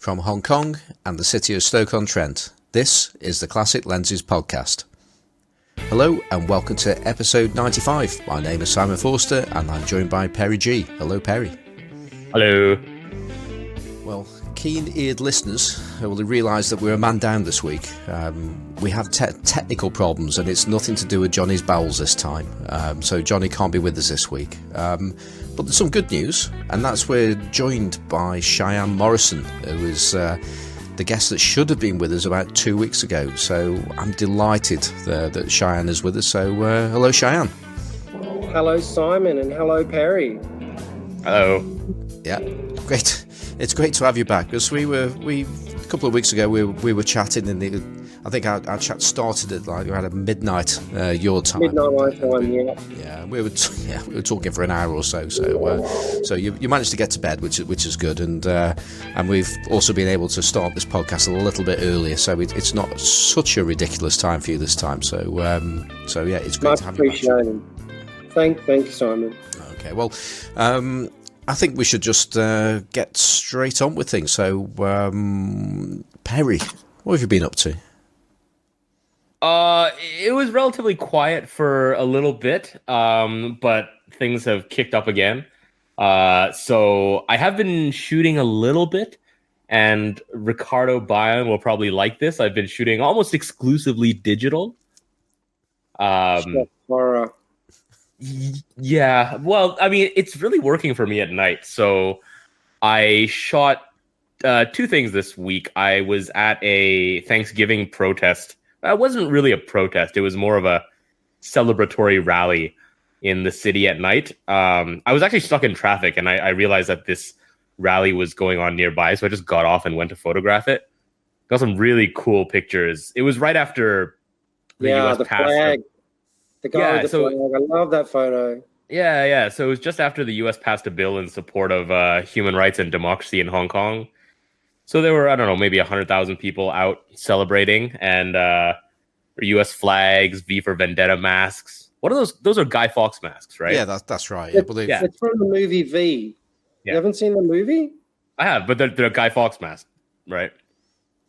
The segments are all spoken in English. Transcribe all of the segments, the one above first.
From Hong Kong and the city of Stoke-on-Trent, this is the Classic Lenses Podcast. Hello and welcome to episode 95. My name is Simon Forster and I'm joined by Perry G. Hello, Perry. Hello. Well, keen-eared listeners will realise that we're a man down this week. We have technical problems and it's nothing to do with Johnny's bowels this time. So Johnny can't be with us this week. But there's some good news, and that's we're joined by Cheyenne Morrison, who is the guest that should have been with us about 2 weeks ago. So I'm delighted that Cheyenne is with us. So hello, Cheyenne. Hello, Simon, and hello, Perry. Hello. Yeah, great. It's great to have you back, because we a couple of weeks ago we were chatting, and I think our chat started at like around midnight your time. Midnight my time, yeah. Yeah, we were talking for an hour or so. So you managed to get to bed, which is good, and we've also been able to start this podcast a little bit earlier, so it's not such a ridiculous time for you this time. So yeah, it's great Much to have you back. appreciated. Thank you, Simon. Okay, well, I think we should just get straight on with things. So, Perry, what have you been up to? It was relatively quiet for a little bit, but things have kicked up again. So I have been shooting a little bit, and Ricardo Bion will probably like this. I've been shooting almost exclusively digital. Horror. Yeah, well, I mean, it's really working for me at night. So I shot two things this week. I was at a Thanksgiving protest. It wasn't really a protest. It was more of a celebratory rally in the city at night. I was actually stuck in traffic, and I realized that this rally was going on nearby. So I just got off and went to photograph it. Got some really cool pictures. It was right after the US passed flag. The guy with the flag. I love that photo. Yeah. So it was just after the US passed a bill in support of human rights and democracy in Hong Kong. So there were, I don't know, maybe 100,000 people out celebrating, and US flags, V for Vendetta masks. What are those? Those are Guy Fawkes masks, right? Yeah, that's right. It's from the movie V. Yeah. You haven't seen the movie? I have, but they're Guy Fawkes masks, right?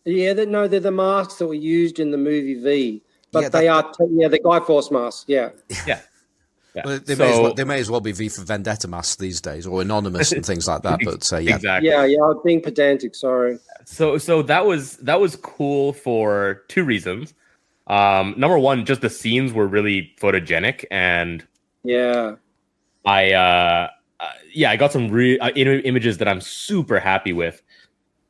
Yeah, they're the masks that were used in the movie V. But yeah, the Guy Fawkes masks, yeah. Yeah. Well, they may as well be V for Vendetta masks these days, or anonymous and things like that. But yeah, exactly. Yeah, I was being pedantic. Sorry. So that was cool for two reasons. Number one, just the scenes were really photogenic, and yeah, I got some images that I'm super happy with.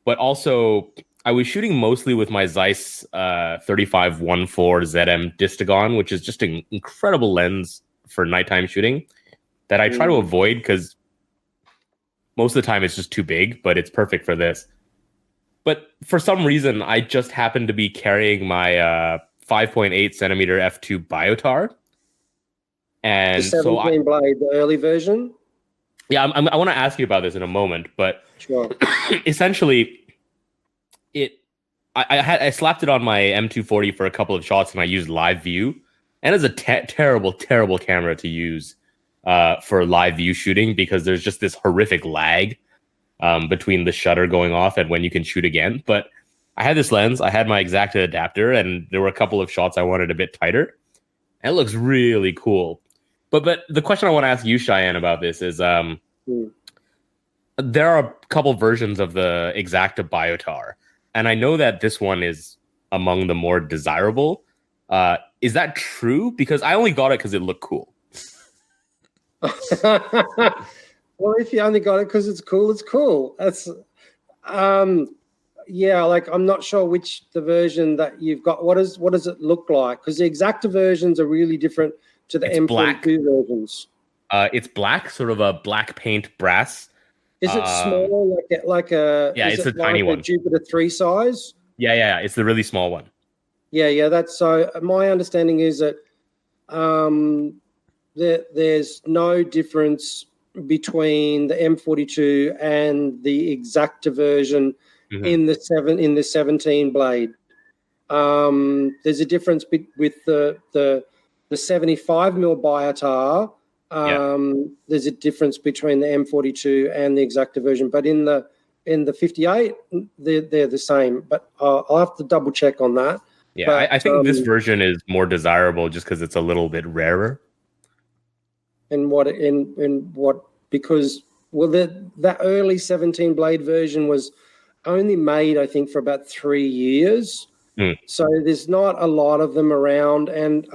But also, I was shooting mostly with my Zeiss 35-14 ZM Distagon, which is just an incredible lens for nighttime shooting that I try to avoid because most of the time it's just too big, but it's perfect for this. But for some reason, I just happened to be carrying my 5.8 centimeter f2 Biotar. And the 17 blade, the early version? Yeah, I want to ask you about this in a moment, but sure. Essentially, I slapped it on my M240 for a couple of shots, and I used live view. And it's a terrible camera to use for live view shooting, because there's just this horrific lag between the shutter going off and when you can shoot again. But I had this lens, I had my Exacta adapter, and there were a couple of shots I wanted a bit tighter. And it looks really cool. But the question I want to ask you, Cheyenne, about this is there are a couple versions of the Exacta Biotar, and I know that this one is among the more desirable. Is that true? Because I only got it because it looked cool. Well, if you only got it because it's cool, it's cool. That's yeah. Like, I'm not sure which the version that you've got. What does it look like? Because the Exacta versions are really different to the M42 versions. It's black, sort of a black paint brass. Is it small, like a? Yeah, it's a tiny one. Jupiter 3 size. Yeah. It's the really small one. Yeah. That's so. My understanding is that there's no difference between the M42 and the Exacta version in the 17 blade. There's a difference with the 75mm Biotar. There's a difference between the M42 and the Exacta version, but in the in the 58, they're the same, but I'll have to double check on that. Yeah, but, I think this version is more desirable just because it's a little bit rarer. Because that early 17 blade version was only made, I think, for about 3 years. So there's not a lot of them around. And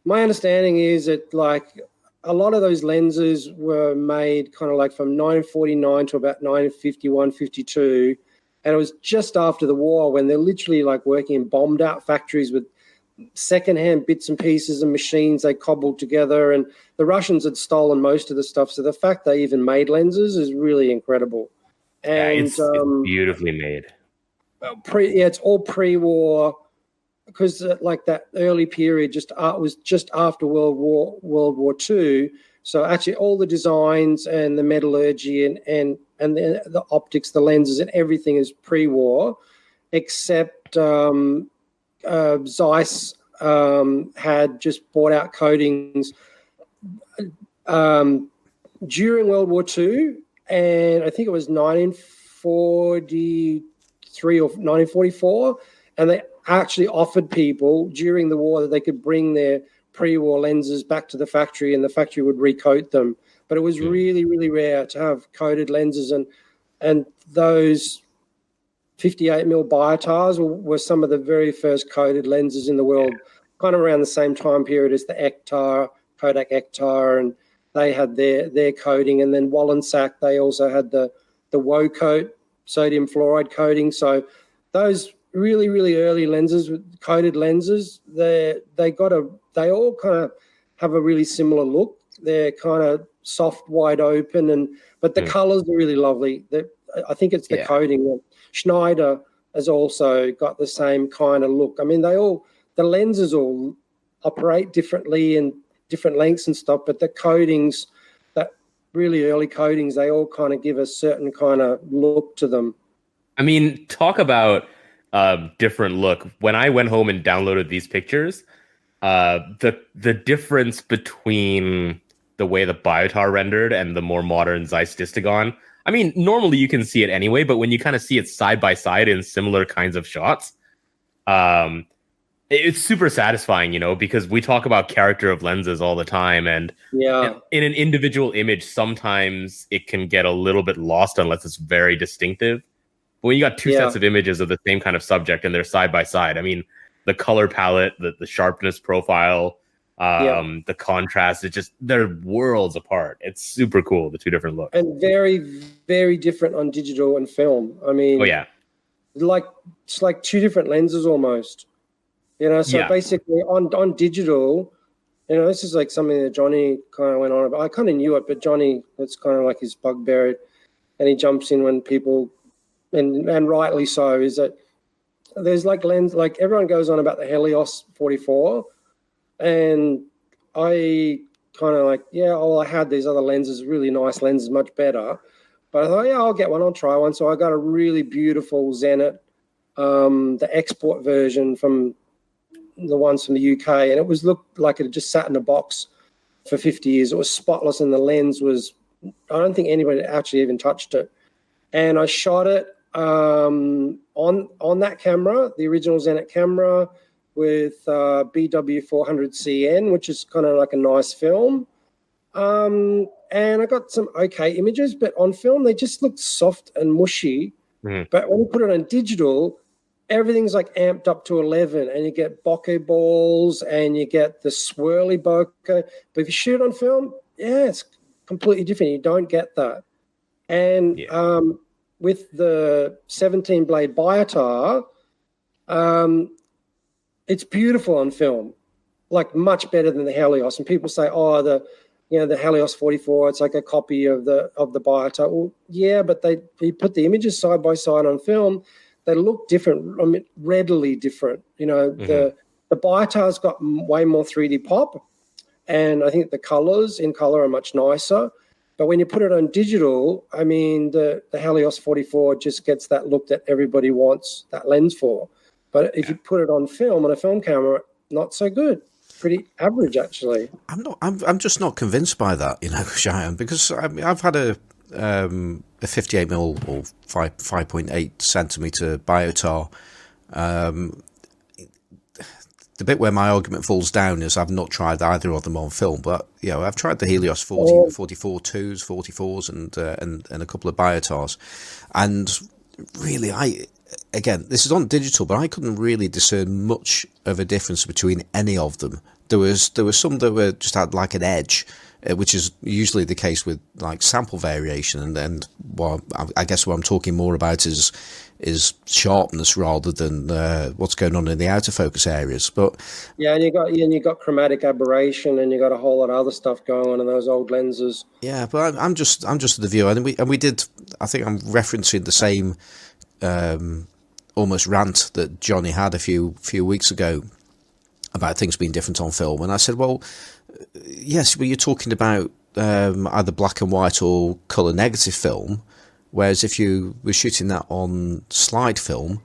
my understanding is that like a lot of those lenses were made kind of like from 1949 to about 1951, 52. And it was just after the war when they're literally like working in bombed out factories with secondhand bits and pieces and machines they cobbled together. And the Russians had stolen most of the stuff. So the fact they even made lenses is really incredible. And it's beautifully made. It's all pre-war, because like that early period was just after World War II. So actually all the designs and the metallurgy and the optics, the lenses and everything is pre-war, except Zeiss had just bought out coatings during World War II, and I think it was 1943 or 1944, and they actually offered people during the war that they could bring their pre-war lenses back to the factory and the factory would recoat them. But it was really, really rare to have coated lenses, and those 58mm Biotars were some of the very first coated lenses in the world, kind of around the same time period as the Kodak Ektar, and they had their coating. And then Wallensack, they also had the WO coat, sodium fluoride coating. So those really, really early lenses, coated lenses, they all kind of have a really similar look. They're kind of soft, wide open, but the colors are really lovely. I think it's the coating. Schneider has also got the same kind of look. I mean, the lenses all operate differently and different lengths and stuff, but the coatings, that really early coatings, they all kind of give a certain kind of look to them. I mean, talk about different look. When I went home and downloaded these pictures, the difference between the way the Biotar rendered and the more modern Zeiss Distagon, I mean, normally you can see it anyway, but when you kind of see it side by side in similar kinds of shots, it's super satisfying, because we talk about character of lenses all the time, and in an individual image, sometimes it can get a little bit lost unless it's very distinctive. But when you got two sets of images of the same kind of subject and they're side by side, I mean, the color palette, the sharpness profile, the contrast, they're worlds apart. It's super cool, the two different looks. And very, very different on digital and film. I mean, it's like two different lenses almost. So basically on digital, this is like something that Johnny kind of went on about. I kind of knew it, but Johnny, it's kind of like his bugbear, and he jumps in when people, and rightly so, is that there's like lens, like everyone goes on about the Helios 44, and I kind of like, I had these other lenses, really nice lenses, much better. But I thought, I'll get one, I'll try one. So I got a really beautiful Zenit, the export version from the ones from the UK, and it looked like it had just sat in a box for 50 years. It was spotless, and the lens was, I don't think anybody actually even touched it. And I shot it on that camera, the original Zenit camera, with BW400CN, which is kind of like a nice film. And I got some okay images, but on film, they just looked soft and mushy. But when you put it on digital, everything's like amped up to 11, and you get bokeh balls and you get the swirly bokeh. But if you shoot on film, it's completely different. You don't get that. And with the 17 blade Biotar, it's beautiful on film, like much better than the Helios. And people say, the Helios 44, it's like a copy of the Biotar. Well, yeah, but you put the images side by side on film, they look different. I mean, readily different. The Biotar's got way more 3D pop, and I think the colors are much nicer. But when you put it on digital, I mean, the Helios 44 just gets that look that everybody wants that lens for. But if you put it on film, on a film camera, not so good. Pretty average, actually. I'm just not convinced by that, Cheyenne, because I've had a a 58mm or 5.8 centimeter biotar, the bit where my argument falls down is I've not tried either of them on film, but I've tried the Helios 40, 44 2s, 44s, and a couple of biotars, and really, again, this is on digital, but I couldn't really discern much of a difference between any of them. There was some that were just had like an edge, which is usually the case with like sample variation, and I guess what I'm talking more about is sharpness rather than what's going on in the outer focus areas. But and you got chromatic aberration, and you got a whole lot of other stuff going on in those old lenses. Yeah, but I'm just the viewer, and we did. I think I'm referencing the same almost rant that Johnny had a few weeks ago about things being different on film, and I said, well, yes, but you're talking about either black and white or color negative film. Whereas if you were shooting that on slide film,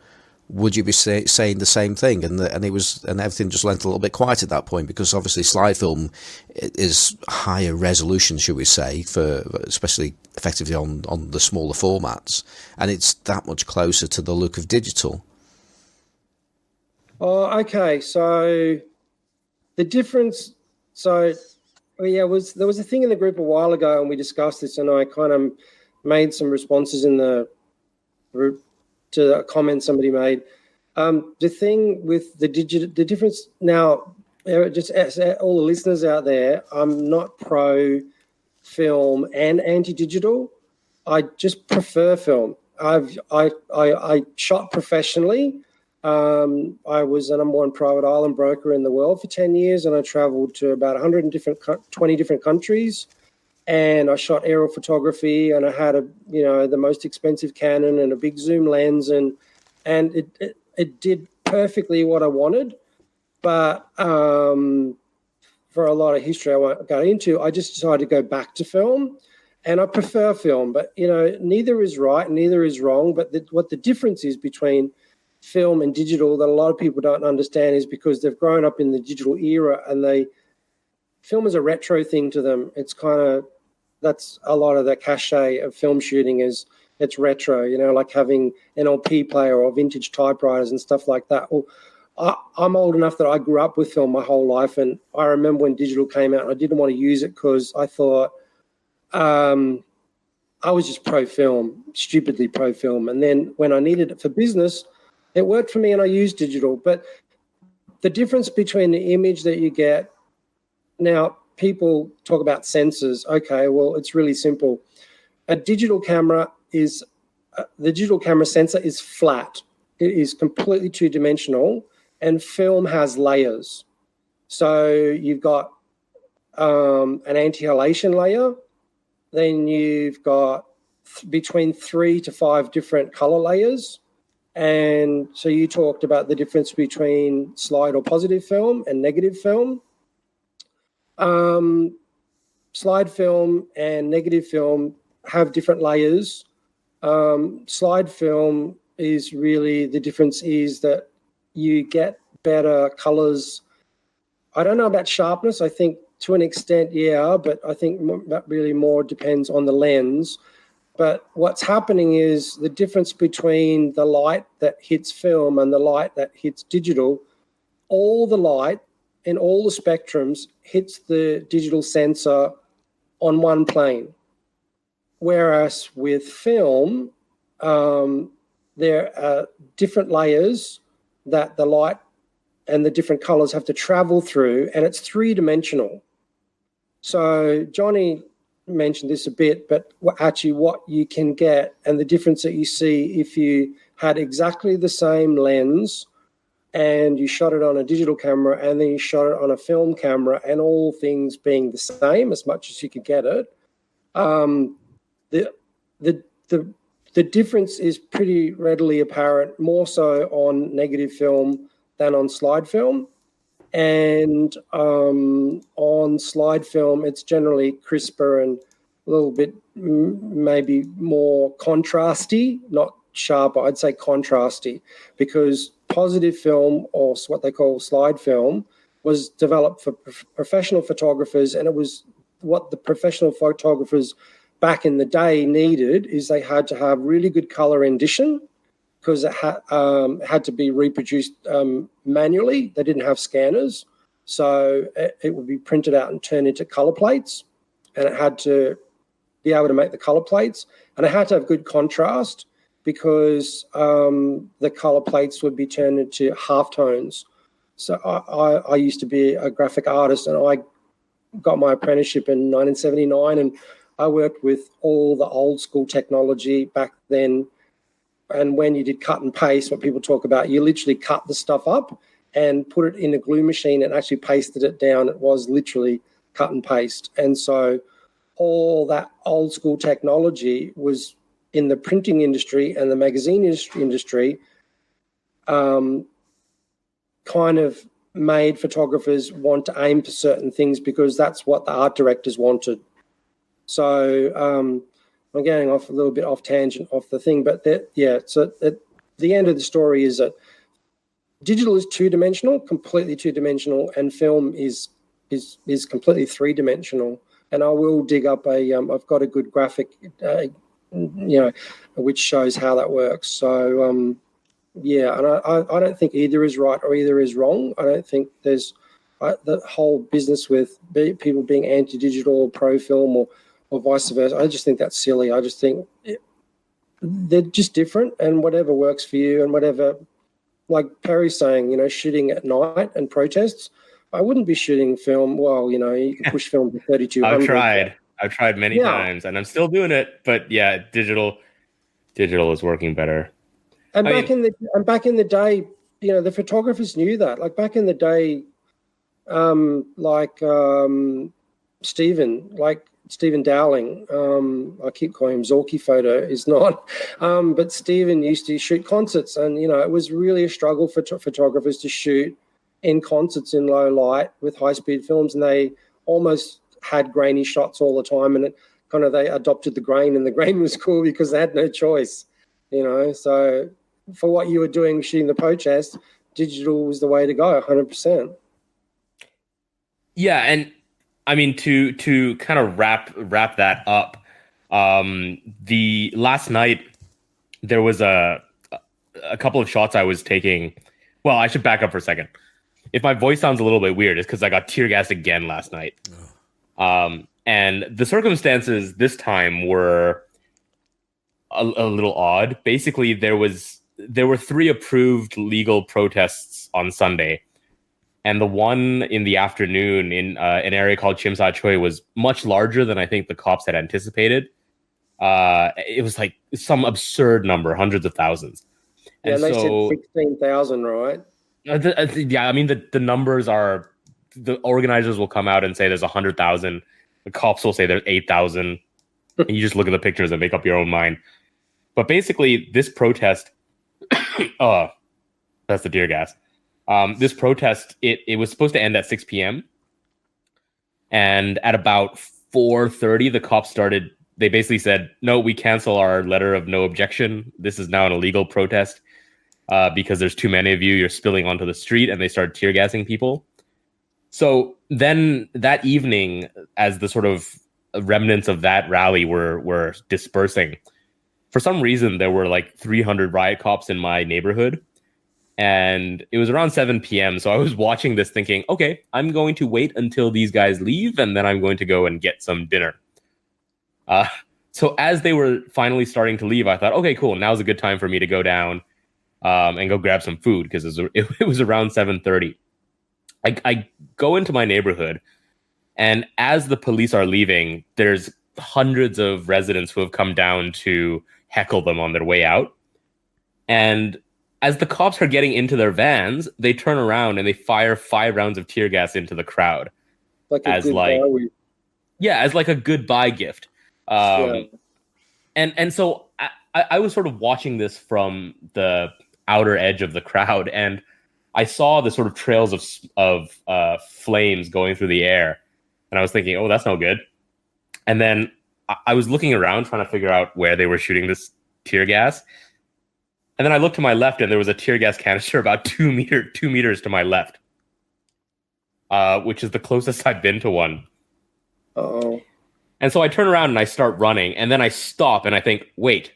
would you be saying the same thing? And everything just went a little bit quiet at that point, because obviously slide film is higher resolution, should we say, for especially effectively on the smaller formats, and it's that much closer to the look of digital. Oh, okay. So the difference. So there was a thing in the group a while ago, and we discussed this, and I kind of made some responses in the group to a comment somebody made. The thing with the difference now, just as all the listeners out there, I'm not pro film and anti-digital. I just prefer film. I shot professionally. I was a number one private island broker in the world for 10 years, and I traveled to about 20 different countries. And I shot aerial photography, and I had the most expensive Canon and a big zoom lens, and it did perfectly what I wanted. But for a lot of history I won't go into, I just decided to go back to film, and I prefer film. But neither is right, neither is wrong. But what the difference is between film and digital that a lot of people don't understand is because they've grown up in the digital era, and film is a retro thing to them. It's that's a lot of the cachet of film shooting is it's retro, like having an LP player or vintage typewriters and stuff like that. Well, I'm old enough that I grew up with film my whole life, and I remember when digital came out and I didn't want to use it because I thought I was just pro-film, stupidly pro-film. And then when I needed it for business, it worked for me and I used digital. But the difference between the image that you get now, people talk about sensors. Okay, well, it's really simple. The digital camera sensor is flat. It is completely two-dimensional, and film has layers. So you've got an anti-halation layer, then you've got between 3 to 5 different color layers. And so you talked about the difference between slide or positive film and negative film. Slide film and negative film have different layers. Slide film is really, the difference is that you get better colors. I don't know about sharpness. I think to an extent, yeah, but I think that really more depends on the lens. But what's happening is the difference between the light that hits film and the light that hits digital, all the light in all the spectrums hits the digital sensor on one plane. Whereas with film, there are different layers that the light and the different colors have to travel through, and it's three-dimensional. So Johnny mentioned this a bit, but actually what you can get and the difference that you see if you had exactly the same lens and you shot it on a digital camera and then you shot it on a film camera, and all things being the same as much as you could get it, the difference is pretty readily apparent, more so on negative film than on slide film. And on slide film, it's generally crisper and a little bit maybe more contrasty, not sharper, I'd say contrasty, because positive film, or what they call slide film, was developed for professional photographers, and it was what the professional photographers back in the day needed is they had to have really good color rendition because it had to be reproduced manually. They didn't have scanners. So it would be printed out and turned into color plates, and it had to be able to make the color plates, and it had to have good contrast because the color plates would be turned into halftones. So I used to be a graphic artist, and I got my apprenticeship in 1979, and I worked with all the old school technology back then. And when you did cut and paste, what people talk about, you literally cut the stuff up and put it in a glue machine and actually pasted it down. It was literally cut and paste. And so all that old school technology was in the printing industry and the magazine industry kind of made photographers want to aim for certain things because that's what the art directors wanted. So I'm getting off a little bit off tangent off the thing, but so the end of the story is that digital is two-dimensional, completely two-dimensional, and film is completely three-dimensional. And I will dig up I've got a good graphic, which shows how that works. So, and I don't think either is right or either is wrong. I don't think there's the whole business with people being anti-digital or pro-film or vice versa. I just think that's silly. I just think they're just different, and whatever works for you and whatever, like Perry's saying, shooting at night and protests, I wouldn't be shooting film. Well, you can push film to 3200. I've tried many times, and I'm still doing it. But yeah, digital is working better. And back in the day, the photographers knew that. Like back in the day, Stephen Dowling, I keep calling him Zorky Photo, is not, but Stephen used to shoot concerts, and it was really a struggle for photographers to shoot in concerts in low light with high-speed films, and they almost had grainy shots all the time, and they adopted the grain, and the grain was cool because they had no choice, So for what you were doing shooting the protest, digital was the way to go, 100%. Yeah, and I mean, to kind of wrap that up, the last night there was a couple of shots I was taking. Well, I should back up for a second. If my voice sounds a little bit weird, it's because I got tear gassed again last night. And the circumstances this time were a little odd. Basically, there were 3 approved legal protests on Sunday. And the one in the afternoon in an area called Chimsa Choi was much larger than I think the cops had anticipated. It was like some absurd number, hundreds of thousands. Yeah, and they said 16,000, right? I mean, the numbers are, the organizers will come out and say there's 100,000. The cops will say there's 8,000. And you just look at the pictures and make up your own mind. But basically, this protest, that's the tear gas. This protest, it was supposed to end at 6 p.m. And at about 4:30, the cops they basically said, no, we cancel our letter of no objection. This is now an illegal protest because there's too many of you. You're spilling onto the street, and they started tear gassing people. So then that evening, as the sort of remnants of that rally were dispersing, for some reason, there were like 300 riot cops in my neighborhood. And it was around 7 p.m. So I was watching this thinking, okay, I'm going to wait until these guys leave, and then I'm going to go and get some dinner. So as they were finally starting to leave, I thought, okay, cool. Now's a good time for me to go down and go grab some food because it was around 7:30. I go into my neighborhood, and as the police are leaving, there's hundreds of residents who have come down to heckle them on their way out. And as the cops are getting into their vans, they turn around and they fire 5 rounds of tear gas into the crowd. As like a goodbye gift. And so I was sort of watching this from the outer edge of the crowd, and I saw the sort of trails of flames going through the air, and I was thinking, oh, that's no good. And then I was looking around trying to figure out where they were shooting this tear gas. And then I looked to my left, and there was a tear gas canister about 2 meters to my left, which is the closest I've been to one. Uh-oh. And so I turn around and I start running, and then I stop and I think, wait,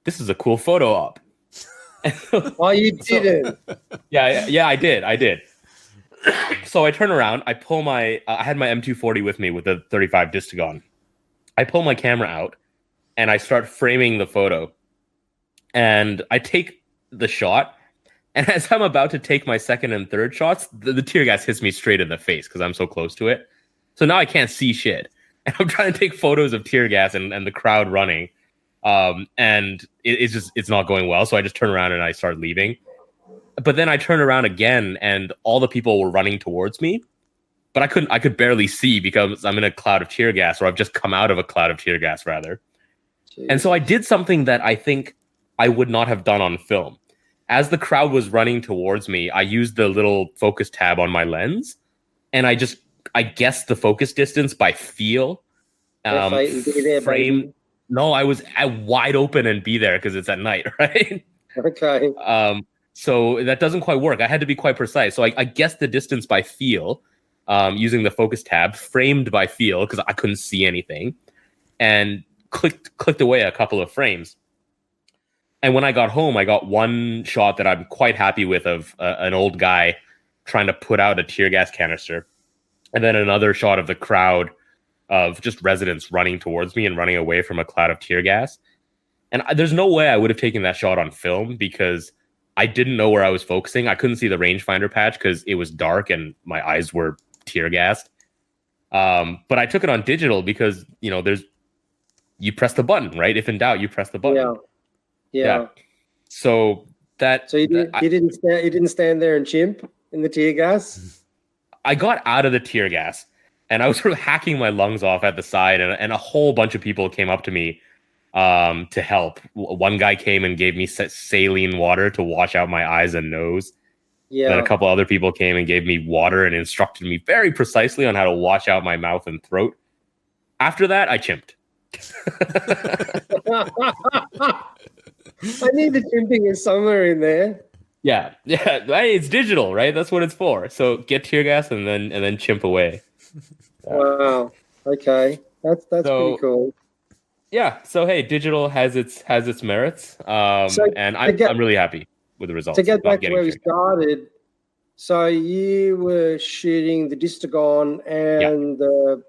this is a cool photo op. Oh, you didn't? Yeah, I did. So I turn around, I pull I had my M240 with me with the 35 Distagon. I pull my camera out and I start framing the photo. And I take the shot. And as I'm about to take my second and third shots, the tear gas hits me straight in the face because I'm so close to it. So now I can't see shit. And I'm trying to take photos of tear gas and the crowd running. And it's not going well. So I just turn around and I start leaving. But then I turn around again and all the people were running towards me. But I could barely see because I'm in a cloud of tear gas, or I've just come out of a cloud of tear gas, rather. Jeez. And so I did something that I think I would not have done on film. As the crowd was running towards me, I used the little focus tab on my lens, and I guessed the focus distance by feel. Frame. No, I was wide open and be there because it's at night, right? Okay. So that doesn't quite work. I had to be quite precise. So I guessed the distance by feel. Using the focus tab, framed by feel because I couldn't see anything, and clicked away a couple of frames. And when I got home, I got one shot that I'm quite happy with of an old guy trying to put out a tear gas canister, and then another shot of the crowd of just residents running towards me and running away from a cloud of tear gas. And there's no way I would have taken that shot on film because I didn't know where I was focusing. I couldn't see the rangefinder patch because it was dark and my eyes were tear gassed. But I took it on digital because, you press the button, right? If in doubt, you press the button. Yeah. So you didn't stand there and chimp in the tear gas? I got out of the tear gas and I was sort of hacking my lungs off at the side, and a whole bunch of people came up to me to help. One guy came and gave me saline water to wash out my eyes and nose. Yeah. Then a couple other people came and gave me water and instructed me very precisely on how to wash out my mouth and throat. After that, I chimped. I need the chimping somewhere in there. Yeah, it's digital, right? That's what it's for. So get tear gas and then chimp away. Wow. Okay, that's pretty cool. Yeah. So hey, digital has its merits, and I'm really happy with the results. To get back to where we started, so you were shooting the Distagon and the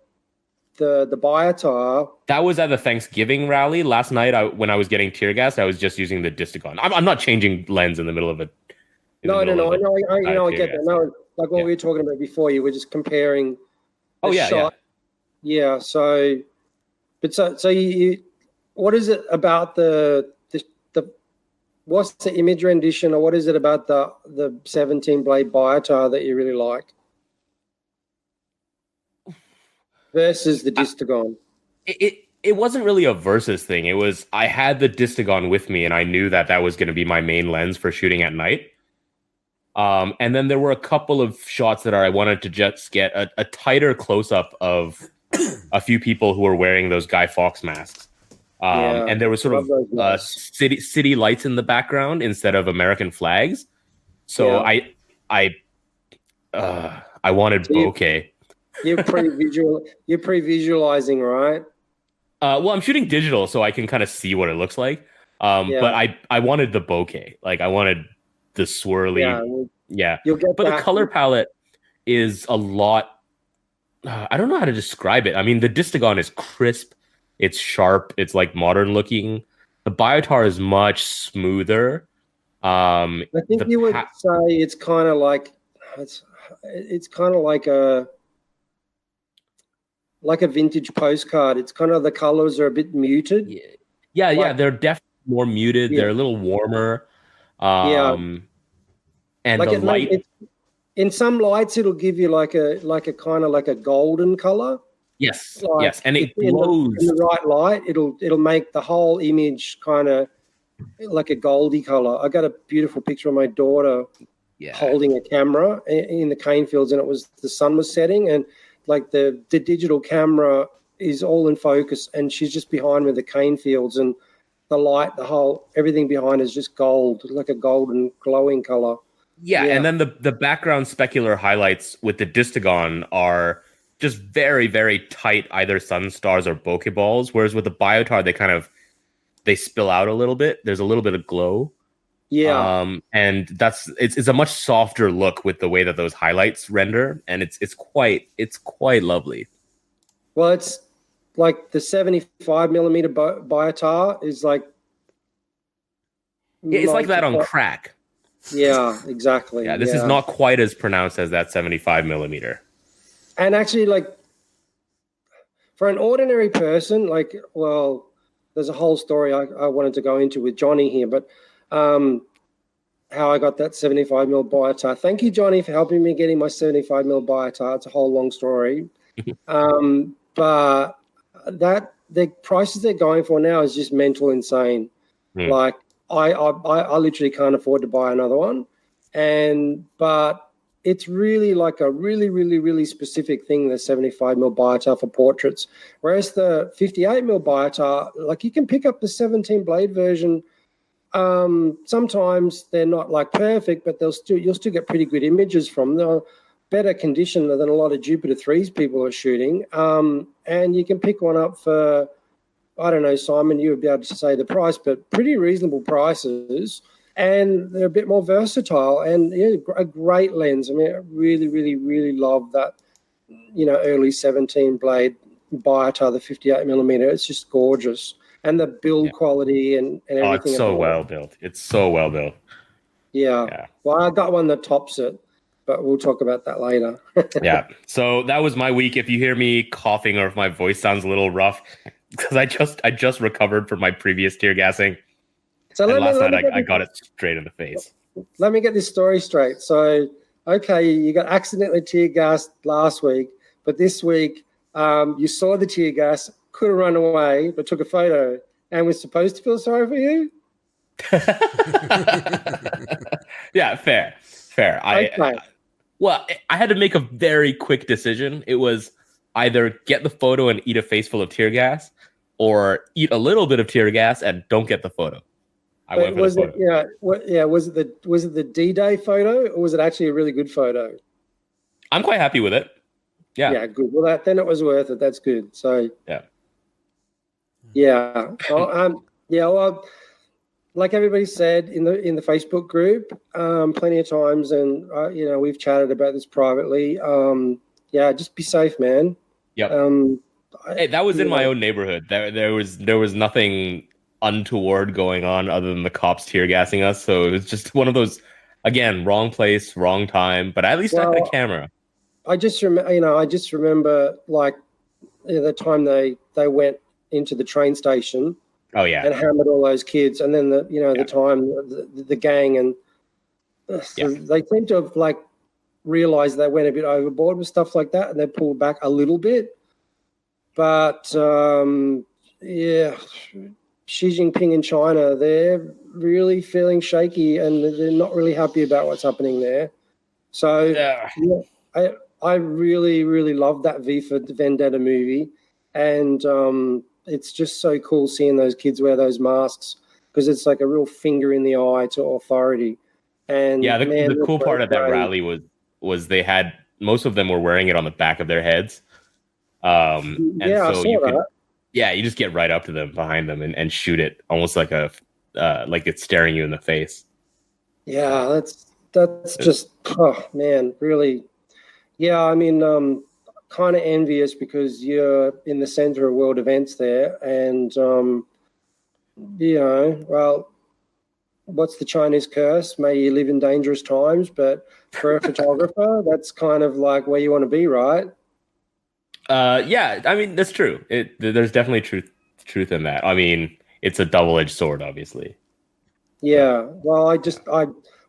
Biotar. That was at the Thanksgiving rally last night. When I was getting tear gas, I was just using the Distagon. I'm not changing lens in the middle of it. No. I get that. No, like what we were talking about before, you were just comparing. Shot. Yeah. So you, what is it about the what's the image rendition, or what is it about the 17 blade Biotar that you really like versus the Distagon? It wasn't really a versus thing. It was, I had the Distagon with me and I knew that was going to be my main lens for shooting at night. And then there were a couple of shots that I wanted to just get a tighter close-up of a few people who were wearing those Guy Fawkes masks. And there was sort of city lights in the background instead of American flags. So I wanted bokeh. You're pre-visualizing, right? Well, I'm shooting digital, so I can kind of see what it looks like. But I wanted the bokeh. Like I wanted the swirly. Yeah. But the color palette is a lot. I don't know how to describe it. I mean, the Distagon is crisp. It's sharp. It's like modern looking. The Biotar is much smoother. I think you would say it's kind of like a vintage postcard. It's kind of, the colors are a bit muted. Yeah. They're definitely more muted. They're a little warmer. And like the light. In some lights, it'll give you like a kind of like a golden color. Yes, yes, and it glows. In the right light, it'll make the whole image kind of like a goldy color. I got a beautiful picture of my daughter holding a camera in the cane fields, and the sun was setting, and like the digital camera is all in focus, and she's just behind me in the cane fields, and the light, everything behind is just gold, like a golden glowing color. Yeah, and then the background specular highlights with the Distagon are just very, very tight, either sun stars or bokeh balls. Whereas with the biotar, they spill out a little bit. There's a little bit of glow. Yeah. And it's a much softer look with the way that those highlights render, and it's quite lovely. Well, it's like the 75 millimeter biotar is like. Yeah, it's like that on crack. Yeah, exactly. Yeah, this is not quite as pronounced as that 75 millimeter. And actually, like, for an ordinary person, like, well, there's a whole story I wanted to go into with Johnny here, but how I got that 75 mil biotar. Thank you, Johnny, for helping me getting my 75 mil biotar. It's a whole long story. But the prices they're going for now is just mental insane. Like, I literally can't afford to buy another one. But it's really like a really, really, really specific thing, the 75 mil biotar for portraits. Whereas the 58 mil biotar, like, you can pick up the 17 blade version. Sometimes they're not like perfect, but you'll still get pretty good images from them. Better condition than a lot of Jupiter 3s people are shooting. And you can pick one up for, I don't know, Simon, you would be able to say the price, but pretty reasonable prices. And they're a bit more versatile and a great lens. I mean, I really, really, really love that, early 17 blade biotar, the 58 millimeter. It's just gorgeous. And the build quality and everything. Oh, it's so well built. It's so well built. Yeah. Well, I got one that tops it, but we'll talk about that later. Yeah. So that was my week. If you hear me coughing or if my voice sounds a little rough, because I just recovered from my previous tear gassing. So last night I got it straight in the face. Let me get this story straight. So, okay, you got accidentally tear gassed last week, but this week you saw the tear gas, could have run away, but took a photo and was supposed to feel sorry for you? Yeah, fair. Okay. I had to make a very quick decision. It was either get the photo and eat a face full of tear gas, or eat a little bit of tear gas and don't get the photo. I went for the photo. Was it the D-Day photo, or was it actually a really good photo? I'm quite happy with it. Yeah. Yeah, good. Well, then it was worth it. That's good. So yeah. Well, like everybody said in the Facebook group, plenty of times, and we've chatted about this privately. Just be safe, man. Yep. Hey, that was in my own neighborhood. There was nothing untoward going on other than the cops tear gassing us. So it was just one of those, again, wrong place, wrong time. But at least I had a camera. I just remember like the time they went into the train station. Oh yeah, and hammered all those kids, and then the time the gang and they seem to have like realized they went a bit overboard with stuff like that, and they pulled back a little bit. But Xi Jinping in China, they're really feeling shaky, and they're not really happy about what's happening there. So I really, really love that V for Vendetta movie, and it's just so cool seeing those kids wear those masks, because it's like a real finger in the eye to authority. And the cool part of that rally was they had, most of them were wearing it on the back of their heads. I saw that. You just get right up to them, behind them, and shoot it almost like like it's staring you in the face. Yeah, that's just, oh man, really. Yeah, I mean, kind of envious because you're in the center of world events there, and well, what's the Chinese curse? May you live in dangerous times. But for a photographer, that's kind of like where you want to be, right? I mean, that's true. There's definitely truth in that. I mean, it's a double-edged sword, obviously. Yeah. Well, I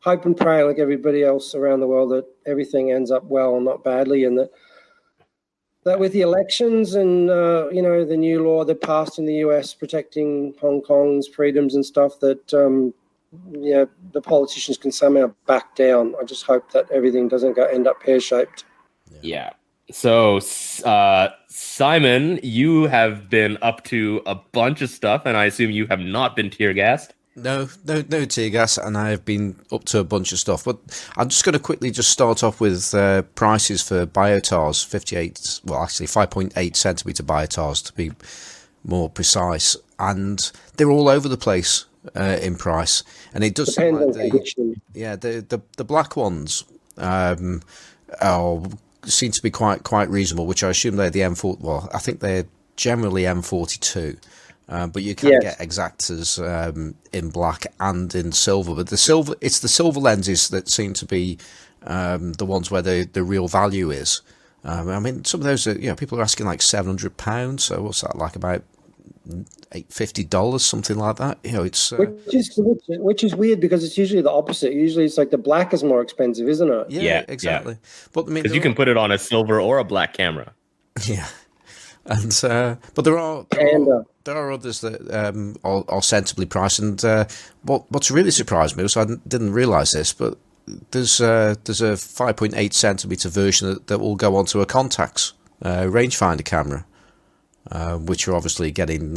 hope and pray, like everybody else around the world, that everything ends up well and not badly, and that with the elections and the new law that passed in the US protecting Hong Kong's freedoms and stuff, that the politicians can somehow back down. I just hope that everything doesn't end up pear-shaped. Yeah. So, Simon, you have been up to a bunch of stuff, and I assume you have not been tear gassed. No tear gas, and I have been up to a bunch of stuff. But I'm just going to quickly just start off with prices for biotars, 5.8 centimetre biotars to be more precise, and they're all over the place in price. And it does seem like the black ones seem to be quite reasonable, which I assume they're the M4. Well, I think they're generally M42. But you can get exactas in black and in silver. But it's the silver lenses that seem to be the ones where the real value is. I mean, some of those are, people are asking like £700. So what's that, like about $850, something like that? It's which is weird, because it's usually the opposite. Usually it's like the black is more expensive, isn't it? Yeah, exactly. But I mean, because you can put it on a silver or a black camera. Yeah. And but there are others that are sensibly priced. And what's really surprised me was, I didn't realise this, but there's a 5.8 centimetre version that will go onto a Contax rangefinder camera, which are obviously getting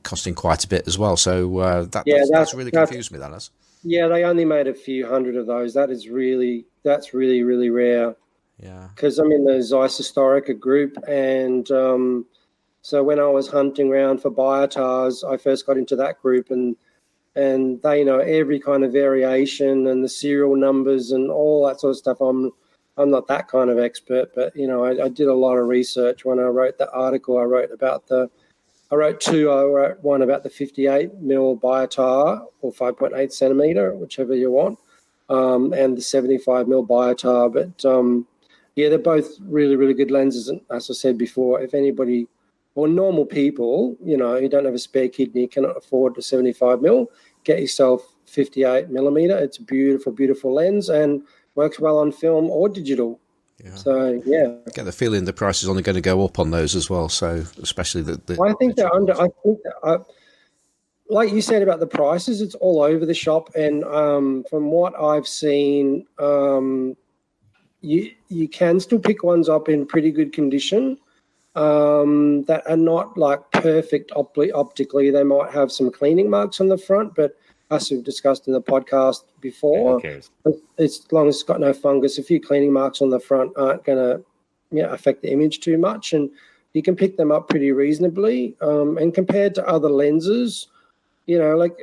costing quite a bit as well. So that's really confused me. That has. Yeah, they only made a few hundred of those. That's really rare. Yeah, because I'm in the Zeiss Historica group, and so when I was hunting around for biotars, I first got into that group, and they know every kind of variation and the serial numbers and all that sort of stuff. I'm not that kind of expert, but I did a lot of research when I wrote the article. I wrote one about the 58 mil biotar, or 5.8 centimeter, whichever you want, and the 75 mil biotar, but. Yeah, they're both really, really good lenses. And as I said before, if anybody, or normal people, who don't have a spare kidney, cannot afford the 75 mil, get yourself 58 millimeter. It's a beautiful, beautiful lens and works well on film or digital. Yeah. So, yeah. I get the feeling the price is only going to go up on those as well. So, especially I think they're under. I think like you said about the prices, it's all over the shop. And from what I've seen, you can still pick ones up in pretty good condition that are not like perfect optically. They might have some cleaning marks on the front, but as we've discussed in the podcast before, as long as it's got no fungus, a few cleaning marks on the front aren't going to affect the image too much, and you can pick them up pretty reasonably. And compared to other lenses, like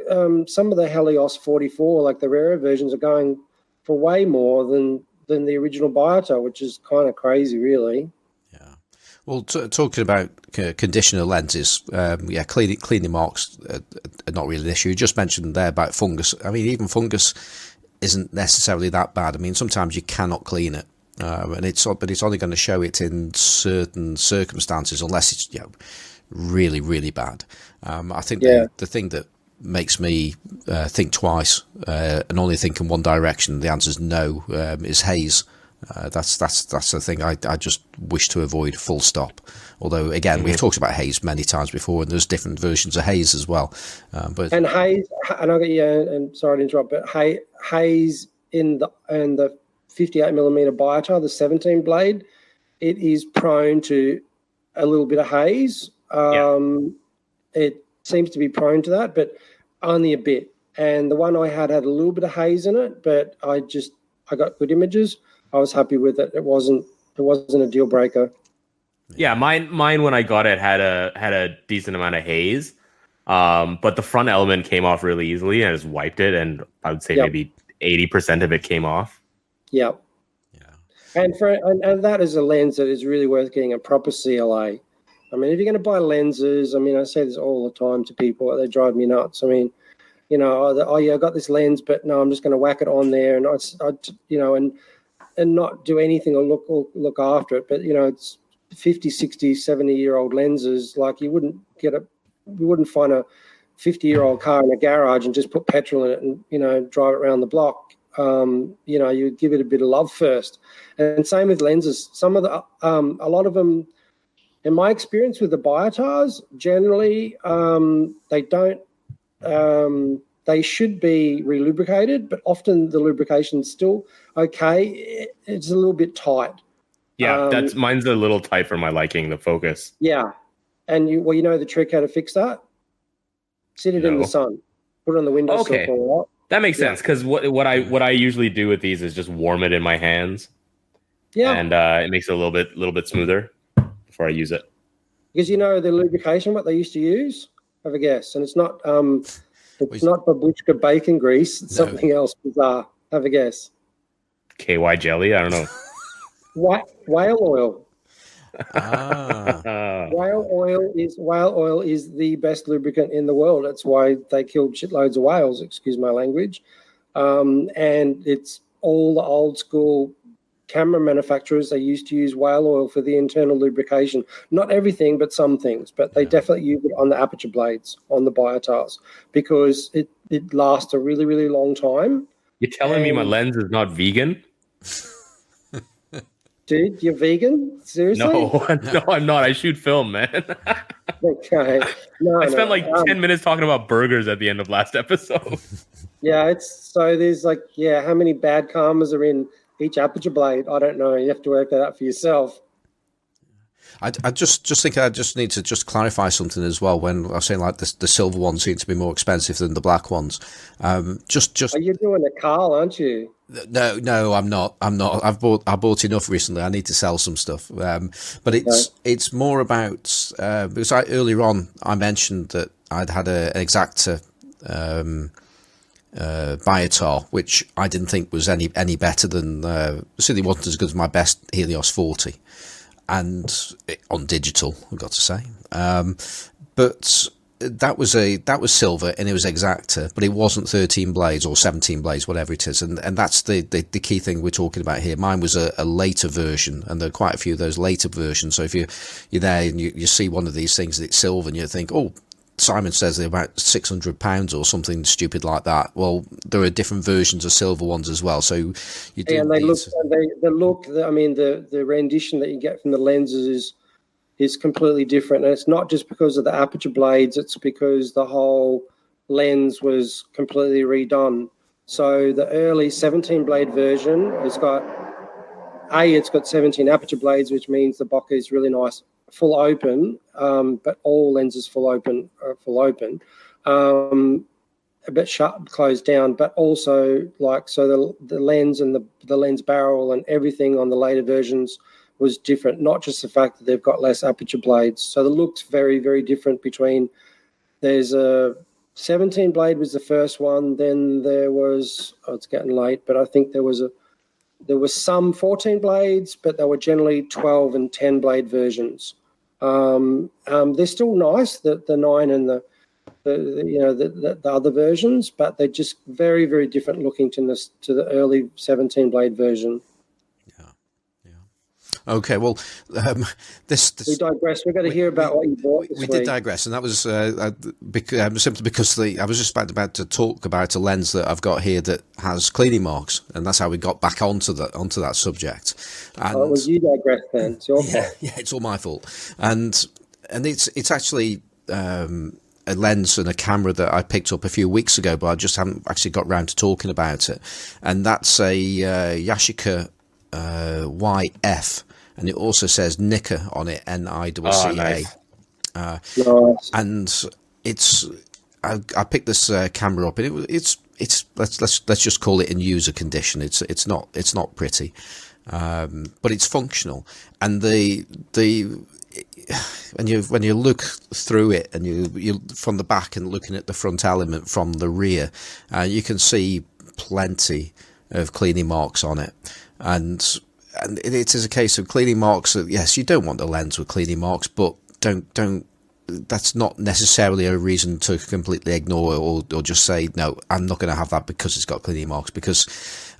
some of the Helios 44, like the rarer versions, are going for way more than the original biotar, which is kind of crazy, really. Yeah. Well, talking about conditioner lenses, cleaning marks are not really an issue. You just mentioned there about fungus. I mean, even fungus isn't necessarily that bad. I mean, sometimes you cannot clean it, but it's only going to show it in certain circumstances, unless it's really, really bad. I think the thing that makes me think twice and only think in one direction, the answer is no, is haze. That's the thing I just wish to avoid, full stop. Although, again, we've talked about haze many times before, and there's different versions of haze as well. And haze, and I'll get and sorry to interrupt, but haze in the 58 millimeter biotar, the 17 blade, it is prone to a little bit of haze. It seems to be prone to that, but only a bit. And the one I had a little bit of haze in it, but I got good images. I was happy with it. It wasn't a deal breaker. Yeah, mine when I got it had a decent amount of haze, but the front element came off really easily, and I just wiped it, and I would say maybe 80% of it came off. Yep. Yeah. And that is a lens that is really worth getting a proper CLA. I mean, if you're going to buy lenses, I mean, I say this all the time to people. They drive me nuts. I mean, I got this lens, but no, I'm just going to whack it on there, and and not do anything or look after it. But it's 50, 60, 70-year-old lenses. Like you wouldn't find a 50-year-old car in a garage and just put petrol in it and drive it around the block. You'd give it a bit of love first. And same with lenses. Some of the a lot of them. In my experience with the biotars, generally they don't. They should be relubricated, but often the lubrication's still okay. It's a little bit tight. Yeah, mine's a little tight for my liking. The focus. Yeah, and the trick how to fix that? Sit it in the sun. Put it on the windowsill for a while. That makes sense, because what I usually do with these is just warm it in my hands. Yeah, and it makes it a little bit smoother before I use it. Because the lubrication what they used to use. Have a guess, and it's not not babushka bacon grease. It's something else bizarre. Have a guess. KY jelly? I don't know. Whale oil. Whale oil is the best lubricant in the world. That's why they killed shitloads of whales. Excuse my language. And it's all the old school camera manufacturers. They used to use whale oil for the internal lubrication. Not everything, but some things. But they definitely use it on the aperture blades on the Biotars because it lasts a really, really long time. You're telling me my lens is not vegan? Dude, you're vegan? Seriously? No, I'm not. I shoot film, man. Okay. I spent 10 minutes talking about burgers at the end of last episode. Yeah, there's how many bad karmas are in each aperture blade? I don't know. You have to work that out for yourself. I just think I just need to just clarify something as well. When I was saying the silver ones seem to be more expensive than the black ones. Just. Are you doing a Carl, aren't you? No, I'm not. I bought enough recently. I need to sell some stuff. But it's more about because earlier on I mentioned that I'd had an Exacta Biotar, which I didn't think was any better than certainly wasn't as good as my best Helios 40. And on digital, I've got to say, but that was silver and it was Exacta, but it wasn't 13 blades or 17 blades, whatever it is, and that's the key thing we're talking about here. Mine was a later version, and there are quite a few of those later versions. So if you're there and you see one of these things that's silver, and you think, oh, Simon says they're about £600 or something stupid like that. Well, there are different versions of silver ones as well. So you do. And they look. I mean, the rendition that you get from the lenses is completely different, and it's not just because of the aperture blades. It's because the whole lens was completely redone. So the early 17 blade version has got 17 aperture blades, which means the bokeh is really nice. Full open, but all lenses full open, but shut, closed down. But also, the lens and the lens barrel and everything on the later versions was different. Not just the fact that they've got less aperture blades. So the look's very, very different between. There's a 17 blade was the first one. Then there was. It's getting late, but I think there was some 14 blades, but they were generally 12 and 10 blade versions. They're still nice, the 9 and the other versions, but they're just very, very different looking to the early 17 blade version. Okay, well, this we digress. We're going to hear about what you bought this week. We did digress, and that was simply because I was just about to talk about a lens that I've got here that has cleaning marks, and that's how we got back onto that subject. And it was you digress then. It's your fault. Yeah, it's all my fault, and it's actually a lens and a camera that I picked up a few weeks ago, but I just haven't actually got round to talking about it, and that's a Yashica YF. And it also says Nikka on it, NICCA. Nice. And it's I picked this camera up, and it's let's just call it in user condition. It's not pretty, but it's functional. And when you look through it, and you from the back and looking at the front element from the rear, you can see plenty of cleaning marks on it, and it is a case of cleaning marks. Yes, you don't want the lens with cleaning marks, but don't. That's not necessarily a reason to completely ignore or just say no. I'm not going to have that because it's got cleaning marks. Because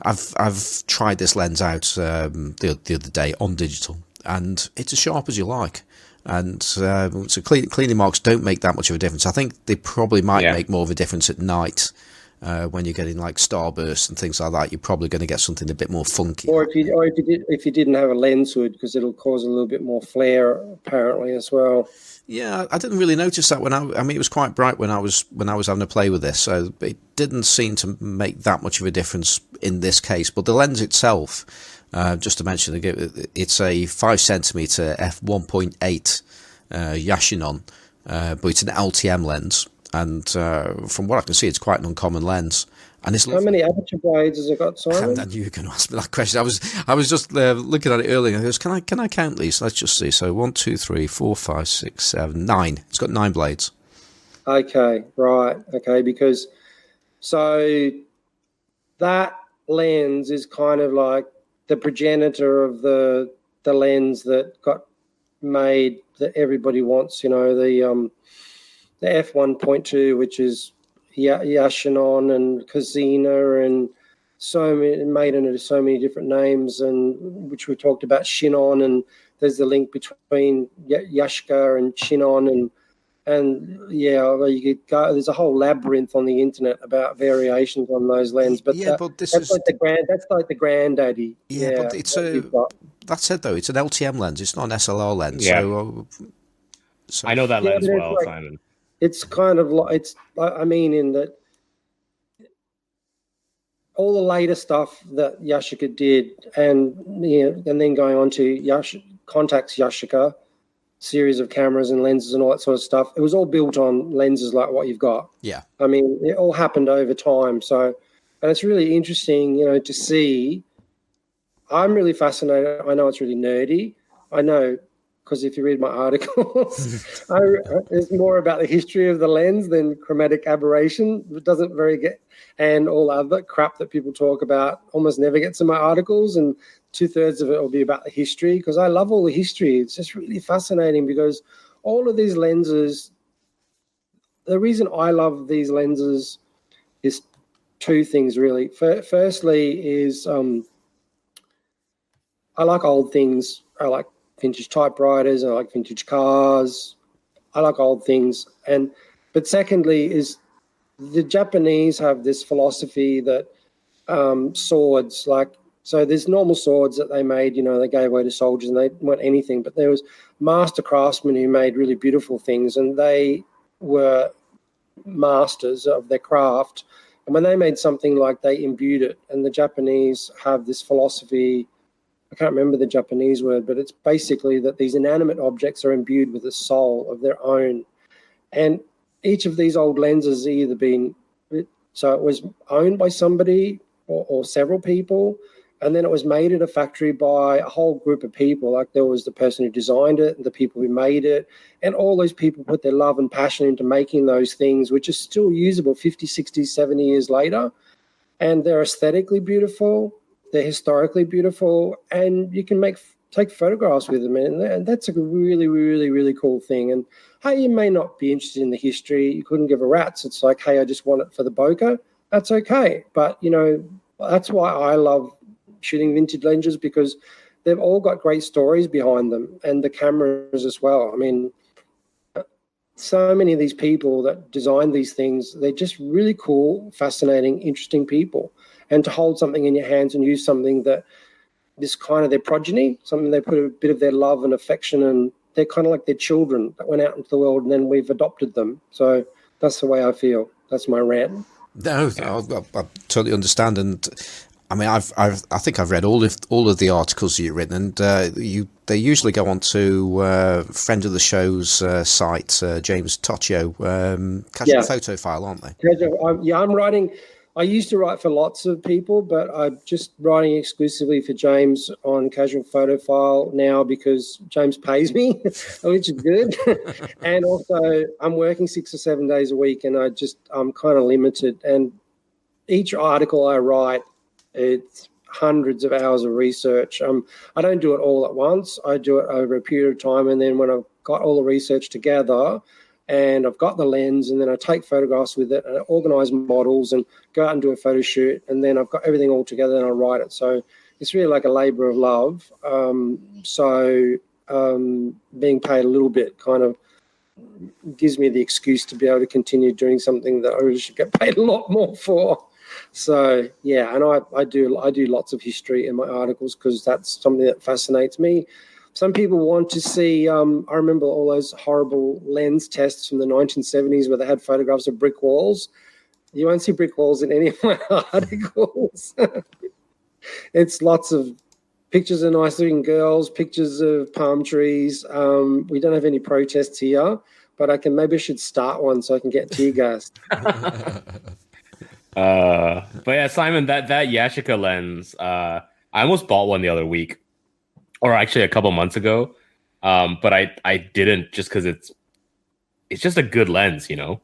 I've tried this lens out the other day on digital, and it's as sharp as you like. And so cleaning marks don't make that much of a difference. I think they probably might make more of a difference at night. When you're getting like starbursts and things like that, you're probably going to get something a bit more funky. Or if you didn't have a lens hood, because it'll cause a little bit more flare apparently as well. Yeah, I didn't really notice that I mean, it was quite bright when I was having a play with this, so it didn't seem to make that much of a difference in this case. But the lens itself, just to mention, it's a 5cm f1.8 Yashinon, but it's an LTM lens. and from what I can see, it's quite an uncommon lens. And it's how many aperture blades has it got, Simon? And you were going to ask me that question. I was just looking at it earlier. And I goes, can I count these? Let's just see. So 1, 2, 3, 4, 5, 6, 7, 9. It's got 9 blades. Okay, right. Okay, because so that lens is kind of like the progenitor of the lens that got made that everybody wants. You know, the f1.2, which is Yashinon and Kazina and so many, made into so many different names, and which we talked about Shinon, and there's the link between Yashka and Shinon, and yeah, you could go. There's a whole labyrinth on the internet about variations on those lenses. But but that's like the granddaddy. Yeah, but it's that said though, it's an LTM lens. It's not an SLR lens. Yeah. So I know that lens well, Simon. It's kind of like in that all the later stuff that Yashica did, and and then going on to Contax Yashica series of cameras and lenses and all that sort of stuff. It was all built on lenses like what you've got. Yeah, I mean, it all happened over time. So, and it's really interesting, to see. I'm really fascinated. I know it's really nerdy. I know. Because if you read my articles, it's more about the history of the lens than chromatic aberration. It doesn't and all other crap that people talk about almost never gets in my articles, and 2/3 of it will be about the history, because I love all the history. It's just really fascinating, because all of these lenses, the reason I love these lenses is 2 things really. Firstly is I like old things. I like vintage typewriters, I like vintage cars, I like old things. But secondly is the Japanese have this philosophy that swords, so there's normal swords that they made, they gave away to soldiers and they weren't anything, but there was master craftsmen who made really beautiful things, and they were masters of their craft. And when they made something, they imbued it. And the Japanese have this philosophy, I can't remember the Japanese word, but it's basically that these inanimate objects are imbued with a soul of their own. And each of these old lenses either so it was owned by somebody or several people, and then it was made at a factory by a whole group of people. Like there was the person who designed it and the people who made it, and all those people put their love and passion into making those things, which are still usable 50, 60, 70 years later. And they're aesthetically beautiful. They're historically beautiful, and you can take photographs with them, and that's a really, really, really cool thing. And hey, you may not be interested in the history. You couldn't give a rat's. It's like, hey, I just want it for the bokeh. That's okay. But, that's why I love shooting vintage lenses, because they've all got great stories behind them, and the cameras as well. I mean, so many of these people that design these things, they're just really cool, fascinating, interesting people. And to hold something in your hands and use something that is kind of their progeny, something they put a bit of their love and affection, and they're kind of like their children that went out into the world, and then we've adopted them. So that's the way I feel. That's my rant. No, I totally understand. And I mean, I think I've read all of the articles you've written, and they usually go on to friend of the show's site, James Toccio, Casual Photophile, aren't they? I'm writing. I used to write for lots of people, but I'm just writing exclusively for James on Casual Photophile now, because James pays me, which is good. And also I'm working 6 or 7 days a week, and I'm kind of limited. And each article I write, it's hundreds of hours of research. I don't do it all at once. I do it over a period of time, and then when I've got all the research together, and I've got the lens, and then I take photographs with it, and I organise models and go out and do a photo shoot, and then I've got everything all together and I write it. So it's really like a labour of love. Being paid a little bit kind of gives me the excuse to be able to continue doing something that I really should get paid a lot more for. So yeah, and I do lots of history in my articles, because that's something that fascinates me. Some people want to see, I remember all those horrible lens tests from the 1970s where they had photographs of brick walls. You won't see brick walls in any of my articles. It's lots of pictures of nice looking girls, pictures of palm trees. We don't have any protests here. but maybe I should start one so I can get tear gassed. But yeah, Simon, that Yashica lens, I almost bought one the other week, or actually a couple months ago. But I didn't, just because it's just a good lens, you know.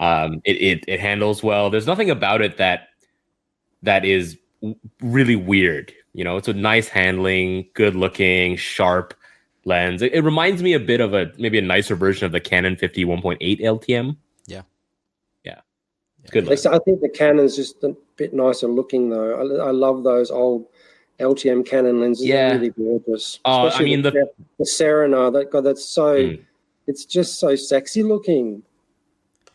It handles well. There's nothing about it that is really weird, you know. It's a nice handling, good looking, sharp lens. It reminds me a bit of maybe a nicer version of the Canon 50 1.8 LTM. Yeah, it's good. I think the Canon's just a bit nicer looking though. I love those old LTM Canon lenses. They're really gorgeous. I mean the Serena, that's so it's just so sexy looking.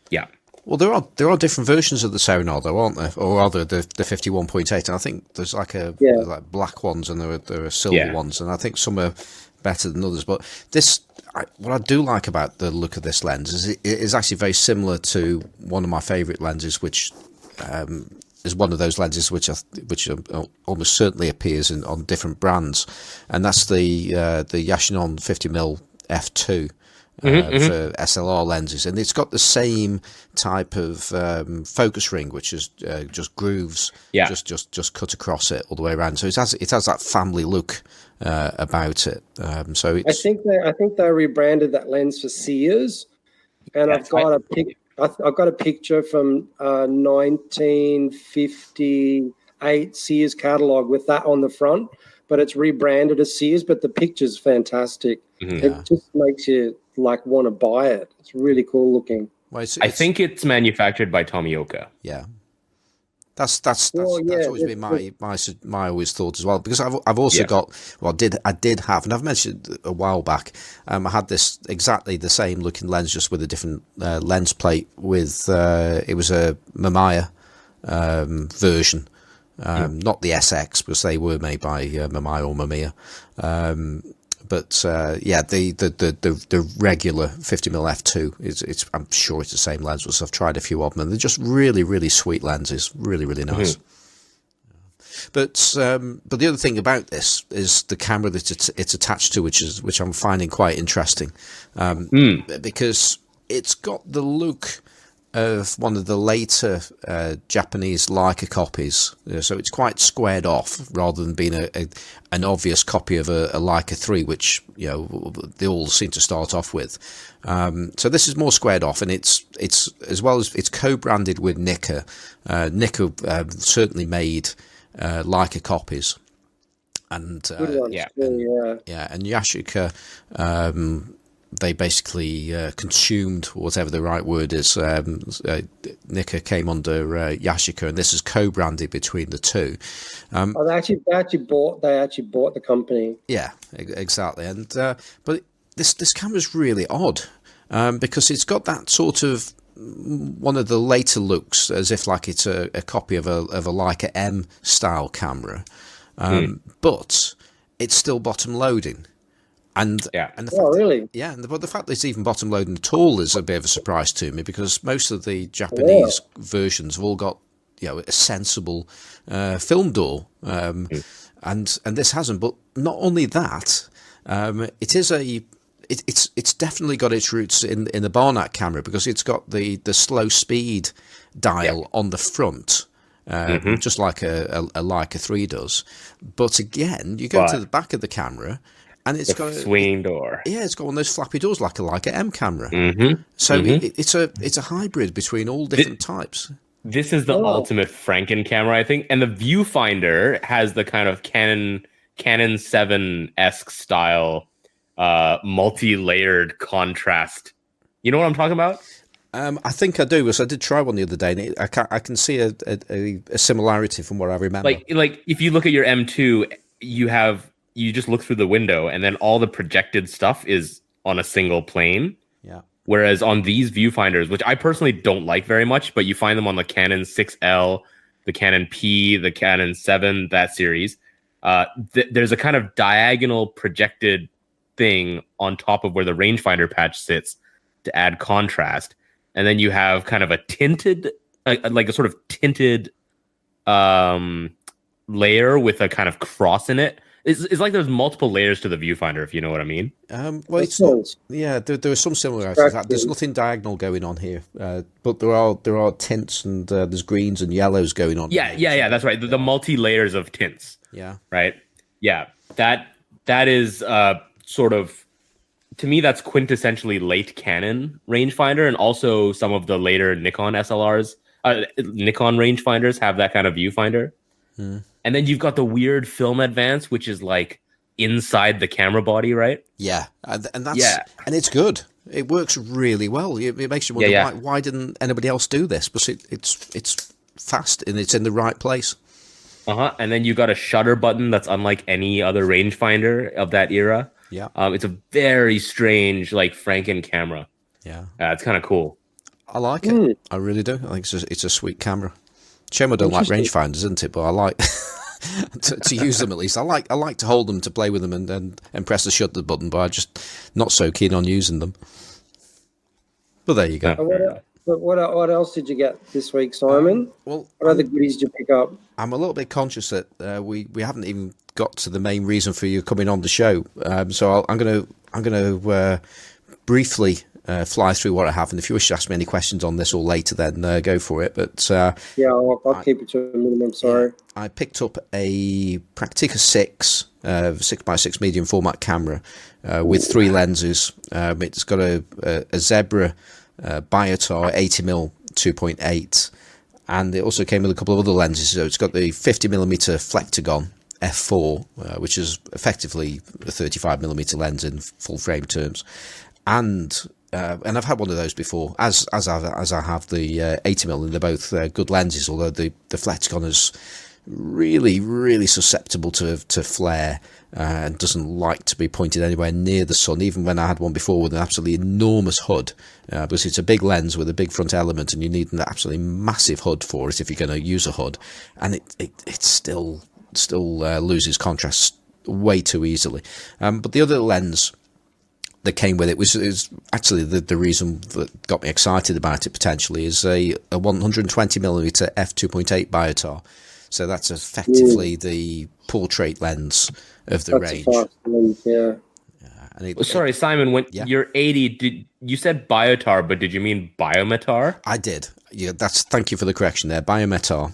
Yeah. Well, there are different versions of the Serenade, though, aren't there? Or rather, the 51.8. And I think there's like black ones and there are silver ones, and I think some are better than others. But what I do like about the look of this lens is it is actually very similar to one of my favourite lenses, which is one of those lenses which almost certainly appears on different brands, and that's the Yashinon 50mm f2. For SLR lenses, and it's got the same type of focus ring, which is just grooves, just cut across it all the way around. So it has that family look about it. So I think they rebranded that lens for Sears, and I've got a picture from 1958 Sears catalog with that on the front, but it's rebranded as Sears. But the picture's fantastic. It just makes you want to buy it. It's really cool looking. Well, I think it's manufactured by Tomioka. Yeah, that's always been my always thought as well, because I've also got I did have, and I've mentioned a while back, I had this exactly the same looking lens, just with a different lens plate. With it was a Mamiya version, not the SX, because they were made by Mamiya or Mamiya. But the regular 50mm f2 I'm sure it's the same lens, because I've tried a few of them, and they're just really, really sweet lenses, really, really nice. But the other thing about this is the camera that it's attached to, which I'm finding quite interesting, because it's got the look of one of the later Japanese Leica copies, so it's quite squared off rather than being an obvious copy of a Leica 3, which they all seem to start off with. So this is more squared off, and it's as well as it's co-branded with Nikon. Nikon certainly made Leica copies, and and Yashica. They basically consumed, whatever the right word is. Nikon came under Yashica, and this is co-branded between the two. They actually bought the company. Yeah, exactly. And but this camera's really odd, because it's got that sort of one of the later looks, as if like it's a copy of a Leica M style camera, but it's still bottom loading. And the fact really? But the fact that it's even bottom loading at all is a bit of a surprise to me, because most of the Japanese versions have all got a sensible film door, and this hasn't. But not only that, it's definitely got its roots in the Barnett camera, because it's got the slow speed dial on the front. Just like a Leica 3 does. But again, you go to the back of the camera, and it's got a swinging door. Yeah, it's got one of those flappy doors like a Leica M camera. So it's a hybrid between all different types. This is the ultimate Franken camera, I think. And the viewfinder has the kind of Canon 7-esque style multi-layered contrast. You know what I'm talking about? I think I do, because I did try one the other day, and I can see a similarity from what I remember. Like if you look at your M2, you just look through the window, and then all the projected stuff is on a single plane. Yeah. Whereas on these viewfinders, which I personally don't like very much, but you find them on the Canon 6L, the Canon P, the Canon 7, that series, there's a kind of diagonal projected thing on top of where the rangefinder patch sits to add contrast. And then you have kind of a tinted, like a sort of tinted layer with a kind of cross in it. It's like there's multiple layers to the viewfinder, if you know what I mean. Well, it's not, yeah, there are some similarities. There's nothing diagonal going on here, but there are tints and there's greens and yellows going on. Yeah. That's right. The multi layers of tints. Yeah. Right. Yeah. That is sort of, to me, that's quintessentially late Canon rangefinder, and also some of the later Nikon SLRs, Nikon rangefinders have that kind of viewfinder. And then you've got the weird film advance, which is like inside the camera body, right? Yeah, and that's and it's good. It works really well. It makes you wonder why didn't anybody else do this? But it's fast and it's in the right place. And then you got a shutter button that's unlike any other rangefinder of that era. Yeah, it's a very strange like Franken camera. Yeah, it's kind of cool. I like it. I really do. I think it's a sweet camera. Shame I don't like rangefinders, isn't it? But I like to use them at least. I like to hold them, to play with them, and press the shutter button. But I'm just not so keen on using them. But there you go. What else did you get this week, Simon? What other goodies did you pick up? I'm a little bit conscious that we haven't even got to the main reason for you coming on the show. So I'm gonna briefly fly through what I have, and if you wish to ask me any questions on this or later, then go for it. But I'll keep it to a minimum. Sorry. I picked up a Praktica 6 6x6 medium format camera with 3 lenses. It's got a Zebra Biotar 80mm 2.8, and it also came with a couple of other lenses. So it's got the 50mm Flectagon f4, which is effectively a 35mm lens in full frame terms, and I've had one of those before, as I have the 80mm, and they're both good lenses. Although the Flectagon is really, really susceptible to flare and doesn't like to be pointed anywhere near the sun. Even when I had one before with an absolutely enormous hood, because it's a big lens with a big front element, and you need an absolutely massive hood for it if you're going to use a hood, and it still loses contrast way too easily. But the other lens that came with it is actually the reason that got me excited about it potentially, is a 120mm f2.8 Biotar. So that's effectively the portrait lens of the range. Sorry, Simon, when you're 80, you said Biotar, but did you mean Biometar? I did. Yeah, thank you for the correction there. Biometar.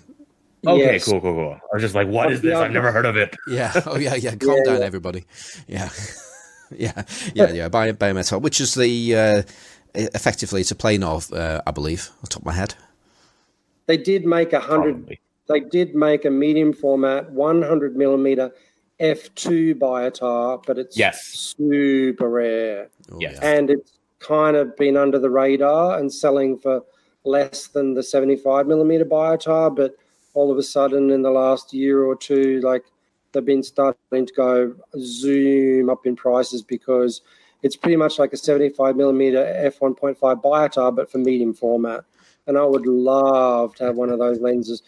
Okay, yes. Cool. I was just like, what is this? I've never heard of it. Yeah. Oh, yeah. Calm down, everybody. Yeah. Yeah. Biometal, which is the effectively it's a plane of, I believe, off the top of my head. They did make 100. Probably. They did make a medium format 100mm f2 Biotar, but it's super rare. And it's kind of been under the radar and selling for less than the 75mm Biotar, but all of a sudden in the last year or two, like, they've been starting to go zoom up in prices, because it's pretty much like a 75mm f1.5 Biotar, but for medium format. And I would love to have one of those lenses.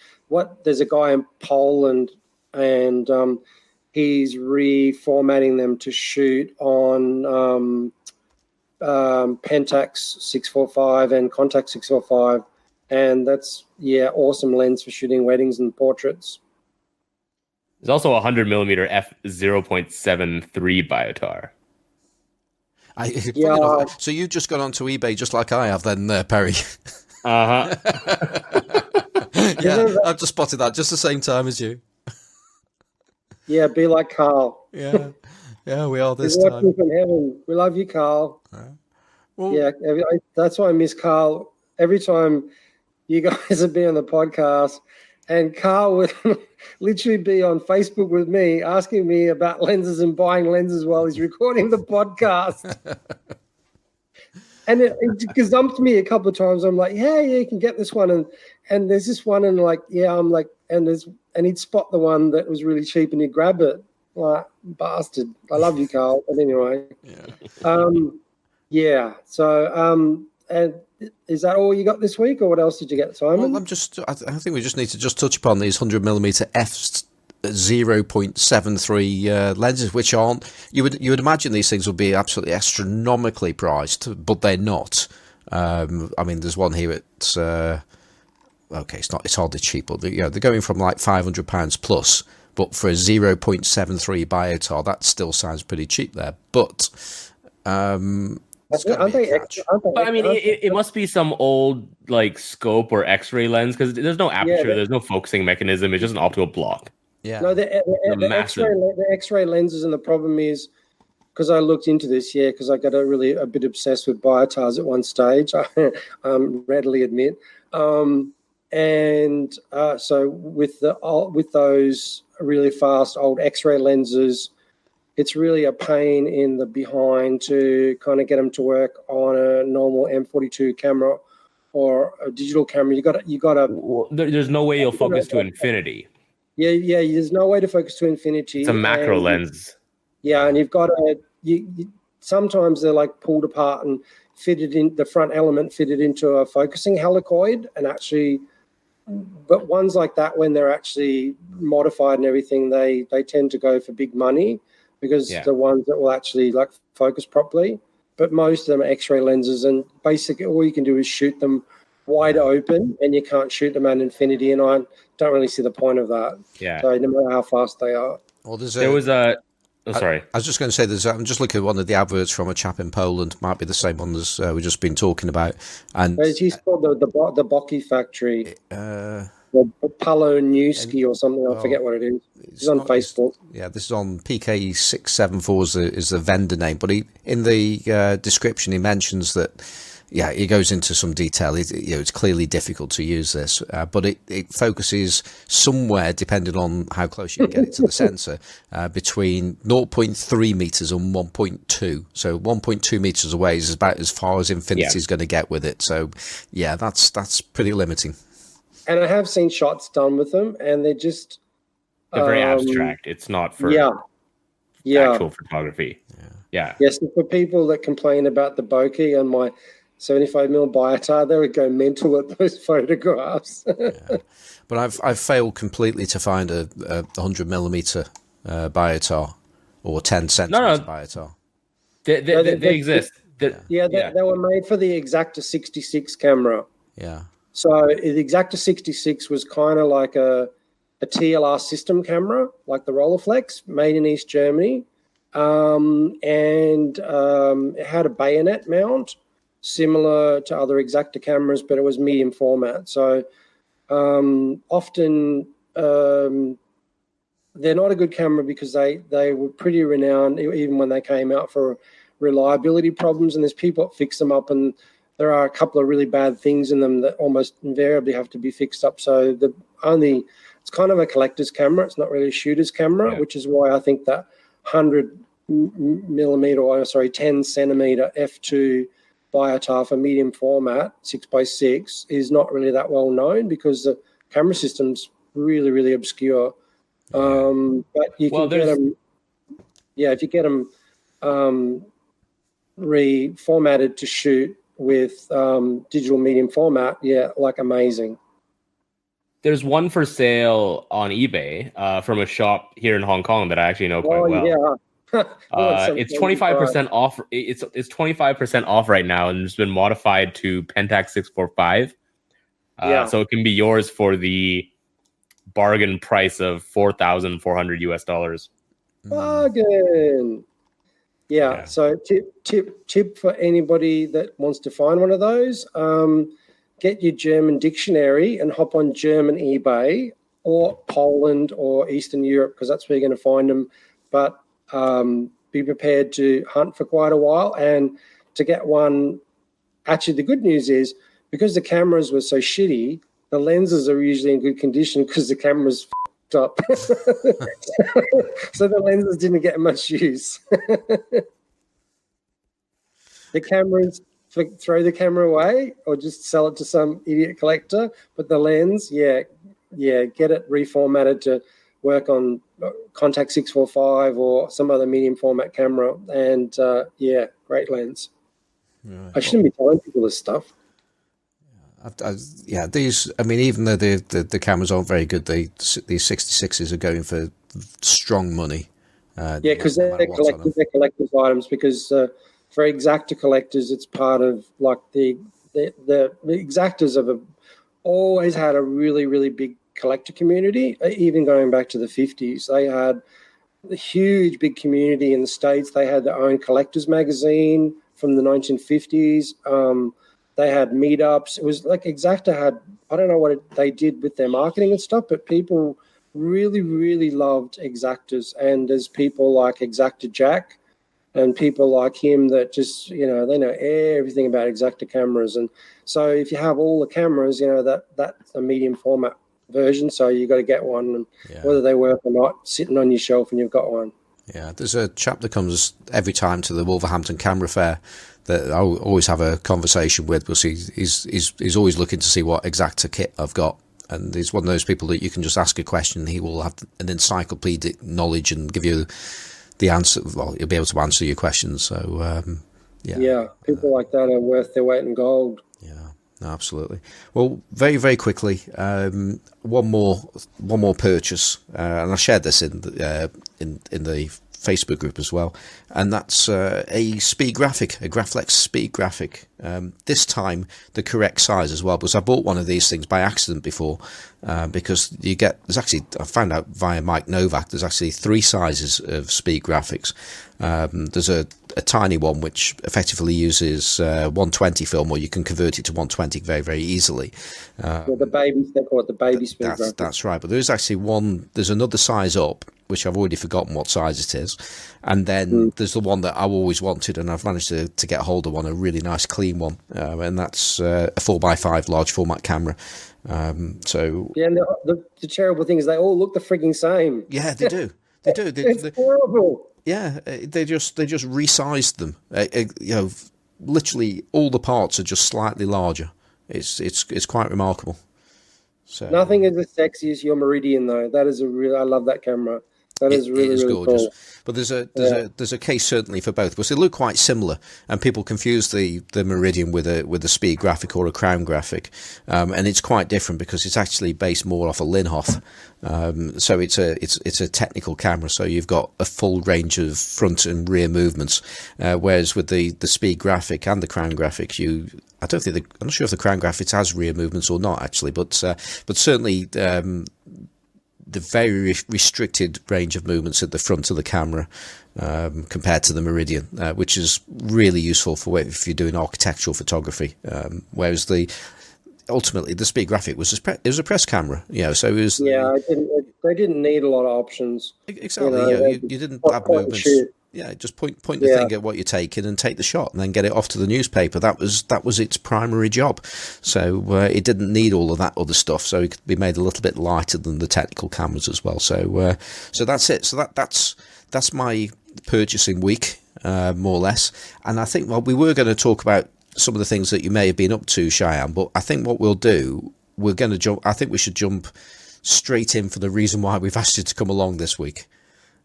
There's a guy in Poland, and he's reformatting them to shoot on Pentax 645 and Contax 645. And that's, awesome lens for shooting weddings and portraits. There's also a 100mm f0.73 Biotar. So you've just gone onto eBay just like I have then, Perry. Uh-huh. Yeah, I've just spotted that just the same time as you. Yeah, be like Carl. Yeah, we are this time. From heaven. We love you, Carl. That's why I miss Carl. Every time you guys would be on the podcast, and Carl would literally be on Facebook with me asking me about lenses and buying lenses while he's recording the podcast. And it gazumped me a couple of times. I'm like, yeah, you can get this one. And there's this one, and like, I'm like, and he'd spot the one that was really cheap and he'd grab it. Like, bastard. I love you, Carl. But anyway. So, and is that all you got this week, or what else did you get, Simon? Well, I think we just need to just touch upon these 100mm f0.73 lenses, which aren't. You would imagine these things would be absolutely astronomically priced, but they're not. I mean, there's one here it's hardly cheap, but they're going from like £500 plus. But for a 0.73 biotar, that still sounds pretty cheap there. But it's got to be a catch. But I mean, it must be some old like scope or X-ray lens, because there's no aperture, there's no focusing mechanism. It's just an optical block. Yeah. No, the X-ray lenses, and the problem is, because I looked into this, because I got a bit obsessed with biotars at one stage. I readily admit, and so with those really fast old X-ray lenses, it's really a pain in the behind to kind of get them to work on a normal M42 camera or a digital camera. You got to. Well, there's no way you'll focus to infinity. Yeah. There's no way to focus to infinity. It's a macro lens. Yeah, and you've got to. Sometimes they're like pulled apart and fitted in, the front element fitted into a focusing helicoid, and actually, but ones like that, when they're actually modified and everything, they tend to go for big money, because the ones that will actually like focus properly. But most of them are X-ray lenses, and basically all you can do is shoot them wide open, and you can't shoot them at infinity, and I don't really see the point of that. Yeah. So no matter how fast they are. Well, there was a... Oh, sorry. I was just going to say, I'm just looking at one of the adverts from a chap in Poland. Might be the same one as we've just been talking about. And he's called the Boki factory. Paloniewski or something. I forget what it is. It's on Facebook. This is on PK674 is the vendor name. But in the description, he mentions that, he goes into some detail. It's clearly difficult to use this, but it focuses somewhere, depending on how close you can get it to the sensor, between 0.3 meters and 1.2. So 1.2 meters away is about as far as infinity is going to get with it. So, that's pretty limiting. And I have seen shots done with them, and they're just... They're very abstract. It's not for actual photography. Yeah. Yes, for people that complain about the bokeh and my 75mm biotar, they would go mental at those photographs. But I've failed completely to find a 100mm biotar or 10 centimeter biotar. They exist. They were made for the Exacta 66 camera. Yeah. So the Exacta 66 was kind of like a TLR system camera, like the Rolleiflex, made in East Germany, and it had a bayonet mount, similar to other Exacta cameras, but it was medium format. So often they're not a good camera because they were pretty renowned even when they came out for reliability problems, and there's people that fix them up, and there are a couple of really bad things in them that almost invariably have to be fixed up. So it's kind of a collector's camera. It's not really a shooter's camera, which is why I think that 10 centimeter f2 biotar for medium format 6x6 is not really that well known, because the camera system's really, really obscure. But you can get them. Yeah, if you get them reformatted to shoot with digital medium format, like amazing. There's one for sale on eBay from a shop here in Hong Kong that I actually know quite well. Yeah. It's 25% off. It's 25% off right now, and it's been modified to Pentax 645. So it can be yours for the bargain price of $4,400 US. Bargain. Yeah. So tip for anybody that wants to find one of those, get your German dictionary and hop on German eBay or Poland or Eastern Europe, because that's where you're going to find them. But be prepared to hunt for quite a while, and to get one. Actually, the good news is, because the cameras were so shitty, the lenses are usually in good condition because the camera's f***ed up. So the lenses didn't get much use. The cameras, throw the camera away or just sell it to some idiot collector. But the lens, get it reformatted to work on Contax 645 or some other medium format camera, and great lens. Right. I shouldn't be telling people this stuff. These. I mean, even though the cameras aren't very good, these 66s are going for strong money. Because they're collector's items. Because for Exacta collectors, it's part of like the Exactas have always had a really, really big collector community, even going back to the 50s. They had a huge, big community in the States. They had their own collector's magazine from the 1950s. They had meetups. It was like Exacta had, I don't know what they did with their marketing and stuff, but people really, really loved Exactas. And there's people like Exacta Jack and people like him that just, they know everything about Exacta cameras. And so if you have all the cameras, that's a medium format version. So you got to get one, and whether they work or not, sitting on your shelf and you've got one. Yeah, there's a chap that comes every time to the Wolverhampton Camera Fair that I always have a conversation with. We'll see, he's always looking to see what Exacta kit I've got. And he's one of those people that you can just ask a question and he will have an encyclopedic knowledge and give you the answer. Well, he'll be able to answer your questions. So, people like that are worth their weight in gold. Yeah, no, absolutely. Well, very, very quickly, one more purchase, and I shared this in the Facebook group as well, and that's a speed graphic, a Graflex speed graphic. This time the correct size as well, because I bought one of these things by accident before, because there's actually, I found out via Mike Novak, there's actually 3 sizes of speed graphics. There's a tiny one which effectively uses 120 film, or you can convert it to 120 very, very easily. They call it the baby speed graphic. That's right, but there's actually there's another size up, which I've already forgotten what size it is. And then there's the one that I always wanted, and I've managed to get hold of one, a really nice clean one. And that's a 4x5 large format camera. And the terrible thing is they all look the freaking same. Yeah, they do. They do. It's horrible. Yeah, they just resized them. Literally all the parts are just slightly larger. It's quite remarkable. So nothing is as sexy as your Meridian, though. That is I love that camera. That is really gorgeous. Cool. But there's a case certainly for both, because they look quite similar, and people confuse the Meridian with a speed graphic or a crown graphic, and it's quite different because it's actually based more off a Linhof. So it's a technical camera, so you've got a full range of front and rear movements, whereas with the speed graphic and the crown graphic, I'm not sure if the crown graphic has rear movements or not actually, but certainly the very restricted range of movements at the front of the camera compared to the Meridian, which is really useful for if you're doing architectural photography. Whereas ultimately the speed graphic was a press camera, so it was. Yeah, they didn't need a lot of options. Exactly, you didn't have movements. Yeah, just point the thing at what you're taking and take the shot, and then get it off to the newspaper. That was its primary job. So it didn't need all of that other stuff. So it could be made a little bit lighter than the technical cameras as well. So that's it. So that's my purchasing week, more or less. And I think we were going to talk about some of the things that you may have been up to, Cheyenne. But I think what we'll do, we're going to jump. I think we should jump straight in for the reason why we've asked you to come along this week.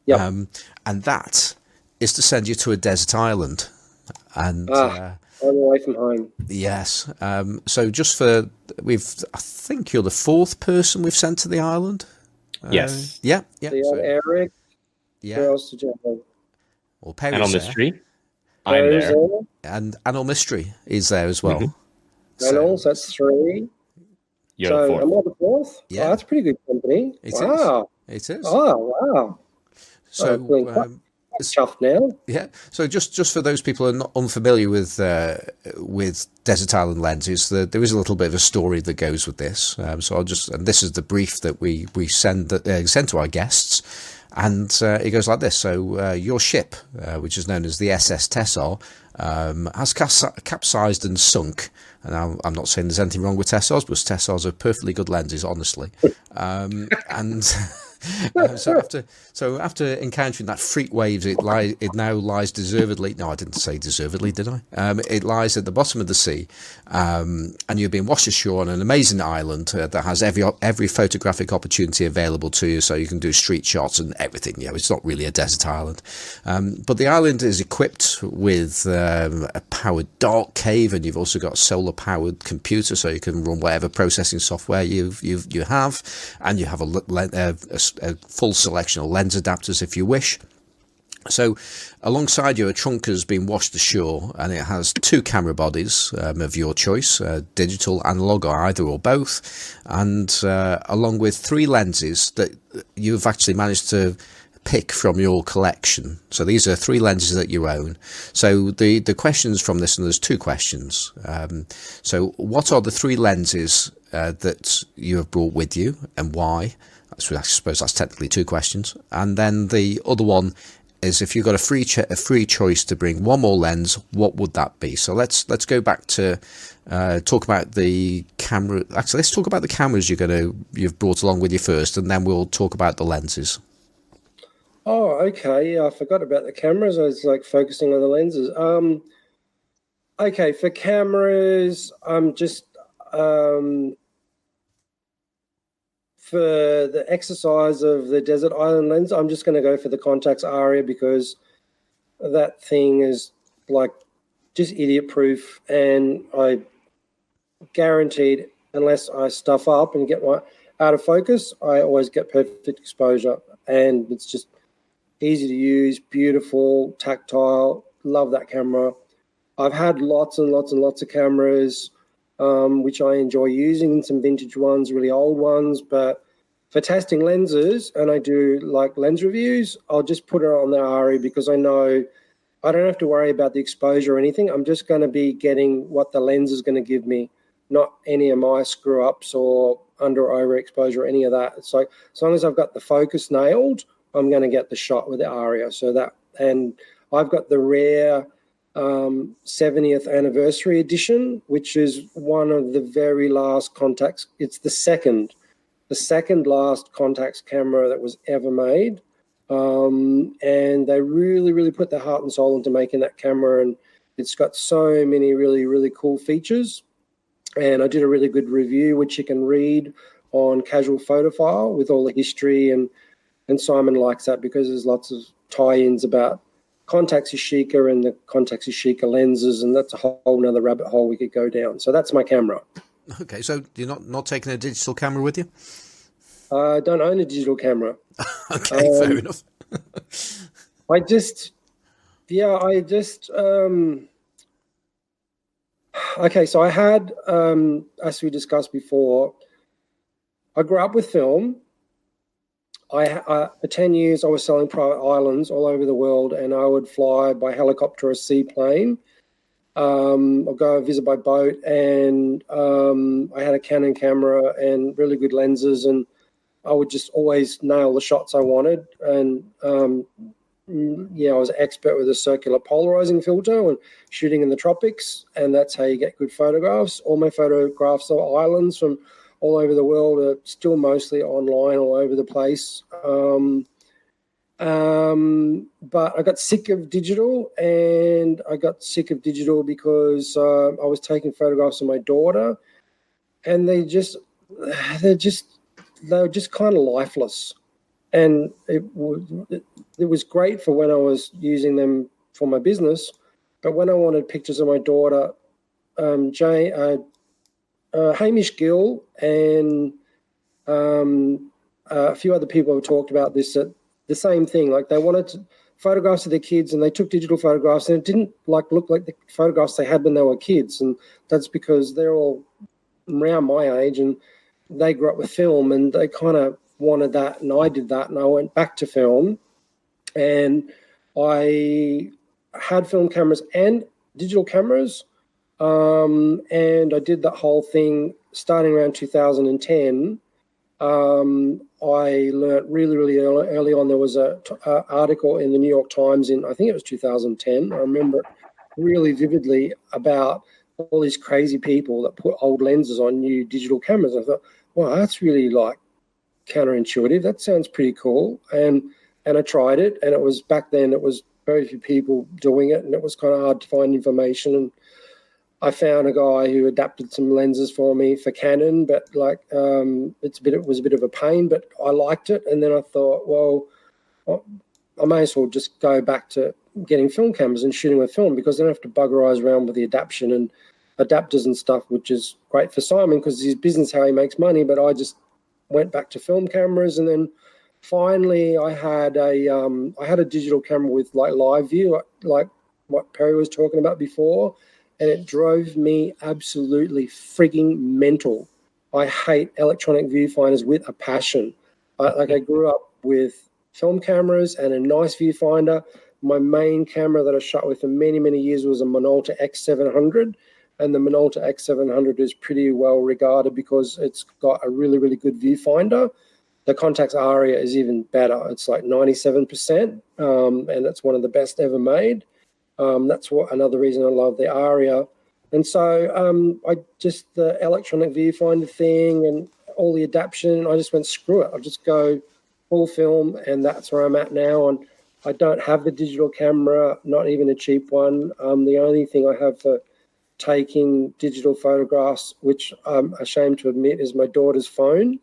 Yeah. And that is to send you to a desert island, and away from home. Yes. So I think you're the 4th person we've sent to the island. Yes. Yeah. Eric. Yeah. Who else did you have? Well, Perry's Anil there. Mystery. I'm there. And Anil Mystery is there as well. Mm-hmm. So that's 3. You're the 4th. Am I the 4th? Yeah. Oh, that's pretty good company. Wow. It is. Oh, wow. So chuffed now. Yeah. So just for those people who are not unfamiliar with desert island lenses, there is a little bit of a story that goes with this. So and this is the brief that we send to our guests, and it goes like this. So your ship, which is known as the SS Tessar, has capsized and sunk. And I'm not saying there's anything wrong with Tessars, but Tessars are perfectly good lenses, honestly. So after encountering that freak waves, it now lies deservedly. No, I didn't say deservedly, did I? It lies at the bottom of the sea, and you're being washed ashore on an amazing island that has every photographic opportunity available to you, so you can do street shots and everything. It's not really a desert island, but the island is equipped with a powered dark cave, and you've also got a solar powered computer, so you can run whatever processing software you have, and you have a full selection of lens adapters if you wish. So alongside you, a trunk has been washed ashore, and it has 2 camera bodies of your choice, digital, analog, or either or both, and along with 3 lenses that you've actually managed to pick from your collection. So these are 3 lenses that you own. So the questions from this, and there's 2 questions. So what are the 3 lenses that you have brought with you, and why? So I suppose that's technically 2 questions. And then the other one is, if you've got a free choice to bring one more lens, what would that be? So let's go back to talk about the camera. Actually, let's talk about the cameras you've brought along with you first, and then we'll talk about the lenses. Oh, okay. Yeah, I forgot about the cameras. I was like focusing on the lenses. Okay, for cameras, I'm just for the exercise of the desert island lens, I'm just going to go for the Contax Aria, because that thing is like just idiot proof, and I guaranteed, unless I stuff up and get my out of focus, I always get perfect exposure, and it's just easy to use, beautiful, tactile. Love that camera. I've had lots and lots and lots of cameras, which I enjoy using, some vintage ones, really old ones. But for testing lenses, and I do like lens reviews, I'll just put it on the Ari, because I know I don't have to worry about the exposure or anything. I'm just going to be getting what the lens is going to give me, not any of my screw ups or under or overexposure or any of that. It's like, as long as I've got the focus nailed, I'm going to get the shot with the Aria. So that, and I've got the rare 70th anniversary edition, which is one of the very last Contax. It's the second last Contax camera that was ever made. And they really, really put their heart and soul into making that camera. And it's got so many really, really cool features. And I did a really good review, which you can read on Casual Photophile, with all the history. And Simon likes that, because there's lots of tie-ins about Contax Yashica and the Contax Yashica lenses, and that's a whole nother rabbit hole we could go down. So that's my camera. Okay, so you're not taking a digital camera with you? I don't own a digital camera. Okay, fair enough. Okay, so I had, as we discussed before, I grew up with film. For 10 years, I was selling private islands all over the world, and I would fly by helicopter or seaplane. I'll go visit by boat, and I had a Canon camera and really good lenses, and I would just always nail the shots I wanted. And, I was an expert with a circular polarizing filter and shooting in the tropics, and that's how you get good photographs. All my photographs of islands from all over the world are still mostly online, all over the place. But I got sick of digital, and I got sick of digital because I was taking photographs of my daughter, and they were just kind of lifeless. And it was great for when I was using them for my business, but when I wanted pictures of my daughter, Hamish Gill and a few other people have talked about this, the same thing. Like, they wanted photographs of their kids, and they took digital photographs, and it didn't look like the photographs they had when they were kids. And that's because they're all around my age, and they grew up with film, and they kind of wanted that, and I did that, and I went back to film, and I had film cameras and digital cameras. And I did that whole thing starting around 2010. I learnt really, really early on. There was a article in the New York Times in, I think it was 2010. I remember it really vividly, about all these crazy people that put old lenses on new digital cameras. I thought, wow, that's really like counterintuitive. That sounds pretty cool. And I tried it, and it was, back then it was very few people doing it, and it was kind of hard to find information. And I found a guy who adapted some lenses for me for Canon, but like it was a bit of a pain, but I liked it. And then I thought, well, I may as well just go back to getting film cameras and shooting with film, because I don't have to buggerise around with the adaptation and adapters and stuff, which is great for Simon because his business, how he makes money. But I just went back to film cameras, and then finally I had a digital camera with like live view, like what Perry was talking about before, and it drove me absolutely frigging mental. I hate electronic viewfinders with a passion. I grew up with film cameras and a nice viewfinder. My main camera that I shot with for many, many years was a Minolta X700, and the Minolta X700 is pretty well regarded because it's got a really, really good viewfinder. The Contax Aria is even better. It's like 97%, and it's one of the best ever made. That's another reason I love the Aria. And so I just, the electronic viewfinder thing and all the adaptation, I just went, screw it. I'll just go full film, and that's where I'm at now. And I don't have the digital camera, not even a cheap one. The only thing I have for taking digital photographs, which I'm ashamed to admit, is my daughter's phone,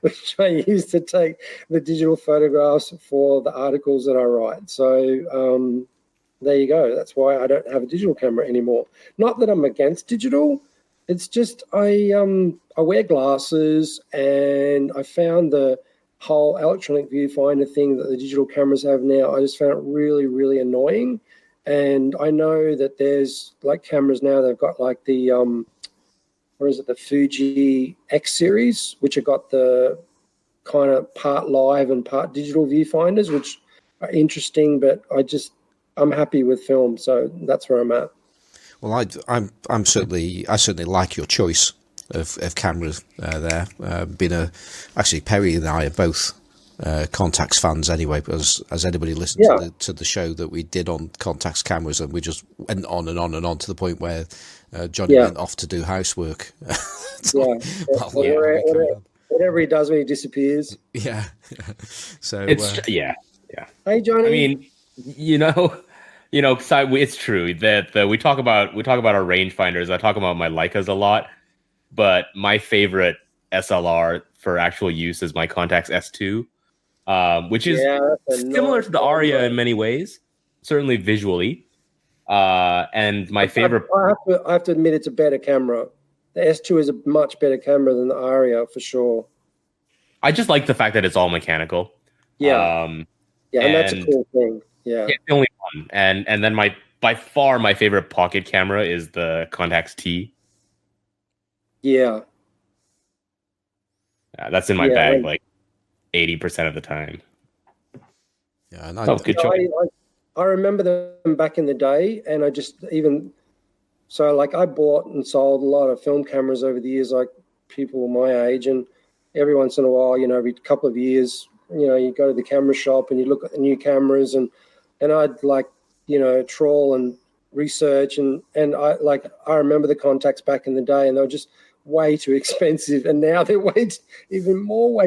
which I use to take the digital photographs for the articles that I write. So there you go. That's why I don't have a digital camera anymore. Not that I'm against digital. It's just I wear glasses, and I found the whole electronic viewfinder thing that the digital cameras have now, I just found it really, really annoying. And I know that there's like cameras now, they've got like the, the Fuji X series, which have got the kind of part live and part digital viewfinders, which are interesting, but I'm happy with film. So that's where I'm at. Well, I certainly like your choice of cameras there. Actually, Perry and I are both Contax fans anyway, because as anybody listened to the show that we did on Contax cameras, and we just went on and on and on to the point where Johnny went off to do housework. Whatever he does when he disappears. Yeah. So it's Hey, Johnny. I mean, it's true that we talk about our rangefinders. I talk about my Leicas a lot, but my favorite SLR for actual use is my Contax S2. Which is similar to the Aria in many ways, certainly visually. And my favorite... I have to admit it's a better camera. The S2 is a much better camera than the Aria, for sure. I just like the fact that it's all mechanical. Yeah. And that's a cool thing. Yeah. It's the only one. And then by far my favorite pocket camera is the Contax T. Yeah. That's in my bag, like 80% of the time. Yeah, and I remember them back in the day, and I bought and sold a lot of film cameras over the years, like people my age, and every once in a while, every couple of years, you go to the camera shop and you look at the new cameras, and I'd trawl and research, and I remember the Contax back in the day, and they were just way too expensive, and now they're way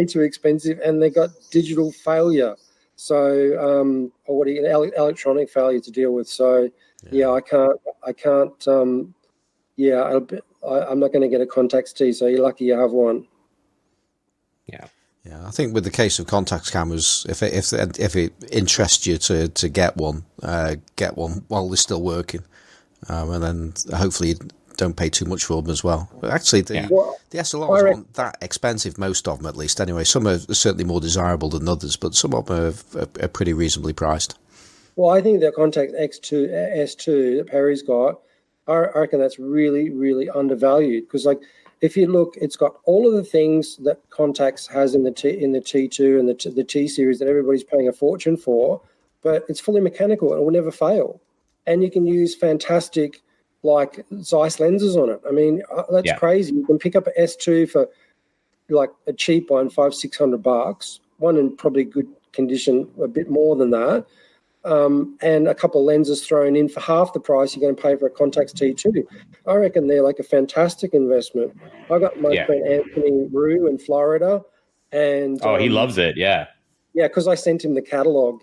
too expensive, and they got digital failure, so electronic failure to deal with. So I can't I'm not going to get a Contax T, so you're lucky you have one. I think with the case of Contax cameras, if it interests you to get one while they're still working, and then hopefully don't pay too much for them as well. But actually, the SLRs aren't that expensive, most of them at least. Anyway, some are certainly more desirable than others, but some of them are pretty reasonably priced. Well, I think the Contax S2 that Perry's got, I reckon that's really, really undervalued, because if you look, it's got all of the things that Contax has in the T2 and the T series that everybody's paying a fortune for, but it's fully mechanical and it will never fail. And you can use fantastic Zeiss lenses on it. I mean, that's crazy. You can pick up an S2 for like a cheap one, $500-600, one in probably good condition, a bit more than that, and a couple of lenses thrown in for half the price you're going to pay for a Contax T2. I reckon they're like a fantastic investment. I got my friend Anthony Rue in Florida, and he loves it. Yeah, because I sent him the catalog.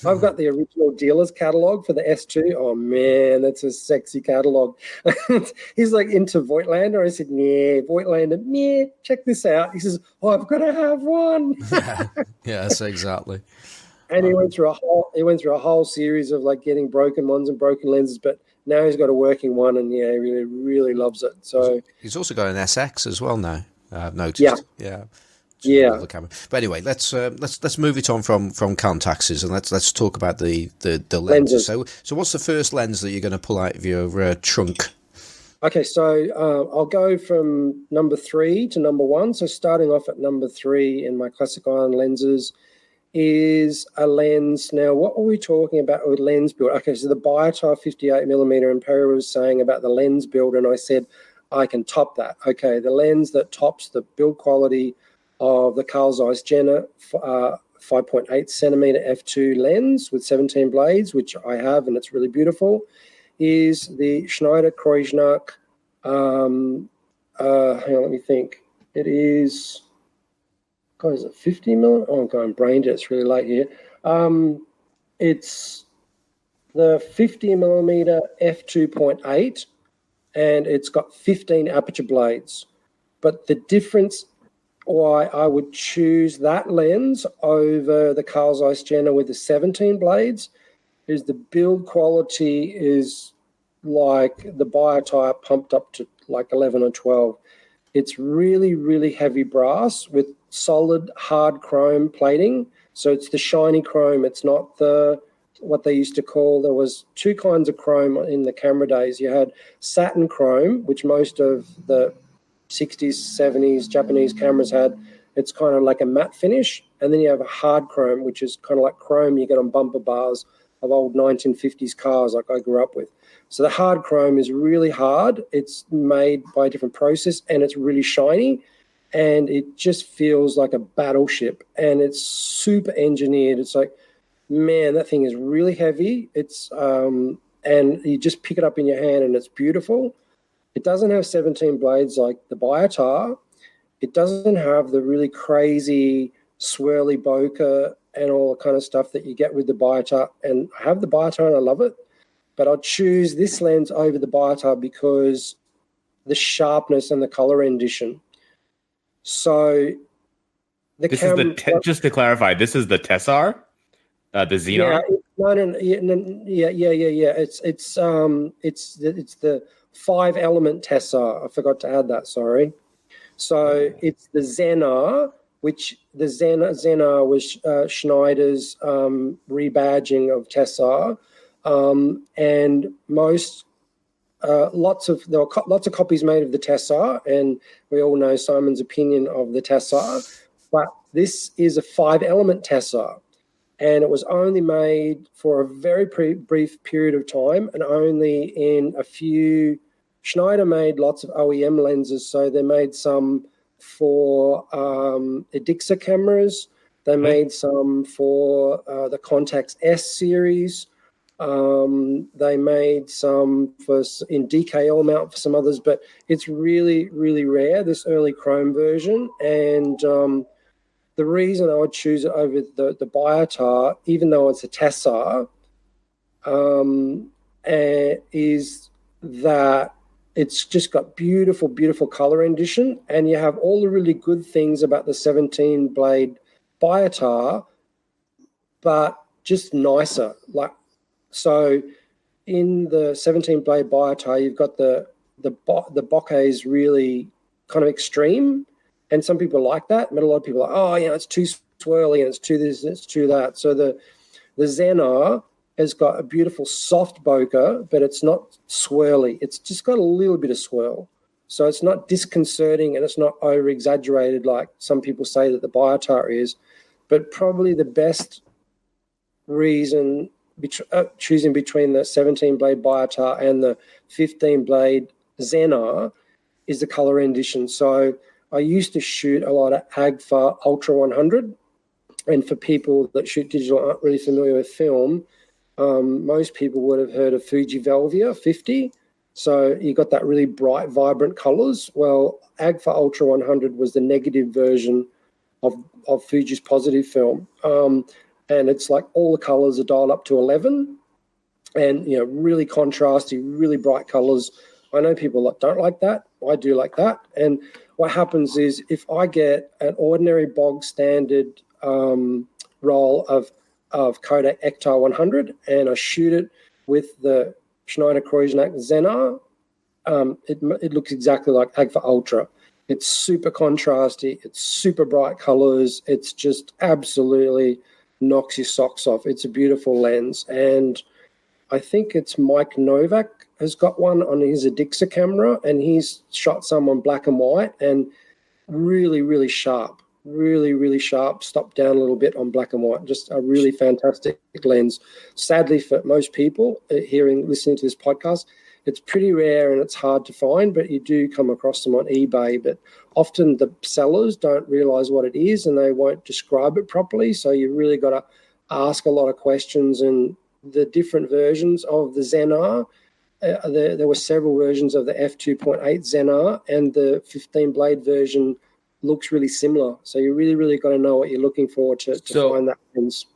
I've got the original dealer's catalog for the S2. Oh, man, that's a sexy catalog. He's like into Voigtlander. I said, Voigtlander, check this out. He says, I've got to have one. Yes, exactly. And he went through a whole series of getting broken ones and broken lenses, but now he's got a working one, and he really, really loves it. So he's also got an SX as well now, I've noticed. Yeah. Yeah. the camera. But anyway, let's move it on from Contaxes, and let's talk about the lenses. So what's the first lens that you're going to pull out of your trunk? Okay, so I'll go from number 3 to number 1. So starting off at number 3 in my classic iron lenses is a lens. Now, what were we talking about with lens build? Okay, so the Biotar 58mm, and Perry was saying about the lens build, and I said I can top that. Okay, the lens that tops the build quality of the Carl Zeiss Jena 5.8 centimeter f2 lens with 17 blades, which I have, and it's really beautiful, is the Schneider Kreuznach. Hang on, let me think. It is, God, is it 50 mil? Oh, I'm going brain dead. It's really late here. It's the 50mm f2.8, and it's got 15 aperture blades. But the difference why I would choose that lens over the Carl Zeiss Jena with the 17 blades is the build quality is like the Biotar pumped up to like 11 or 12. It's really, really heavy brass with solid hard chrome plating. So it's the shiny chrome. It's not the what they used to call, there was 2 kinds of chrome in the camera days. You had satin chrome, which most of the 60s, 70s Japanese cameras had. It's kind of like a matte finish. And then you have a hard chrome, which is kind of like chrome you get on bumper bars of old 1950s cars like I grew up with. So the hard chrome is really hard. It's made by a different process, and it's really shiny, and it just feels like a battleship, and it's super engineered. It's like, man, that thing is really heavy. It's and you just pick it up in your hand, and it's beautiful. It doesn't have 17 blades like the Biotar. It doesn't have the really crazy swirly bokeh and all the kind of stuff that you get with the Biotar. And I have the Biotar and I love it, but I'll choose this lens over the Biotar because the sharpness and the color rendition. So just to clarify, this is the Tessar, the Xenon. Yeah. It's the 5-element Tessar. I forgot to add that. Sorry. So it's the Xenar, which the Xenar was Schneider's rebadging of Tessar, and there were lots of copies made of the Tessar, and we all know Simon's opinion of the Tessar. But this is a 5-element Tessar, and it was only made for a very brief period of time, and only in a few. Schneider made lots of OEM lenses, so they made some for Edixa cameras. They made some for the Contax S series. They made some in DKL mount for some others, but it's really, really rare, this early chrome version. And the reason I would choose it over the Biotar, even though it's a Tessar, is that it's just got beautiful, beautiful color rendition, and you have all the really good things about the 17-blade Biotar, but just nicer. So in the 17-blade Biotar, you've got the bokeh is really kind of extreme, and some people like that. But a lot of people are like, it's too swirly, and it's too this, and it's too that. So the Xenar has got a beautiful soft bokeh, but it's not swirly. It's just got a little bit of swirl. So it's not disconcerting, and it's not over-exaggerated like some people say that the Biotar is. But probably the best reason choosing between the 17-blade Biotar and the 15-blade Xenar is the color rendition. So I used to shoot a lot of Agfa Ultra 100, and for people that shoot digital aren't really familiar with film, most people would have heard of Fuji Velvia 50. So you got that really bright, vibrant colors. Well, Agfa Ultra 100 was the negative version of Fuji's positive film. And it's like all the colors are dialed up to 11, and, really contrasty, really bright colors. I know people that don't like that. I do like that. And what happens is if I get an ordinary bog standard roll of Kodak Ektar 100 and I shoot it with the Schneider Kreuznach Xenar, it looks exactly like Agfa Ultra. It's super contrasty. It's super bright colors. It's just absolutely knocks your socks off. It's a beautiful lens. And I think it's Mike Novak has got one on his Adixa camera, and he's shot some on black and white, and really, really sharp. Really, really sharp. Stopped down a little bit on black and white. Just a really fantastic lens. Sadly, for most people listening to this podcast, it's pretty rare and it's hard to find, but you do come across them on eBay. But often the sellers don't realize what it is and they won't describe it properly. So you really got to ask a lot of questions. And the different versions of the Zen-R, there were several versions of the f2.8 Zen-R, and the 15 blade version looks really similar. So you really, really got to know what you're looking for to find that lens.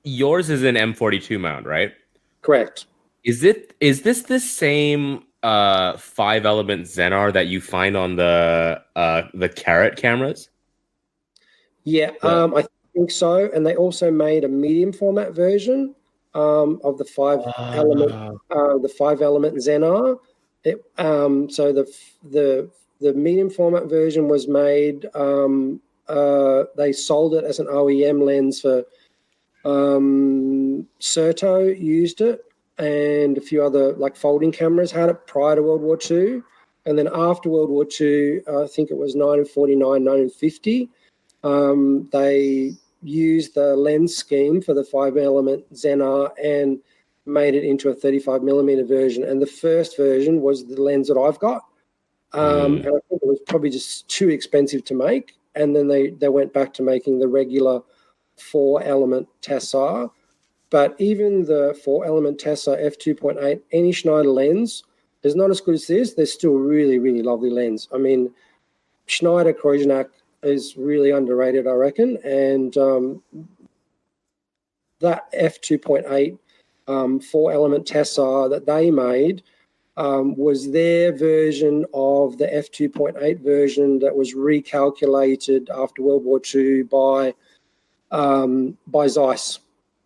Yours is an M42 mount, right? Correct. Is this the same 5-element Zen-R that you find on the Carrot cameras? Yeah, I think so. And they also made a medium format version of the 5-element Zen-R. So the medium format version was made. They sold it as an OEM lens for Certo used it, and a few other like folding cameras had it prior to World War II. And then after World War II, I think it was 1949, 1950, they used the lens scheme for the 5-element Zen-R and made it into a 35mm version. And the first version was the lens that I've got. And I think it was probably just too expensive to make. And then they went back to making the regular 4-element Tessar. But even the 4-element Tessar f2.8, any Schneider lens is not as good as this. They're still really, really lovely lens. I mean, Schneider Kreuznach is really underrated, I reckon. And that f2.8 4-element Tessar that they made was their version of the f2.8 version that was recalculated after World War II by Zeiss.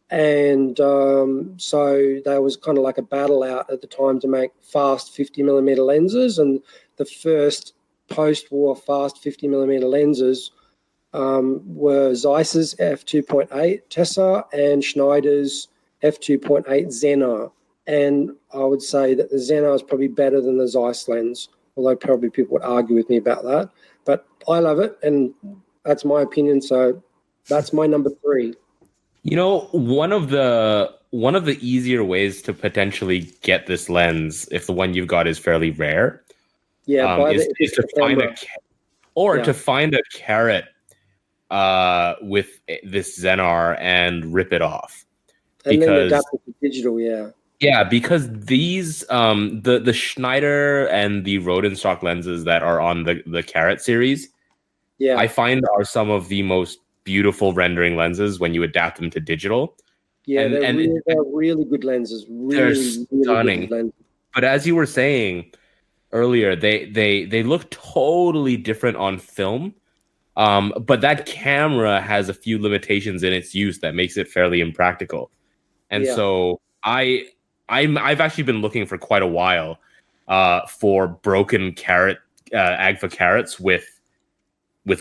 And so there was kind of like a battle out at the time to make fast 50mm lenses, and the first post-war fast 50mm lenses were Zeiss's f2.8 Tessar and Schneider's f2.8 Zen-R. And I would say that the Zen-R is probably better than the Zeiss lens, although probably people would argue with me about that. But I love it, and that's my opinion. So that's my number 3. You know, one of the easier ways to potentially get this lens, if the one you've got is fairly rare, is to find to find a Carrot with this Zen-R and rip it off. And then adapt it to digital, Yeah, because these the Schneider and the Rodenstock lenses that are on the Carrot series, I find are some of the most beautiful rendering lenses when you adapt them to digital. Yeah, they're really good lenses. Really, they're stunning. Really good lenses. But as you were saying earlier, they look totally different on film. But that camera has a few limitations in its use that makes it fairly impractical. And so I've actually been looking for quite a while for broken Carrot Agfa Carrots with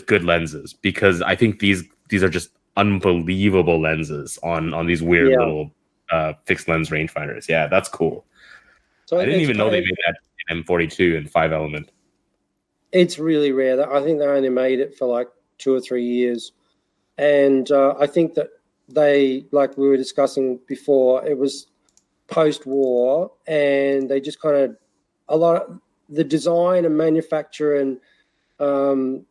good lenses, because I think these are just unbelievable lenses on these weird little fixed lens rangefinders. Yeah, that's cool. So I didn't even know they made that in M42 and 5-element. It's really rare. I think they only made it for like 2 or 3 years. And I think that they, like we were discussing before, it was post-war, and they just kind of, a lot of the design and manufacture and the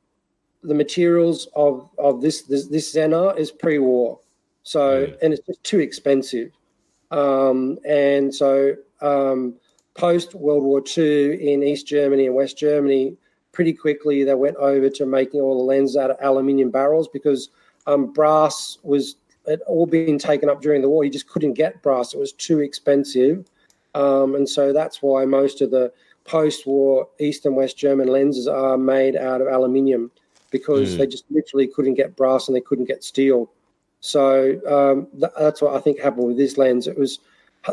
materials of this Zen-R is pre-war. So, and it's just too expensive. And so post-World War II in East Germany and West Germany, pretty quickly they went over to making all the lenses out of aluminium barrels, because brass had all been taken up during the war. You just couldn't get brass. It was too expensive. And so that's why most of the post-war East and West German lenses are made out of aluminium, because they just literally couldn't get brass and they couldn't get steel. So that's what I think happened with this lens. It was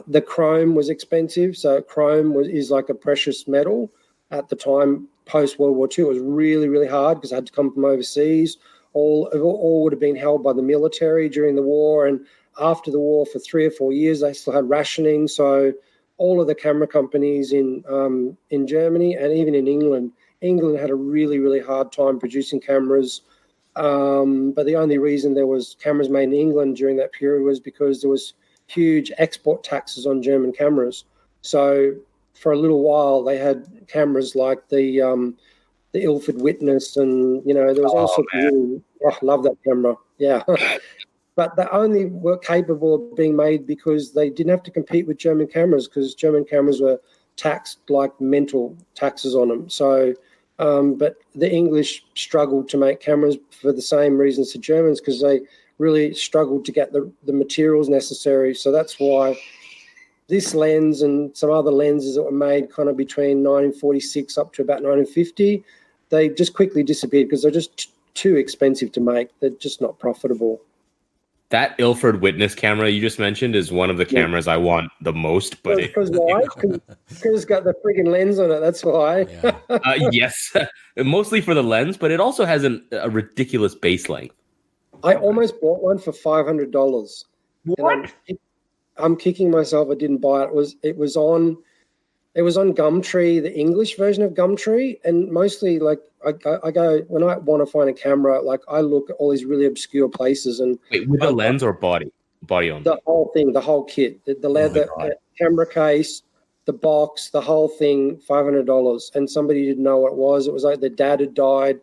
the chrome was expensive. So chrome is like a precious metal at the time post World War II. It was really, really hard because I had to come from overseas. All would have been held by the military during the war, and after the war for 3 or 4 years, they still had rationing. So all of the camera companies in Germany and even in England had a really, really hard time producing cameras. But the only reason there was cameras made in England during that period was because there was huge export taxes on German cameras. So for a little while, they had cameras like the Ilford Witness, and there was all sorts of. I love that camera. Yeah. But they only were capable of being made because they didn't have to compete with German cameras, because German cameras were taxed like mental taxes on them. So, but the English struggled to make cameras for the same reasons the Germans, because they really struggled to get the materials necessary. So that's why this lens and some other lenses that were made kind of between 1946 up to about 1950, they just quickly disappeared because they're just too expensive to make. They're just not profitable. That Ilford Witness camera you just mentioned is one of the cameras I want the most. But because why? Because it's got the friggin' lens on it. That's why. Yeah. Yes, mostly for the lens, but it also has a ridiculous base length. I almost bought one for $500. What? I'm kicking myself. I didn't buy it. It was on Gumtree, the English version of Gumtree, and mostly like I go when I want to find a camera, like I look at all these really obscure places. And wait, with the lens or body on the whole thing, the whole kit, the leather, the camera case, the box, the whole thing, $500. And somebody didn't know what it was. It was like their dad had died.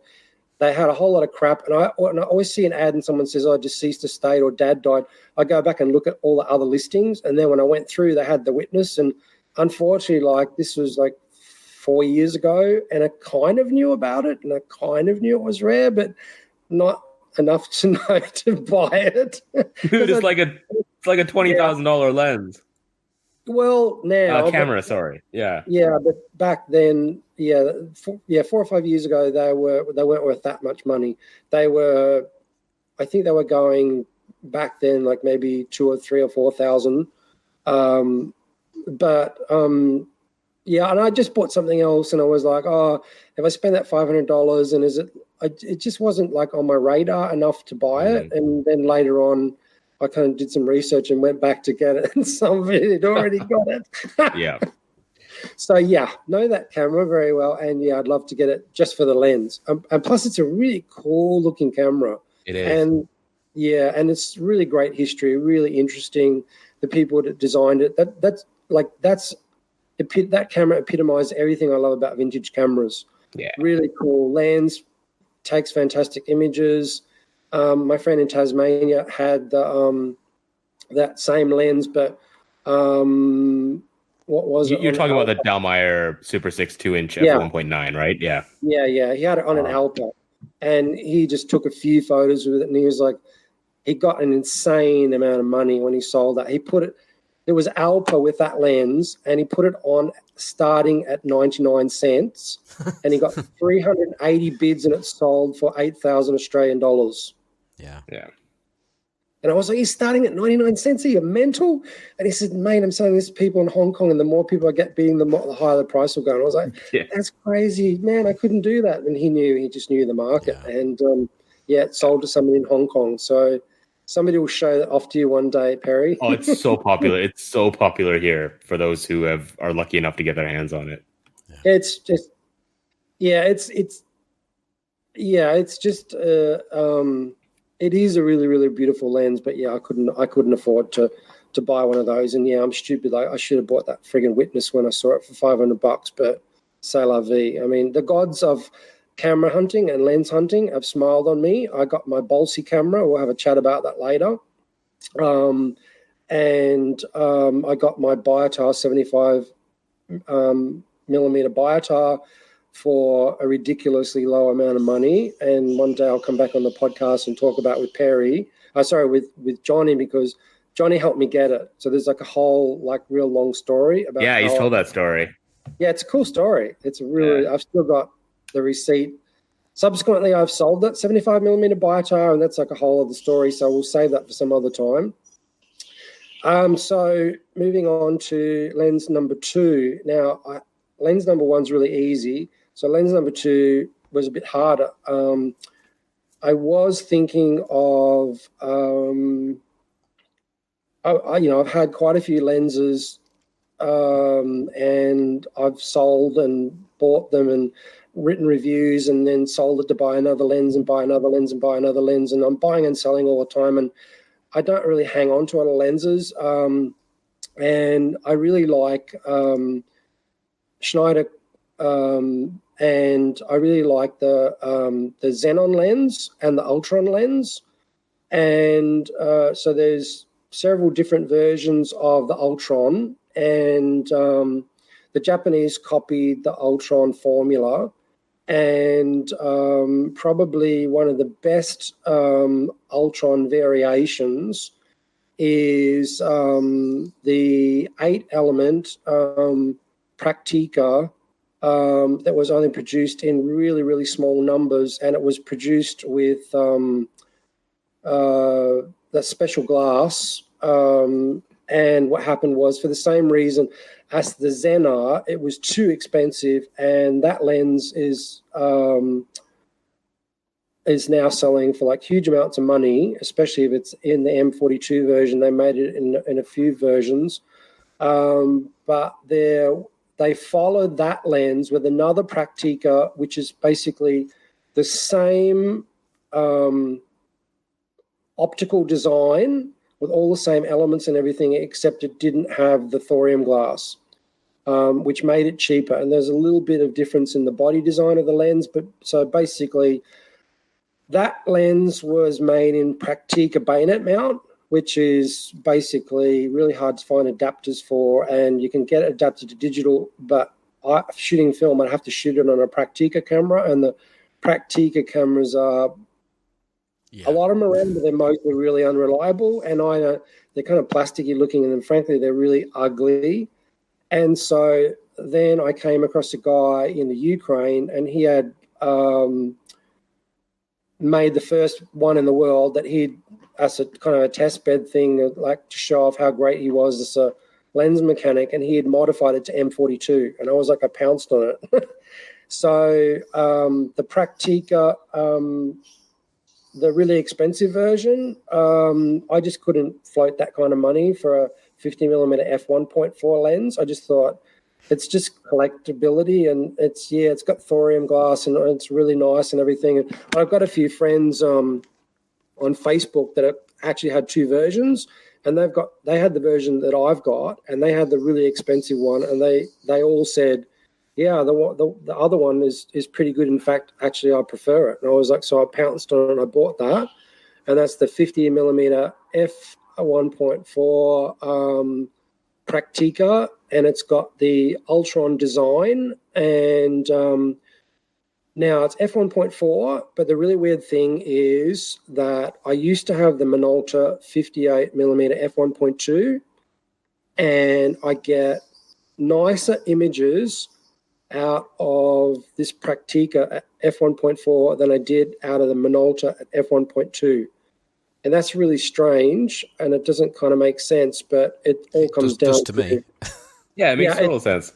They had a whole lot of crap, and I always see an ad and someone says, "Oh, deceased estate" or "Dad died." I go back and look at all the other listings, and then when I went through, they had the Witness, and unfortunately, like this was like 4 years ago, and I kind of knew about it, and I kind of knew it was rare, but not enough to know to buy it. Dude, it's like a $20,000 lens. Well, now camera, sorry, yeah, but back then, 4 or 5 years ago, they weren't worth that much money. I think they were going back then like maybe 2 or 3 or 4,000. And I just bought something else, and I was like, oh, if I spend that $500, and it just wasn't like on my radar enough to buy it. And then later on, I kind of did some research and went back to get it, and somebody had already got it. Yeah. So know that camera very well, and I'd love to get it just for the lens. And plus, it's a really cool looking camera. It is. And and it's really great history, really interesting. The people that designed it, that camera epitomized everything I love about vintage cameras. Yeah. Really cool lens, takes fantastic images. My friend in Tasmania had that same lens, but what was it? You're talking about the Dallmeyer Super 6 2-inch f1.9, right? Yeah. Yeah. He had it on an Alpa, and he just took a few photos with it, and he was like, he got an insane amount of money when he sold that. There was Alpa with that lens, and he put it on starting at 99 cents, and he got 380 bids, and it sold for 8,000 Australian dollars. Yeah. And I was like, "You're starting at 99 cents? Are you mental?" And he said, "Mate, I'm selling this to people in Hong Kong, and the more people I get bidding, the higher the price will go." And I was like, "That's crazy, man! I couldn't do that." And he just knew the market, and it sold to somebody in Hong Kong. So somebody will show that off to you one day, Perry. Oh, it's so popular! It's so popular here for those who are lucky enough to get their hands on it. It's just, it is a really, really beautiful lens, but I couldn't afford to buy one of those. And I'm stupid. Like, I should have bought that friggin' Witness when I saw it for $500, but c'est la vie. I mean, the gods of camera hunting and lens hunting have smiled on me. I got my Bolsey camera. We'll have a chat about that later. I got my Biotar 75 millimeter Biotar for a ridiculously low amount of money, and one day I'll come back on the podcast and talk about with Johnny, because Johnny helped me get it. So there's like a whole real long story about. Yeah, he's told that story. Yeah, it's a cool story. It's really I've still got the receipt. Subsequently, I've sold that 75 millimeter Biotar, and that's like a whole other story. So we'll save that for some other time. So moving on to lens number 2. Now, lens number 1's really easy. So lens number 2 was a bit harder. I was thinking of, I've had quite a few lenses, and I've sold and bought them and written reviews and then sold it to buy another lens and buy another lens and buy another lens. And I'm buying and selling all the time. And I don't really hang on to a lot of lenses. And I really like Schneider, and I really like the Xenon lens and the Ultron lens. And so there's several different versions of the Ultron, and the Japanese copied the Ultron formula. And probably one of the best Ultron variations is the 8-element Praktika that was only produced in really, really small numbers, and it was produced with that special glass. And what happened was, for the same reason as the Xenar, it was too expensive, and that lens is now selling for like huge amounts of money, especially if it's in the M42 version. They made it in a few versions, but they followed that lens with another Praktika, which is basically the same optical design with all the same elements and everything, except it didn't have the thorium glass, which made it cheaper. And there's a little bit of difference in the body design of the lens, but so basically that lens was made in Praktika bayonet mount, which is basically really hard to find adapters for, and you can get it adapted to digital, but shooting film, I'd have to shoot it on a Praktika camera, and the Praktika cameras are, a lot of them around, but they're mostly really unreliable, and they're kind of plasticky looking, and then frankly, they're really ugly. And so then I came across a guy in the Ukraine, and he had made the first one in the world that he'd, as a kind of a test bed thing, like to show off how great he was as a lens mechanic, and he had modified it to M42, and I was like, I pounced on it. So the Praktika, the really expensive version, I just couldn't float that kind of money for a 50mm f1.4 lens. I just thought it's just collectability, and it's got thorium glass, and it's really nice and everything. And I've got a few friends on Facebook that have actually had 2 versions, and they had the version that I've got, and they had the really expensive one, and they all said, yeah, the other one is pretty good. In fact, actually, I prefer it. And I was like, so I pounced on it and I bought that. And that's the 50mm f1.4 Praktika, and it's got the Ultron design. And now it's f1.4, but the really weird thing is that I used to have the Minolta 58mm f1.2, and I get nicer images out of this Praktika at f1.4 than I did out of the Minolta at f1.2. And that's really strange, and it doesn't kind of make sense, but it all comes down to me. Yeah, it makes total sense.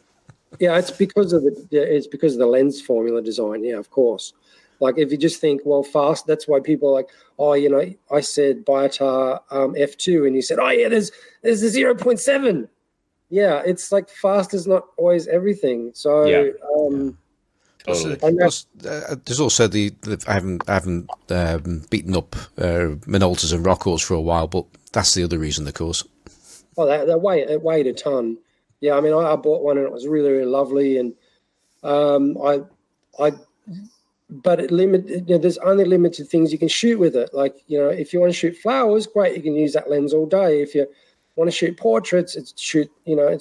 Yeah, it's because of the lens formula design. Yeah, of course. Like if you just think, well, fast, that's why people are like, oh, I said Biotar f2, and you said, oh yeah, there's a 0.7. Yeah, it's like fast is not always everything. So totally. There's also I haven't beaten up Minoltas and Rockwells for a while, but that's the other reason, of course. Oh, it weighed a ton. Yeah, I mean, I bought one and it was really, really lovely, and but there's only limited things you can shoot with it. Like, if you want to shoot flowers, great, you can use that lens all day. If you want to shoot portraits, it's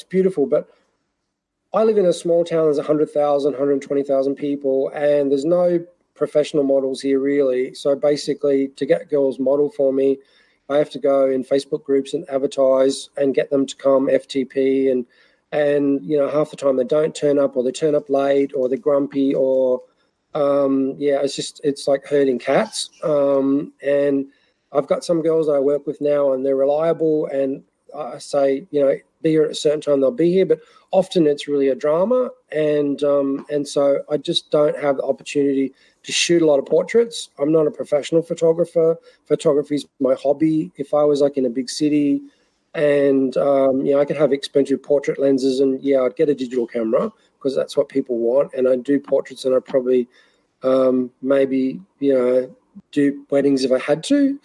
beautiful. But I live in a small town. There's 100,000, 120,000 people, and there's no professional models here really. So basically, to get girls model for me, I have to go in Facebook groups and advertise and get them to come FTP, and half the time they don't turn up, or they turn up late, or they're grumpy, or it's like herding cats. And I've got some girls that I work with now, and they're reliable, and I say, be here at a certain time, they'll be here. But often it's really a drama, and so I just don't have the opportunity to shoot a lot of portraits. I'm not a professional photographer. Photography is my hobby. If I was like in a big city, and I could have expensive portrait lenses, and I'd get a digital camera because that's what people want. And I'd do portraits, and I'd probably maybe do weddings if I had to.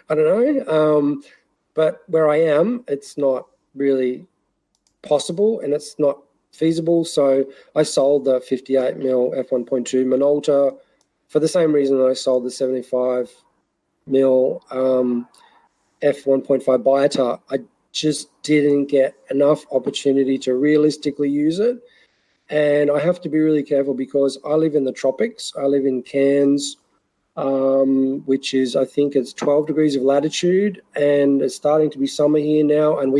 I don't know. But where I am, it's not really possible and it's not feasible. So I sold the 58mm f1.2 Minolta for the same reason that I sold the 75mm f1.5 Biotar. I just didn't get enough opportunity to realistically use it. And I have to be really careful because I live in the tropics. I live in Cairns, which is, I think it's 12 degrees of latitude, and it's starting to be summer here now, and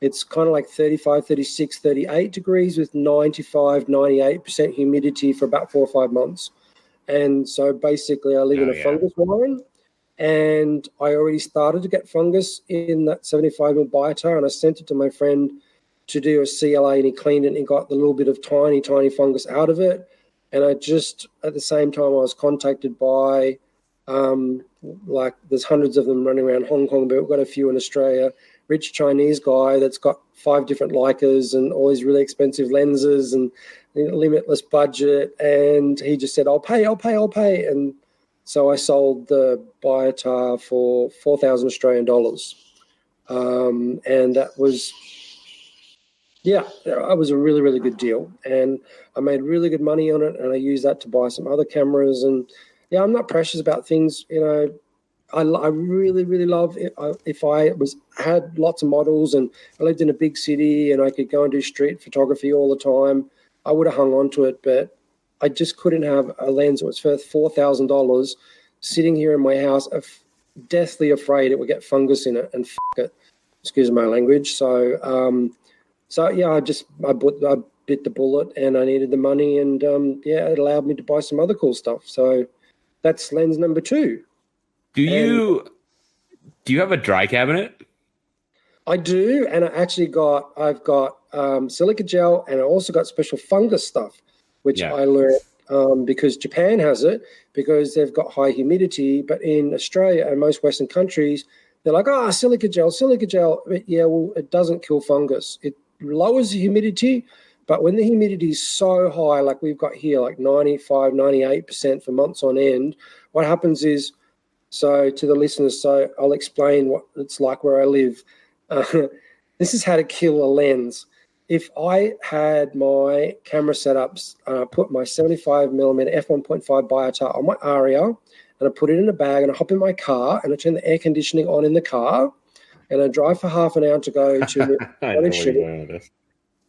it's kind of like 35, 36, 38 degrees with 95, 98% humidity for about 4 or 5 months. And so basically I live in a fungus line, and I already started to get fungus in that 75mm Biotar, and I sent it to my friend to do a CLA, and he cleaned it and he got the little bit of tiny, tiny fungus out of it. And I just, at the same time, I was contacted by, there's hundreds of them running around Hong Kong, but we've got a few in Australia, rich Chinese guy that's got 5 different Leicas and all these really expensive lenses and limitless budget. And he just said, I'll pay. And so I sold the Biotar for 4,000 Australian dollars. And that was... it was a really, really good deal, and I made really good money on it, and I used that to buy some other cameras. And I'm not precious about things. I really, really love it. If I had lots of models and I lived in a big city and I could go and do street photography all the time, I would have hung on to it. But I just couldn't have a lens that was worth $4,000 sitting here in my house, deathly afraid it would get fungus in it and it. Excuse my language. So I bit the bullet, and I needed the money, and it allowed me to buy some other cool stuff. So that's lens number 2. Do you have a dry cabinet? I do, and I've got silica gel, and I also got special fungus stuff, which I learned because Japan has it because they've got high humidity, but in Australia and most Western countries, they're like, silica gel. But it doesn't kill fungus. It lowers the humidity, but when the humidity is so high, like we've got here, like 95, 98% for months on end, what happens is, so to the listeners, I'll explain what it's like where I live. This is how to kill a lens. If I had my camera setups, put my 75mm f1.5 Biotar on my Aria, and I put it in a bag, and I hop in my car, and I turn the air conditioning on in the car, and I drive for half an hour to go to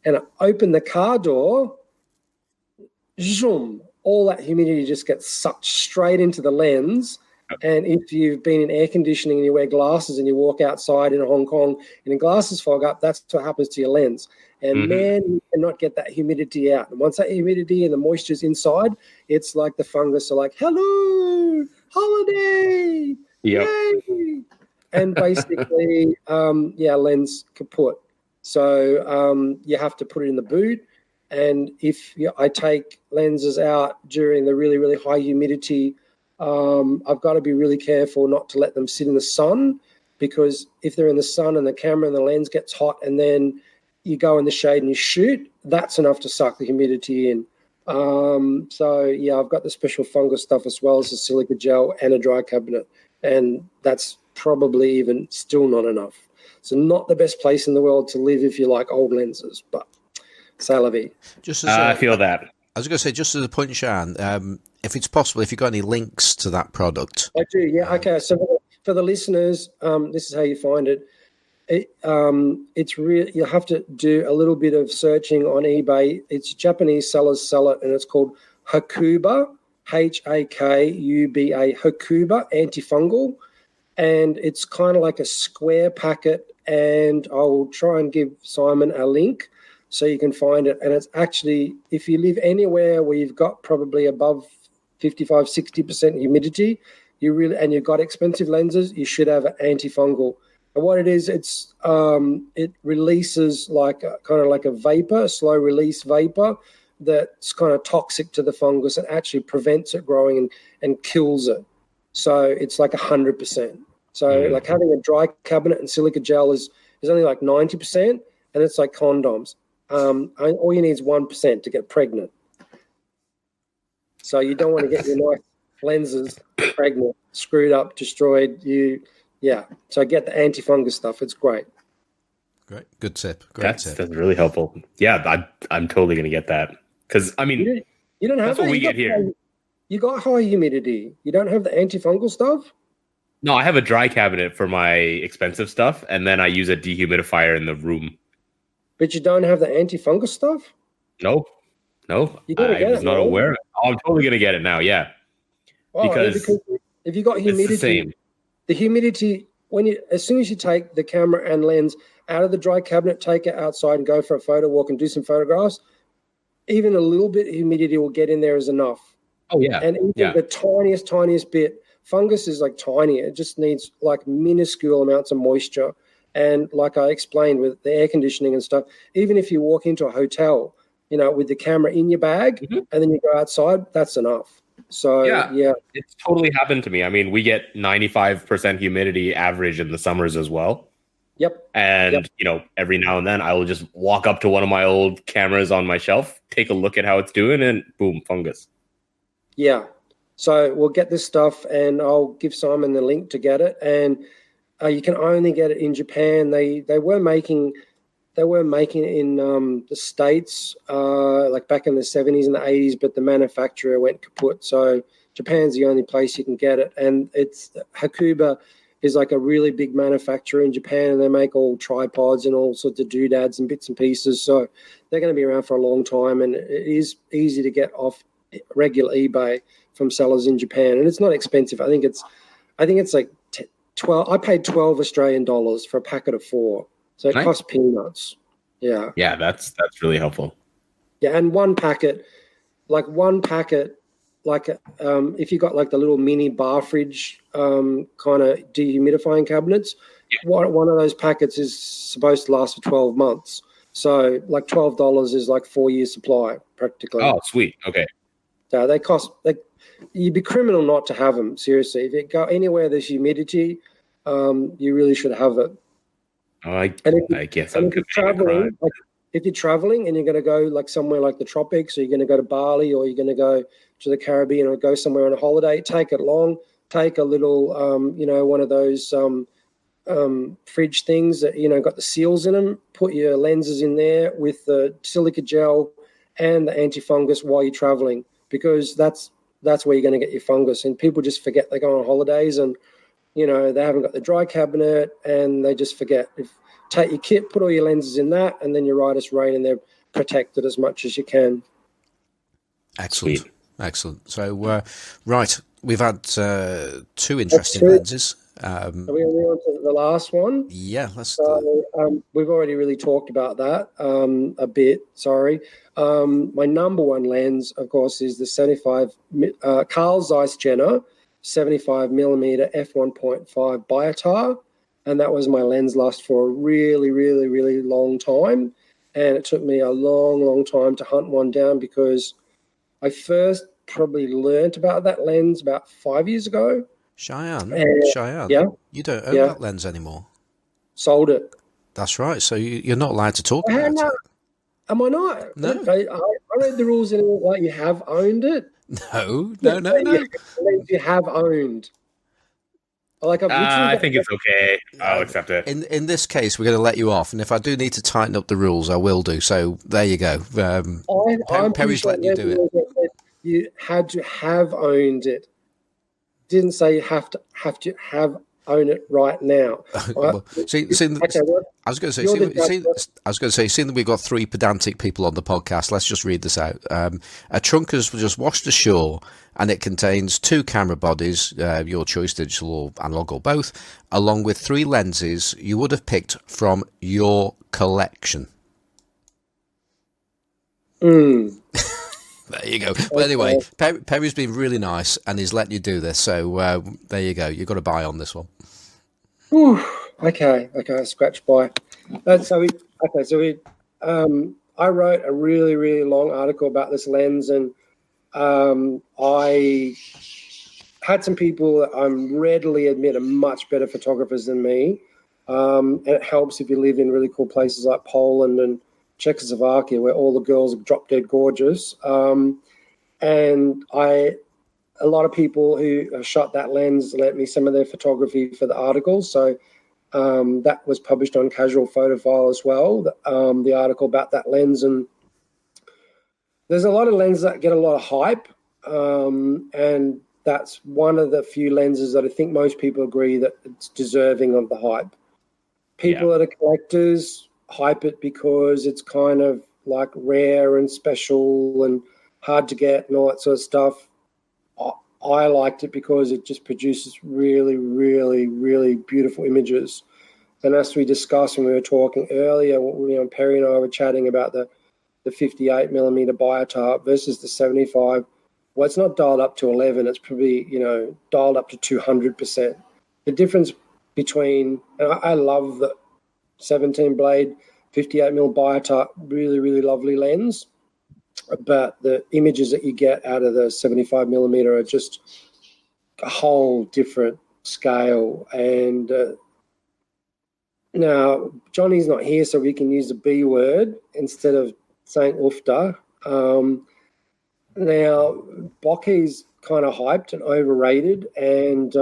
and I open the car door, zoom, all that humidity just gets sucked straight into the lens. And if you've been in air conditioning and you wear glasses and you walk outside in Hong Kong and your glasses fog up, that's what happens to your lens. And man, you cannot get that humidity out. And once that humidity and the moisture's inside, it's like the fungus are like, hello, holiday, yay. And basically, lens kaput. So you have to put it in the boot. And if I take lenses out during the really, really high humidity, I've got to be really careful not to let them sit in the sun, because if they're in the sun and the camera and the lens gets hot and then you go in the shade and you shoot, that's enough to suck the humidity in. I've got the special fungus stuff as well as the silica gel and a dry cabinet. And that's probably even still not enough. So not the best place in the world to live if you like old lenses, but c'est la vie. I feel that. I was going to say, just as a point, Cheyenne, if it's possible, if you've got any links to that product. I do, yeah. Okay, so for the listeners, this is how you find it. It's really, you have to do a little bit of searching on eBay. It's Japanese sellers sell it, and it's called Hakuba, Hakuba, Hakuba antifungal. And it's kind of like a square packet, and I'll try and give Simon a link so you can find it. And it's actually, if you live anywhere where you've got probably above 55, 60% humidity, and you've got expensive lenses, you should have an antifungal. And what it is, it releases kind of like a vapor, slow release vapor that's kind of toxic to the fungus and actually prevents it growing and kills it. So it's like 100%. So like having a dry cabinet and silica gel is only like 90%, and it's like condoms. All you need is 1% to get pregnant. So you don't want to get your nice lenses pregnant, screwed up, destroyed. So get the antifungus stuff. It's great. Great, good tip. That's really helpful. Yeah, I'm totally gonna get that because I mean, you don't have that's what we get here. You got high humidity. You don't have the antifungal stuff. No, I have a dry cabinet for my expensive stuff, and then I use a dehumidifier in the room. But you don't have the antifungal stuff? No. I was not aware. Oh, I'm totally gonna get it now. Yeah, because if you got humidity, the humidity as soon as you take the camera and lens out of the dry cabinet, take it outside and go for a photo walk and do some photographs, even a little bit of humidity will get in there is enough. Oh yeah, and even the tiniest bit. Fungus is like tiny. It just needs like minuscule amounts of moisture. And like I explained with the air conditioning and stuff, even if you walk into a hotel, with the camera in your bag and then you go outside, that's enough. So, yeah. It's totally happened to me. I mean, we get 95% humidity average in the summers as well. Yep. And, every now and then I will just walk up to one of my old cameras on my shelf, take a look at how it's doing, and boom, fungus. Yeah. So we'll get this stuff, and I'll give Simon the link to get it. And you can only get it in Japan. They were making it in the States, like back in the 70s and the 80s, but the manufacturer went kaput. So Japan's the only place you can get it. And Hakuba is like a really big manufacturer in Japan, and they make all tripods and all sorts of doodads and bits and pieces. So they're going to be around for a long time, and it is easy to get off regular eBay from sellers in Japan, and it's not expensive. I think it's like 12. I paid $12 Australian for a packet of 4, so it costs peanuts. Yeah, that's really helpful. Yeah, and one packet, if you got like the little mini bar fridge kind of dehumidifying cabinets, one of those packets is supposed to last for 12 months. So like $12 is like 4 years supply practically. Oh, sweet. Okay. So they cost you'd be criminal not to have them. Seriously, if you go anywhere there's humidity, you really should have it. Oh, I guess I'm traveling. Like if you're traveling and you're going to go like somewhere like the tropics, or you're going to go to Bali, or you're going to go to the Caribbean, or go somewhere on a holiday, take it along. Take a little, one of those fridge things that got the seals in them. Put your lenses in there with the silica gel and the antifungus while you're traveling, because that's where you're going to get your fungus. And people just forget they go on holidays and, they haven't got the dry cabinet and they just forget. Take your kit, put all your lenses in that, and then your Riders Rain, and they're protected as much as you can. Excellent. Sweet. Excellent. So, right, we've had 2 interesting lenses. Are we on to the last one? Yeah, we've already really talked about that a bit. Sorry. My number one lens, of course, is the 75 Carl Zeiss Jenner 75mm f1.5 Biotar, and that was my lens last for a really, really, really long time. And it took me a long, long time to hunt one down, because I first probably learnt about that lens about 5 years ago. Cheyenne, yeah, you don't own that lens anymore. Sold it. That's right. So you're not allowed to talk about it. Am I not? No. I read the rules and it was like you have owned it. No. You have owned. I think it's okay. I'll accept it. In this case, we're going to let you off, and if I do need to tighten up the rules, I will do. So there you go. Perry's letting you do it. You had to have owned it. Didn't say you have to own it right now. I was going to say, seeing that we've got 3 pedantic people on the podcast, let's just read this out. A trunk has just washed ashore, and it contains 2 camera bodies, your choice, digital or analog or both, along with 3 lenses you would have picked from your collection. There you go. Well, anyway, Perry's been really nice, and he's letting you do this. So there you go. You've got to buy on this one. Okay, scratch by. I wrote a really, really long article about this lens, and I had some people that I readily admit are much better photographers than me. And it helps if you live in really cool places like Poland and Czechoslovakia, where all the girls are drop dead gorgeous. And a lot of people who have shot that lens lent me some of their photography for the article. So that was published on Casual Photophile as well, the article about that lens. And there's a lot of lenses that get a lot of hype, and that's one of the few lenses that I think most people agree that it's deserving of the hype. People that are collectors hype it because it's kind of like rare and special and hard to get and all that sort of stuff. I liked it because it just produces really, really, really beautiful images. And as we discussed when we were talking earlier, Perry and I were chatting about the 58 millimeter Biotart versus the 75. Well, it's not dialed up to 11. It's probably, dialed up to 200%. The difference between, and I love the 17 blade 58 mil Biotart, really, really lovely lens. But the images that you get out of the 75 millimeter are just a whole different scale. And now Johnny's not here, so we can use the B word instead of saying oofta. Now, Bokeh's kind of hyped and overrated, and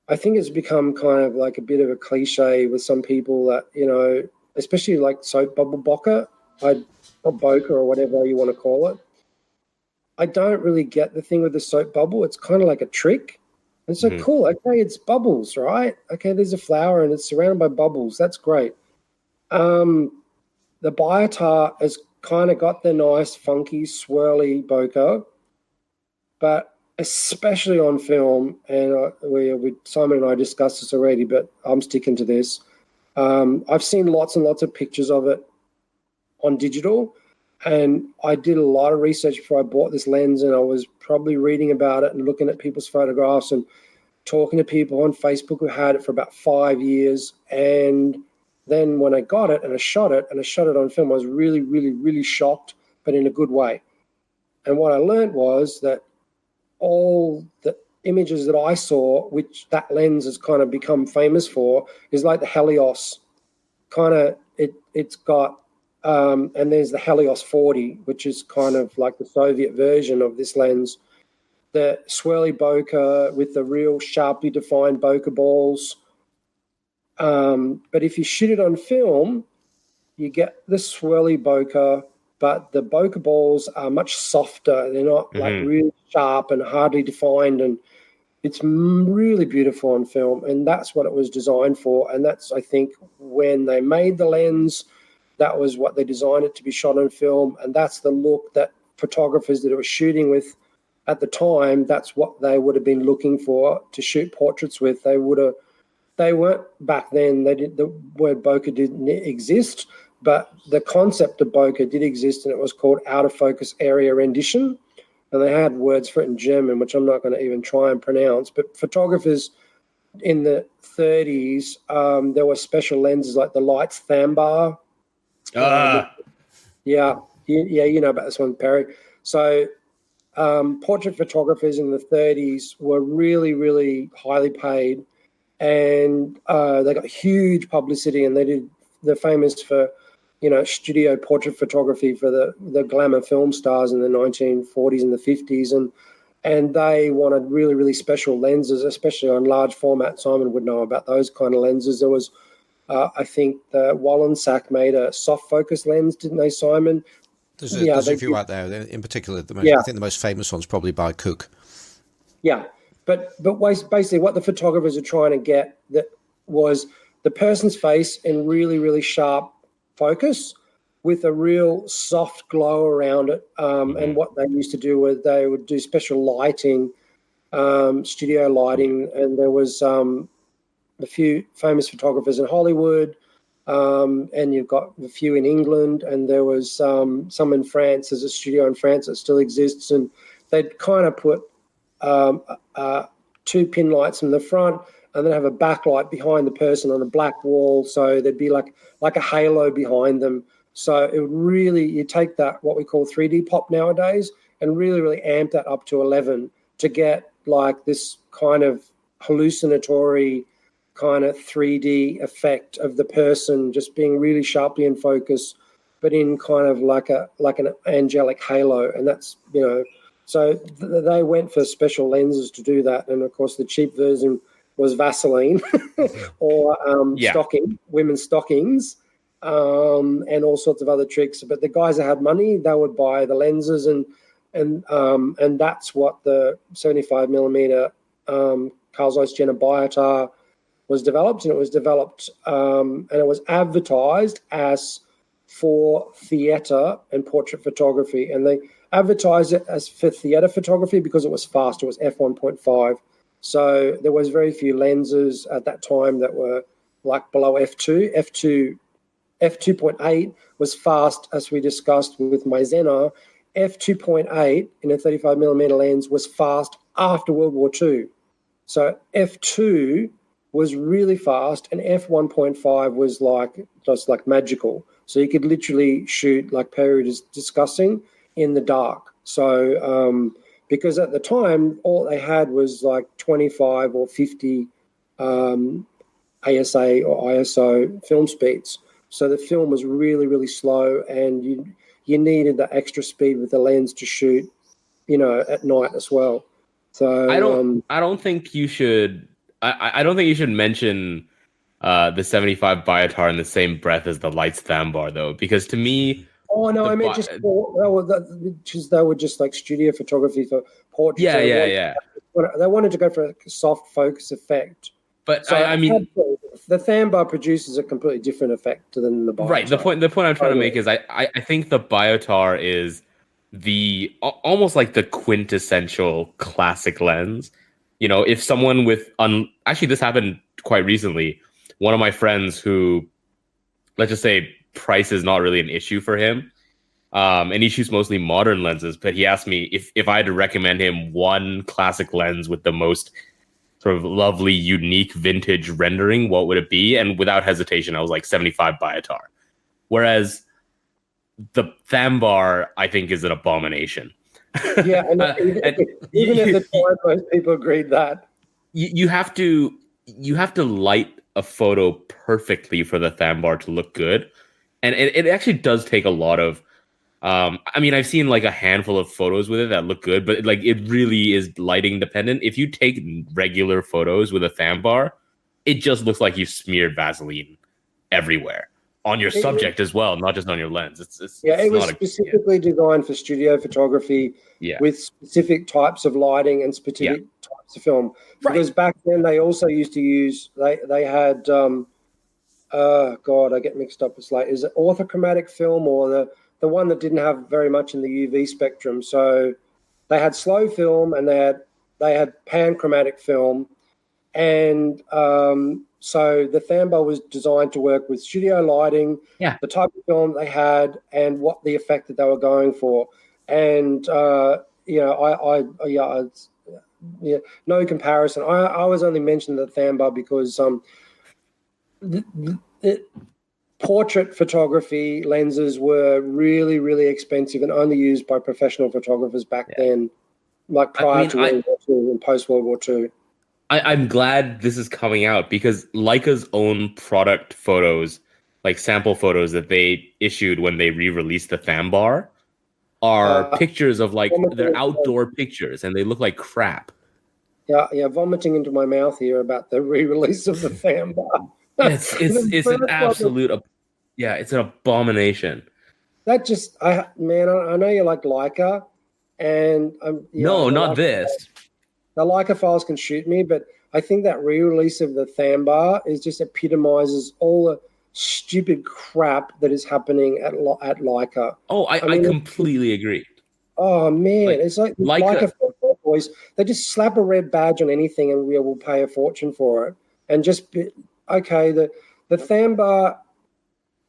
I think it's become kind of like a bit of a cliche with some people that, especially like soap bubble bokeh, or bokeh or whatever you want to call it. I don't really get the thing with the soap bubble. It's kind of like a trick. And so cool, okay, it's bubbles, right? Okay, there's a flower and it's surrounded by bubbles. That's great. The Biotart has kind of got the nice, funky, swirly bokeh, but especially on film, and Simon and I discussed this already, but I'm sticking to this. I've seen lots and lots of pictures of it on digital, and I did a lot of research before I bought this lens, and I was probably reading about it and looking at people's photographs and talking to people on Facebook who had it for about 5 years. And then when I got it and I shot it on film, I was really, really, really shocked, but in a good way. And what I learned was that all the images that I saw, which that lens has kind of become famous for, is like the Helios. Kind of, it's got, and there's the Helios 40, which is kind of like the Soviet version of this lens. The swirly bokeh with the real sharply defined bokeh balls. But if you shoot it on film, you get the swirly bokeh, but the bokeh balls are much softer. They're not like really sharp and hardly defined, and it's really beautiful on film, and that's what it was designed for. And that's, I think, when they made the lens, that was what they designed it to be shot on film, and that's the look that photographers that it was shooting with at the time, that's what they would have been looking for to shoot portraits with. They weren't back then. The word bokeh didn't exist, but the concept of bokeh did exist, and it was called out of focus area rendition. And they had words for it in German, which I'm not going to even try and pronounce. But photographers in the 30s, there were special lenses like the Leitz Thambar. Yeah, you know about this one, Perry. So portrait photographers in the 30s were really, really highly paid, and they got huge publicity, and they're famous for, studio portrait photography for the glamour film stars in the 1940s and the 50s, and they wanted really, really special lenses, especially on large format. Simon would know about those kind of lenses. There was, I think, the Wallensack made a soft focus lens, didn't they, Simon? There's a few out there. In particular, I think the most famous one's probably by Cook. Yeah, but basically what the photographers are trying to get that was the person's face in really, really sharp focus with a real soft glow around it. And what they used to do was they would do special lighting, studio lighting, and there was a few famous photographers in Hollywood, and you've got a few in England, and there was some in France. There's a studio in France that still exists, and they'd kind of put 2 pin lights in the front and then have a backlight behind the person on a black wall. So there'd be like a halo behind them. So it would really, you take that, what we call 3D pop nowadays, and really, really amp that up to 11 to get like this kind of hallucinatory kind of 3D effect of the person just being really sharply in focus, but in kind of like an angelic halo. And that's, so they went for special lenses to do that. And of course the cheap version was Vaseline or women's stockings, and all sorts of other tricks. But the guys that had money, they would buy the lenses, and that's what the 75 millimeter Carl Zeiss Jena Biotar was developed, and it was developed and it was advertised as for theatre and portrait photography, and they advertised it as for theatre photography because it was fast. It was f1.5, so there was very few lenses at that time that were like below f2. F2.8 was fast, as we discussed with my Xena. F2.8 in a 35 millimeter lens was fast after World War II. So F2 was really fast, and F1.5 was just like magical. So you could literally shoot, like Perry was discussing, in the dark. So because at the time all they had was like 25 or 50 ASA or ISO film speeds. So the film was really, really slow, and you needed that extra speed with the lens to shoot, at night as well. So I don't think you should. I don't think you should mention the 75 Biotar in the same breath as the Lights Thambar, though, because to me. Oh no, I meant they were just like studio photography for portraits. Yeah. They wanted to go for a soft focus effect. But so, I mean, the Thambar produces a completely different effect than the Biotar. Right. The point I'm trying to make is I think the Biotar is the almost like the quintessential classic lens. If someone with actually this happened quite recently. One of my friends who, let's just say, price is not really an issue for him, and he shoots mostly modern lenses. But he asked me if I had to recommend him one classic lens with the most sort of lovely, unique, vintage rendering, what would it be? And without hesitation, I was like 75 Biotar. Whereas the Thambar, I think, is an abomination. Yeah, and even at the time, most people agreed that. You have to light a photo perfectly for the Thambar to look good. And it actually does take a lot of I mean, I've seen like a handful of photos with it that look good, but like it really is lighting dependent. If you take regular photos with a Thambar, it just looks like you smeared Vaseline everywhere on your subject as well, not just on your lens. It was specifically designed for studio photography with specific types of lighting and specific types of film. Because back then they also used to use they had I get mixed up. It's like, is it orthochromatic film or the one that didn't have very much in the UV spectrum? So they had slow film and they had panchromatic film, and so the Thambar was designed to work with studio lighting, the type of film they had, and what the effect that they were going for. And no comparison. I was only mentioning the Thambar because portrait photography lenses were really, really expensive and only used by professional photographers back then, like prior to World War II and post World War II. I'm glad this is coming out because Leica's own product photos, like sample photos that they issued when they re-released the Thambar, are pictures of like they're outdoor pictures and they look like crap. Yeah, vomiting into my mouth here about the re-release of the Thambar. It's an absolute, it's an abomination. That just, I know you like Leica, and not this. The Leica files can shoot me, but I think that re-release of the Thambar just epitomizes all the stupid crap that is happening at Leica. Oh, I completely agree. Oh man, it's like Leica boys. They just slap a red badge on anything, and we will pay a fortune for it. And just the Thambar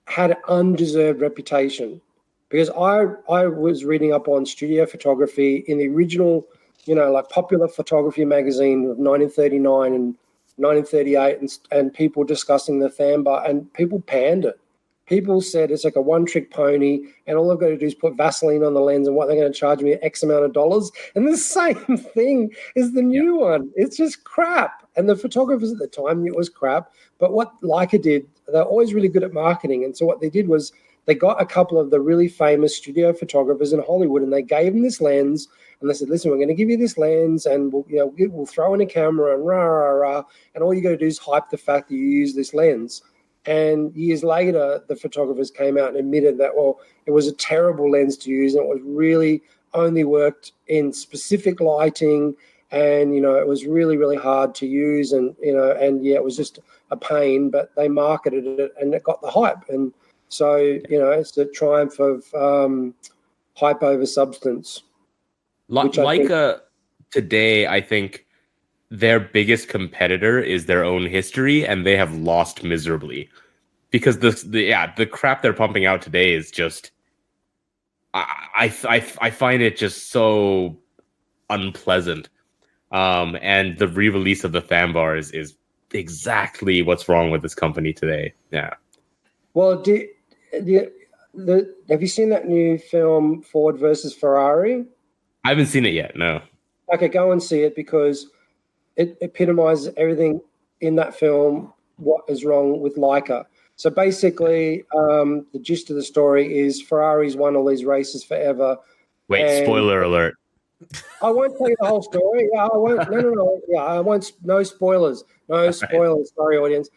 had an undeserved reputation because I was reading up on studio photography in the original, like Popular Photography magazine of 1939 and 1938 and people discussing the Thambar, and people panned it. People said it's like a one-trick pony, and all I've got to do is put Vaseline on the lens, and what they're going to charge me X amount of dollars. And the same thing is the new one. It's just crap. And the photographers at the time knew it was crap. But what Leica did, they're always really good at marketing. And so what they did was they got a couple of the really famous studio photographers in Hollywood, and they gave them this lens, and they said, "Listen, we're going to give you this lens, and we'll throw in a camera, and rah rah rah, and all you got to do is hype the fact that you use this lens." And years later, the photographers came out and admitted that, well, it was a terrible lens to use, and it was really only worked in specific lighting, and, it was really, really hard to use, and, it was just a pain, but they marketed it and it got the hype. And so, it's the triumph of hype over substance. Leica today, I think, their biggest competitor is their own history, and they have lost miserably because the crap they're pumping out today is just I find it just so unpleasant. And the re-release of the Thambar is exactly what's wrong with this company today. Yeah. Well, have you seen that new film Ford versus Ferrari? I haven't seen it yet. No. Okay, go and see it because it epitomizes everything in that film, what is wrong with Leica. So basically, the gist of the story is Ferrari's won all these races forever. Wait, spoiler alert. I won't tell you the whole story. Yeah, I won't. No. Yeah, I won't. No spoilers. No spoilers. Sorry, audience.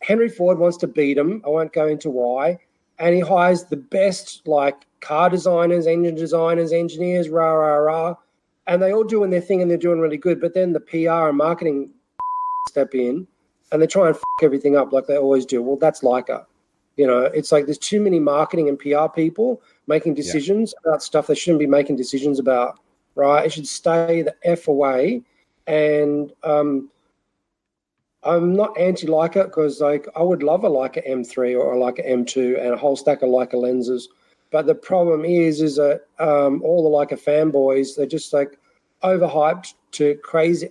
Henry Ford wants to beat him. I won't go into why. And he hires the best, car designers, engine designers, engineers, rah, rah, rah. And they all doing their thing and they're doing really good. But then the PR and marketing step in and they try and everything up like they always do. Well, that's Leica. It's like there's too many marketing and PR people making decisions about stuff they shouldn't be making decisions about, right? It should stay the F away. And I'm not anti-Leica because, I would love a Leica M3 or a Leica M2 and a whole stack of Leica lenses. But the problem is that all the Leica fanboys, they're just overhyped to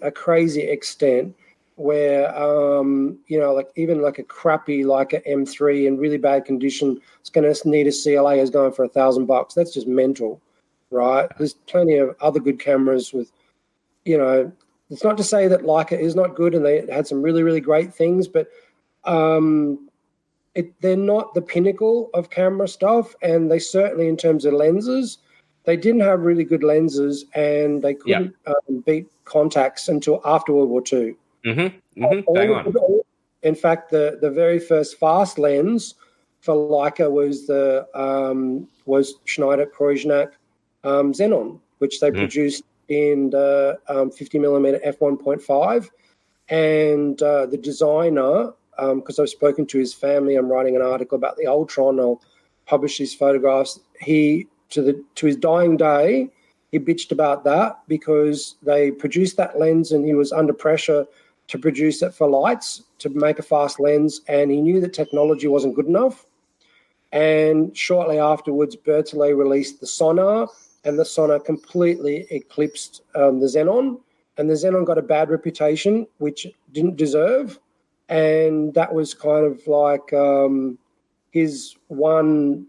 a crazy extent where, even a crappy Leica M3 in really bad condition, it's going to need a CLA is going for $1,000. That's just mental, right? There's plenty of other good cameras with, it's not to say that Leica is not good and they had some really, really great things, but they're not the pinnacle of camera stuff, and they certainly, in terms of lenses, they didn't have really good lenses, and they couldn't beat Contax until after World War II. Mm-hmm. Bang on. In fact, the very first fast lens for Leica was Schneider Kreuznach Xenon, which they produced in the 50mm f1.5, and the designer. Because I've spoken to his family, I'm writing an article about the Ultron. I'll publish his photographs. He, to his dying day, he bitched about that because they produced that lens and he was under pressure to produce it for lights to make a fast lens, and he knew that technology wasn't good enough. And shortly afterwards, Berthollet released the Sonar, and the Sonar completely eclipsed the Xenon, and the Xenon got a bad reputation, which it didn't deserve. And that was kind of his one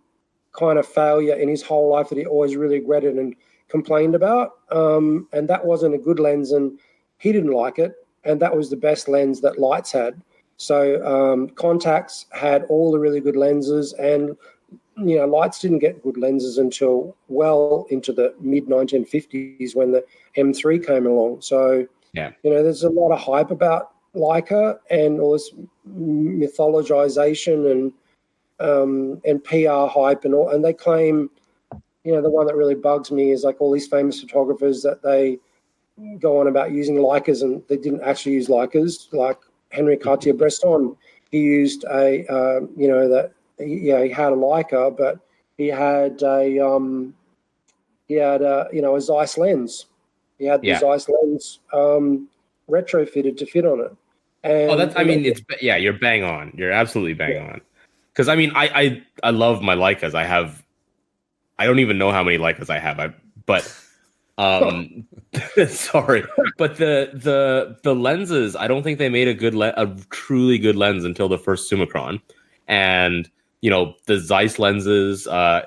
kind of failure in his whole life that he always really regretted and complained about. And that wasn't a good lens, and he didn't like it. And that was the best lens that Lights had. So Contax had all the really good lenses, and Lights didn't get good lenses until well into the mid-1950s when the M3 came along. So there's a lot of hype about Leica and all this mythologization and PR hype and all, and they claim, the one that really bugs me is all these famous photographers that they go on about using Leicas and they didn't actually use Leicas, like Henri Cartier-Bresson. He used he had a Leica, but he had a Zeiss lens. He had the Zeiss lens retrofitted to fit on it. And, you're bang on. You're absolutely bang on. Because I love my Leicas. I don't even know how many Leicas I have. But Sorry, but the lenses, I don't think they made a truly good lens until the first Summicron, and the Zeiss lenses, the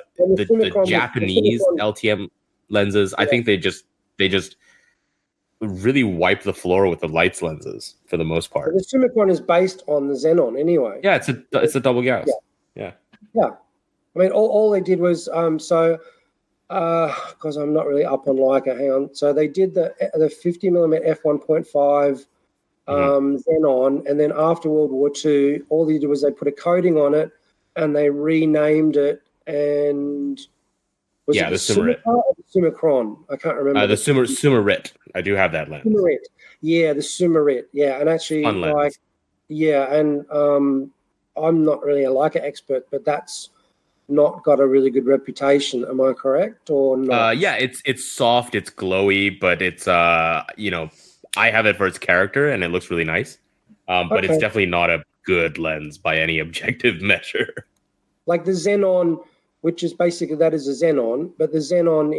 Japanese LTM lenses. I think they just really wipe the floor with the lights lenses for the most part. The Summicron is based on the Xenon anyway. Yeah, it's a double Gauss. Yeah. I mean, all they did was because I'm not really up on Leica. Hang on. So they did the 50mm f1.5 Xenon, and then after World War II, all they did was they put a coating on it, and they renamed it. And was it the Summicron? I can't remember. The Summarit. I do have that lens. Summarit. Yeah, the Summarit. Yeah, and actually, I'm not really a Leica expert, but that's not got a really good reputation. Am I correct or not? Yeah, it's soft, it's glowy, but it's I have it for its character and it looks really nice. But it's definitely not a good lens by any objective measure. Like the Xenon, which is basically that is a Xenon, but the Xenon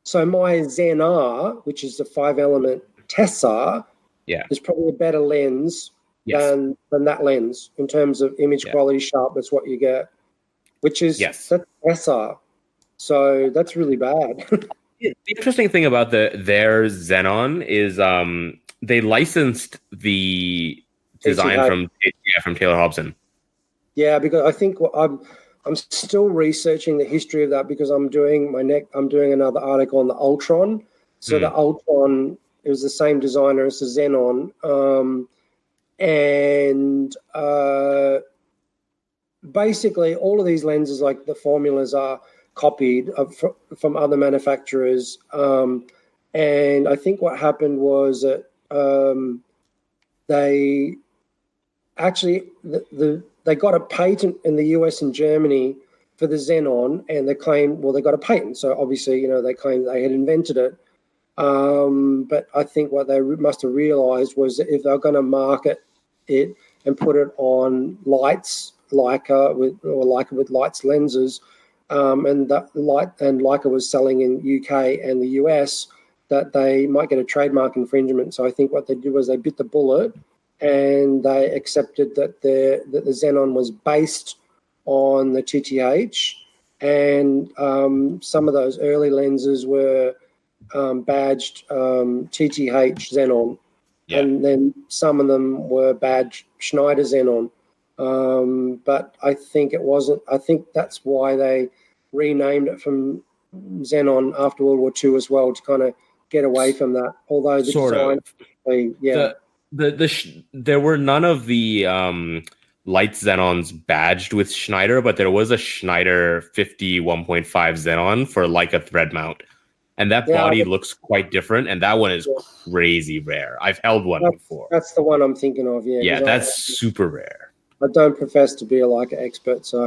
so my Xen-R, which is the 5-element Tessar, is probably a better lens than that lens in terms of image quality, sharpness, what you get, which is that's Tessar. So that's really bad. The interesting thing about their Xenon is they licensed the design from Taylor Hobson. Yeah, because I think I'm still researching the history of that because I'm doing another article on the Ultron. So the Ultron, it was the same designer as the Xenon, and basically all of these lenses, like the formulas, are copied from other manufacturers. And I think what happened was that they actually they got a patent in the US and Germany for the Xenon, and they claimed, they got a patent. So obviously, they claimed they had invented it. But I think what they must have realized was that if they're going to market it and put it on Leica with lights lenses, and Leica was selling in UK and the US, that they might get a trademark infringement. So I think what they did was they bit the bullet, and they accepted that the Xenon was based on the TTH, and some of those early lenses were badged TTH Xenon, and then some of them were badged Schneider Xenon. But I think it wasn't. I think that's why they renamed it from Xenon after World War II as well, to kind of get away from that. Although the design, there were none of the Lights Xenons badged with Schneider, but there was a Schneider 51.5 Xenon for Leica thread mount. And that body looks quite different, and that one is crazy rare. I've held one before. That's the one I'm thinking of, Yeah, that's super rare. I don't profess to be a Leica expert, so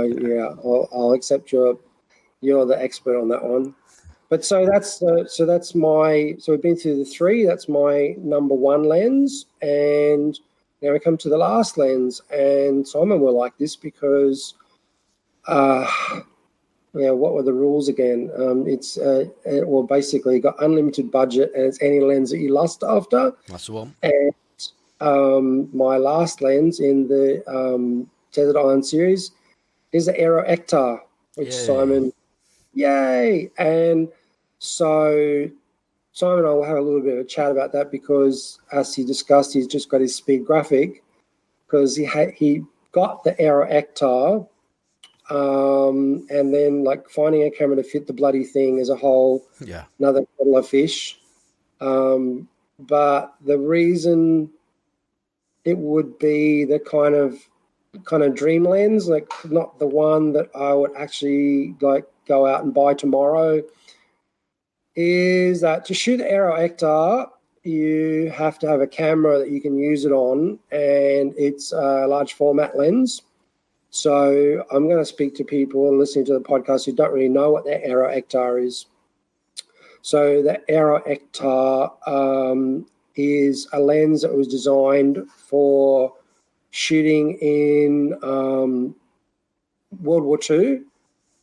I'll accept you're the expert on that one. But so we've been through the three. That's my number one lens, and now we come to the last lens. And Simon will like this because, what were the rules again? It's basically got unlimited budget, and it's any lens that you lust after. That's the one. And my last lens in the Desert Island series is the Aero Ektar, which Simon. Yay! And so Simon and I will have a little bit of a chat about that because, as he discussed, he's just got his speed graphic because he got the Aero Ektar, and then finding a camera to fit the bloody thing is a whole another kettle of fish. But the reason it would be the kind of dream lens, not the one that I would actually go out and buy tomorrow, is that to shoot Aero Ektar, you have to have a camera that you can use it on, and it's a large format lens. So I'm going to speak to people listening to the podcast who don't really know what the Aero Ektar is. So the Aero Ektar is a lens that was designed for shooting in World War II.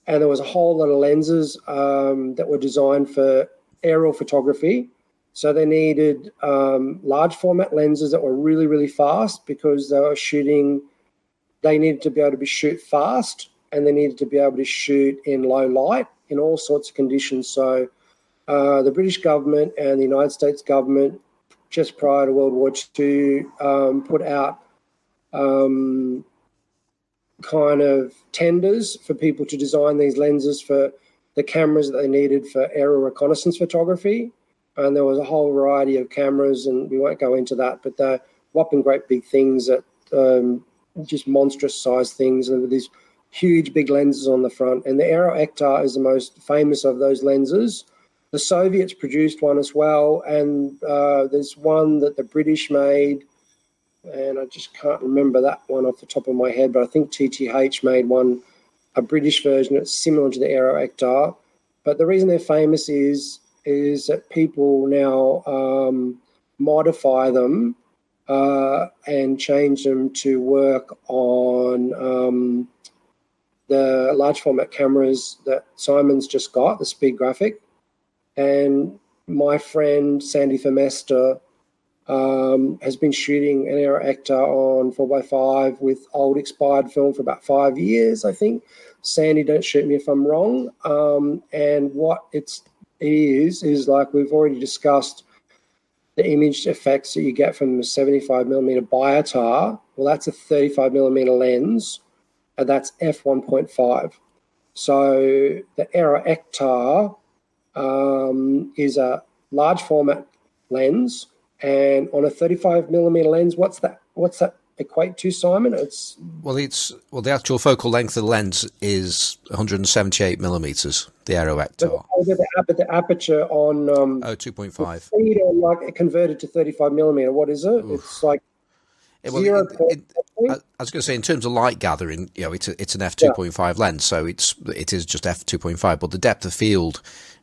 and there was a whole lot of lenses that were designed for aerial photography. So they needed large format lenses that were really, really fast because they needed to be able to shoot fast, and they needed to be able to shoot in low light in all sorts of conditions. So the British government and the United States government, just prior to World War II, put out kind of tenders for people to design these lenses for the cameras that they needed for aerial reconnaissance photography. And there was a whole variety of cameras, and we won't go into that, but they're whopping great big things that just monstrous size things, and with these huge big lenses on the front. And the Aero Ektar is the most famous of those lenses. The Soviets produced one as well, and there's one that the British made, and I just can't remember that one off the top of my head, but I think TTH made one, a British version that's similar to the Aero Ektar. But the reason they're famous is that people now modify them and change them to work on the large format cameras that Simon's just got, the Speed Graphic. And my friend Sandy Vermester has been shooting an Aero Ektar on 4x5 with old expired film for about 5 years, I think. Sandy, don't shoot me if I'm wrong. And what it is like we've already discussed the image effects that you get from the 75mm Biotar. Well, that's a 35mm lens, and that's f1.5. So the Aero Ektar is a large format lens, and on a 35mm lens, what's that equate to, Simon? The actual focal length of the lens is 178mm. The Aero Ektar. But the aperture on 2.5. Speed on like converted to 35mm. What is it? Oof. It's like 0. I was going to say, in terms of light gathering, it's an f2.5 lens, so it is just f2.5. But the depth of field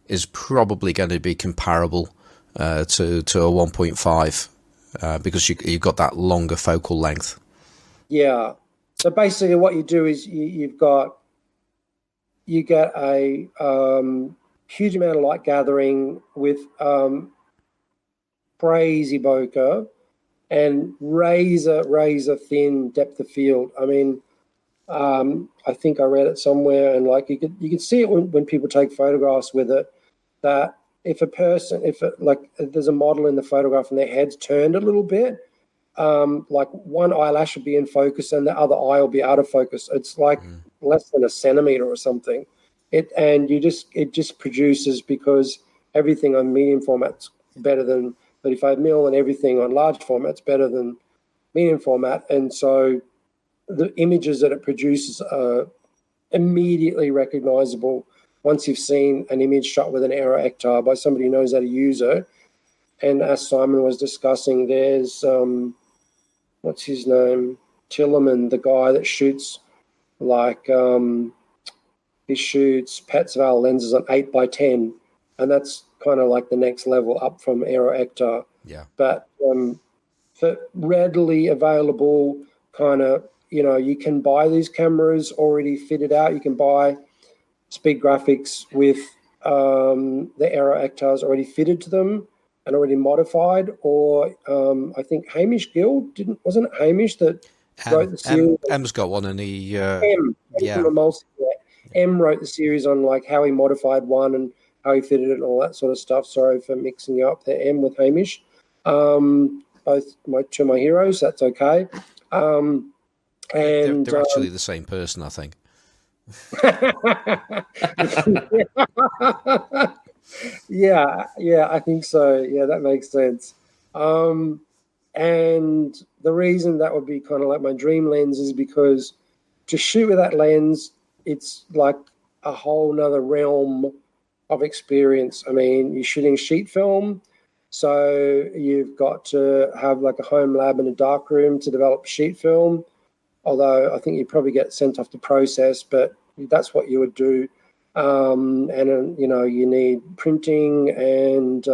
is probably going to be comparable to a 1.5 because you've got that longer focal length. Yeah. So basically, what you do is you get a huge amount of light gathering with crazy bokeh and razor thin depth of field. I mean, I think I read it somewhere, and like you could see it when people take photographs with it, that if there's a model in the photograph and their head's turned a little bit, like one eyelash will be in focus and the other eye will be out of focus. It's like less than a centimeter or something. It just produces, because everything on medium format's better than 35mm and everything on large format's better than medium format. And so the images that it produces are immediately recognizable once you've seen an image shot with an Aero Ektar by somebody who knows how to use it. And as Simon was discussing, there's what's his name? Tillerman, the guy that shoots he shoots Petzval lenses on 8x10, and that's kind of like the next level up from Aero Ektar. Yeah. But for readily available kind of, you can buy these cameras already fitted out. You can buy Speed Graphics with the Aero Ektars already fitted to them and already modified, or I think Hamish Gill wasn't it Hamish that wrote the series? M's got one, and he M wrote the series on like how he modified one and how he fitted it and all that sort of stuff. Sorry for mixing you up there, M with Hamish. Both two of my heroes. That's okay. And they're actually the same person, I think. Yeah, I think so. Yeah, that makes sense. And the reason that would be kind of like my dream lens is because to shoot with that lens, it's like a whole nother realm of experience. I mean, you're shooting sheet film, so you've got to have like a home lab and a dark room to develop sheet film. Although I think you probably get sent off to process, but that's what you would do. And you need printing, and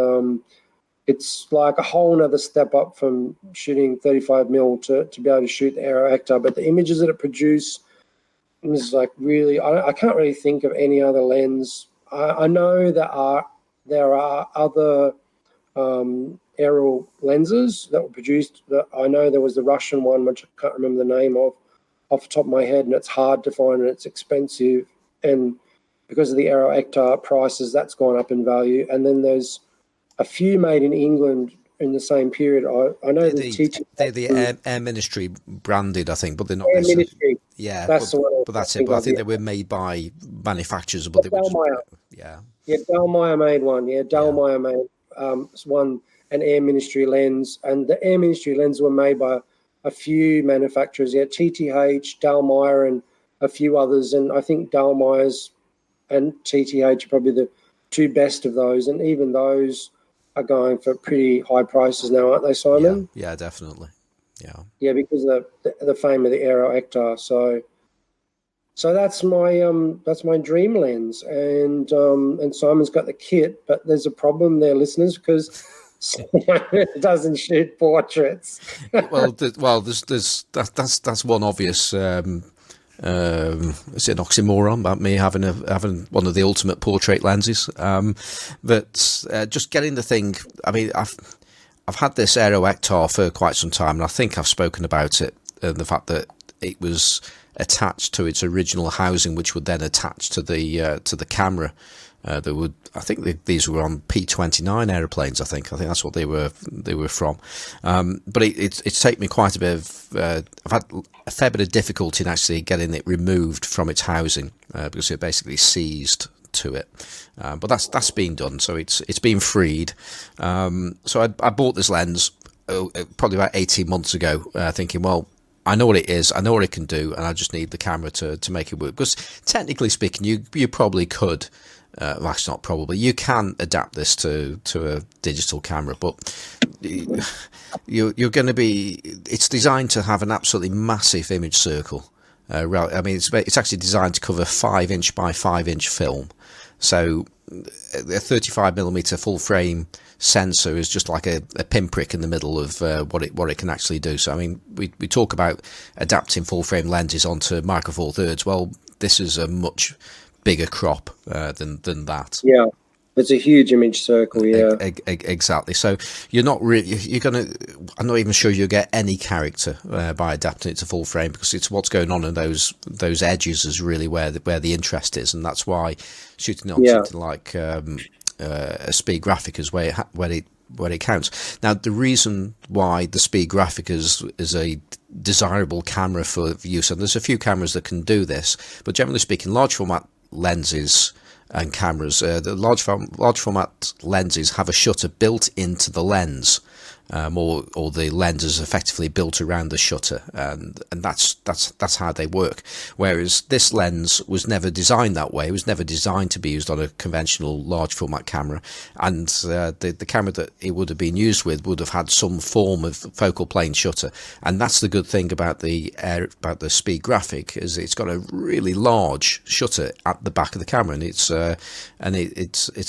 it's like a whole nother step up from shooting 35mm to be able to shoot the Aero Ektar. But the images that it produces, this is like really, I can't really think of any other lens. I know there are other aerial lenses that were produced. I know there was the Russian one, which I can't remember the name of off the top of my head, and it's hard to find and it's expensive. And because of the Aero Ektar prices, that's gone up in value. And then there's a few made in England in the same period. I know they're the Air Ministry branded, I think, but they're not. Air Ministry. Yeah, that's the one. But that's it. But I think they were made by manufacturers, but they were Dallmeyer made one. Yeah, Dallmeyer made one, an Air Ministry lens, and the Air Ministry lens were made by a few manufacturers. Yeah, TTH, Dallmeyer, and a few others. And I think Dallmeyer's and TTH are probably the two best of those. And even those are going for pretty high prices now, aren't they, Simon? Yeah, definitely. Yeah, because of the fame of the Aero Ektar. So that's my dream lens, and Simon's got the kit, but there's a problem there, listeners, because it doesn't shoot portraits. That's one obvious. Is it an oxymoron about me having one of the ultimate portrait lenses? But just getting the thing. I mean, I've had this Aero Ektar for quite some time, and I think I've spoken about it. The fact that it was attached to its original housing, which would then attach to the camera. I think these were on P-29 aeroplanes. I think that's what they were from. But it's taken me quite a bit of. I've had a fair bit of difficulty in actually getting it removed from its housing because it basically seized to it. But that's been done, so it's been freed. So I bought this lens probably about 18 months ago, thinking, well, I know what it is, I know what it can do, and I just need the camera to make it work. Because technically speaking, you probably could. Well, actually, not probably. You can adapt this to a digital camera, but you're going to be. It's designed to have an absolutely massive image circle. I mean, it's actually designed to cover 5-inch by 5-inch film. So a 35mm full frame sensor is just like a pinprick in the middle of what it can actually do. So I mean, we talk about adapting full frame lenses onto Micro Four Thirds. Well, this is a much bigger crop than that. Yeah, it's a huge image circle. Yeah, exactly. So you're not I'm not even sure you'll get any character by adapting it to full frame, because it's what's going on in those edges is really where the interest is, and that's why shooting on something like a speed graphic is where it counts. Now, the reason why the speed graphic is a desirable camera for use, and there's a few cameras that can do this, but generally speaking, large format lenses and cameras, the large format lenses have a shutter built into the lens, or the lens is effectively built around the shutter, and that's how they work. Whereas this lens was never designed that way. It was never designed to be used on a conventional large format camera, and the camera that it would have been used with would have had some form of focal plane shutter. And that's the good thing about the speed graphic, is it's got a really large shutter at the back of the camera, and it's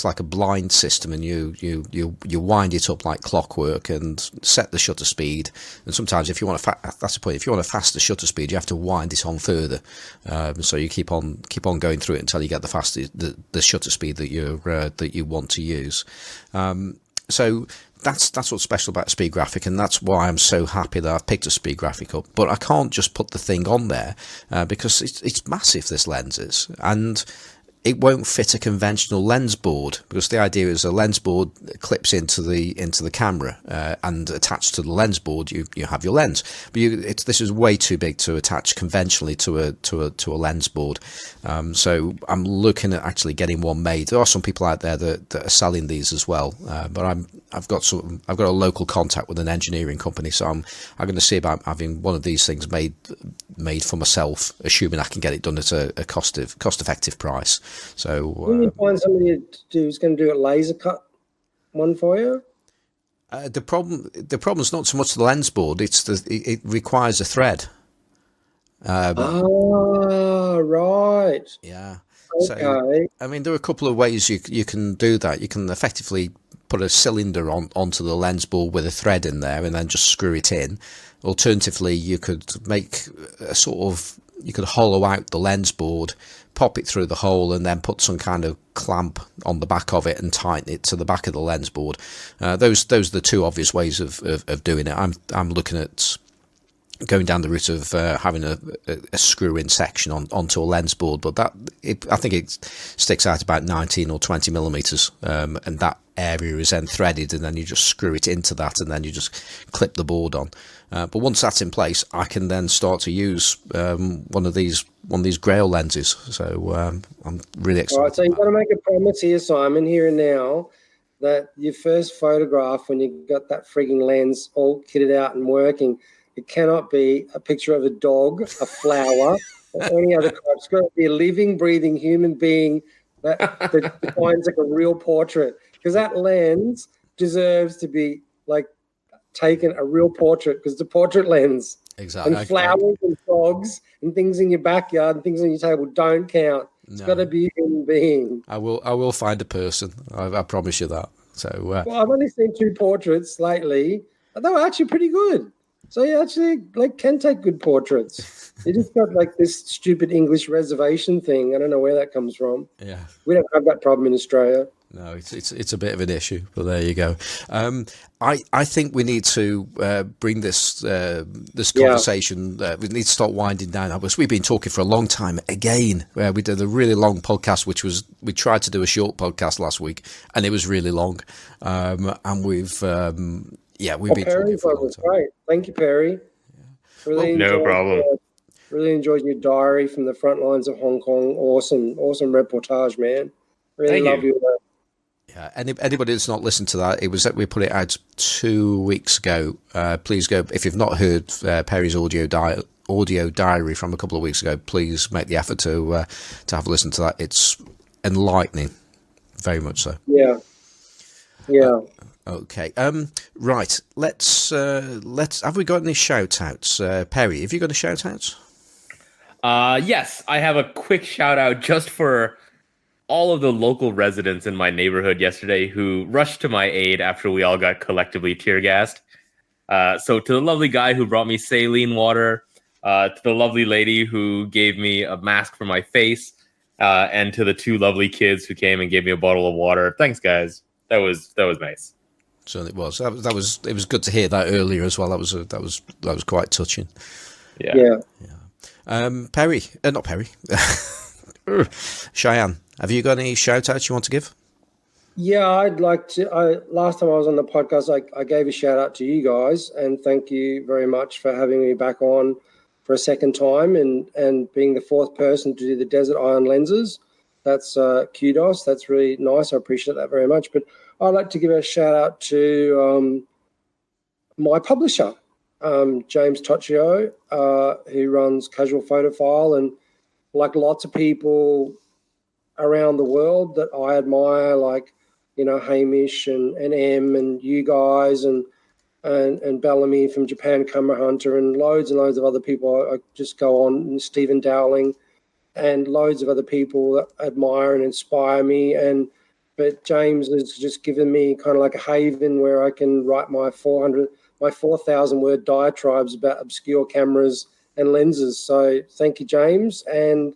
like a blind system, and you wind it up like clockwork and set the shutter speed. And sometimes if you want that's the point, if you want a faster shutter speed, you have to wind it on further, so you keep on going through it until you get the shutter speed that you want to use. So that's what's special about speed graphic, and that's why I'm so happy that I've picked a speed graphic up. But I can't just put the thing on there because it's massive, this lens is, and it won't fit a conventional lens board, because the idea is a lens board clips into the camera, and attached to the lens board you have your lens. But this is way too big to attach conventionally to a lens board. So I'm looking at actually getting one made. There are some people out there that are selling these as well, but I've got a local contact with an engineering company, so I'm going to see about having one of these things made for myself, assuming I can get it done at a cost effective price. So when you find somebody who's going to do a laser cut one for you? The problem is not so much the lens board; it requires a thread. Right. Yeah. Okay. So I mean, there are a couple of ways you can do that. You can effectively put a cylinder onto the lens board with a thread in there, and then just screw it in. Alternatively, you could make a sort of hollow out the lens board, pop it through the hole, and then put some kind of clamp on the back of it and tighten it to the back of the lens board. Those are the two obvious ways of doing it. I'm looking at going down the route of having a screw-in section onto a lens board, but I think it sticks out about 19 or 20 millimeters, and that area is then threaded, and then you just screw it into that, and then you just clip the board on. But once that's in place, I can then start to use one of these Grail lenses. So I'm really excited. All right, so you've got to make a promise here, Simon, here and now, that your first photograph when you got that frigging lens all kitted out and working, it cannot be a picture of a dog, a flower, or any other crop. It's got to be a living, breathing human being that defines like a real portrait. Because that lens deserves to be like taken a real portrait, because it's a portrait lens. Exactly. And flowers and dogs and things in your backyard and things on your table don't count. It's got to be a human being. I will find a person. I promise you that. So well, I've only seen 2 portraits lately. They were actually pretty good. So you actually can take good portraits. You just got this stupid English reservation thing. I don't know where that comes from. Yeah, we don't have that problem in Australia. No, it's a bit of an issue, but there you go. I think we need to bring this conversation. We need to start winding down. We've been talking for a long time. Again, we did a really long podcast, we tried to do a short podcast last week, and it was really long. And we've been talking for a long time. Great. Thank you, Perry. Yeah. No problem. Really enjoyed your diary from the front lines of Hong Kong. Awesome reportage, man. Really love you. Yeah, anybody that's not listened to that, we put it out 2 weeks ago. Please go, if you've not heard Perry's audio diary from a couple of weeks ago, please make the effort to have a listen to that. It's enlightening, very much so. Yeah. Okay. Right. Let's. Have we got any shout outs? Perry, have you got any shout outs? Yes, I have a quick shout out just for all of the local residents in my neighborhood yesterday who rushed to my aid after we all got collectively tear gassed. So to the lovely guy who brought me saline water, to the lovely lady who gave me a mask for my face, and to the 2 lovely kids who came and gave me a bottle of water. Thanks, guys. That was nice. Certainly was. It was good to hear that earlier as well. That was quite touching. Yeah. Perry, not Perry. Cheyenne, have you got any shout outs you want to give? Yeah, I'd like to. Last time I was on the podcast, I gave a shout out to you guys, and thank you very much for having me back on for a second time and being the 4th person to do the Desert Iron lenses. That's kudos. That's really nice. I appreciate that very much. But I'd like to give a shout out to my publisher, James Toccio, who runs Casual Photophile, and like lots of people around the world that I admire, like, Hamish and M and you guys and Bellamy from Japan, Camera Hunter, and loads of other people. I just go on, and Stephen Dowling, and loads of other people that admire and inspire me. But James has just given me kind of like a haven where I can write my 4,000 word diatribes about obscure cameras and lenses. So thank you, James. And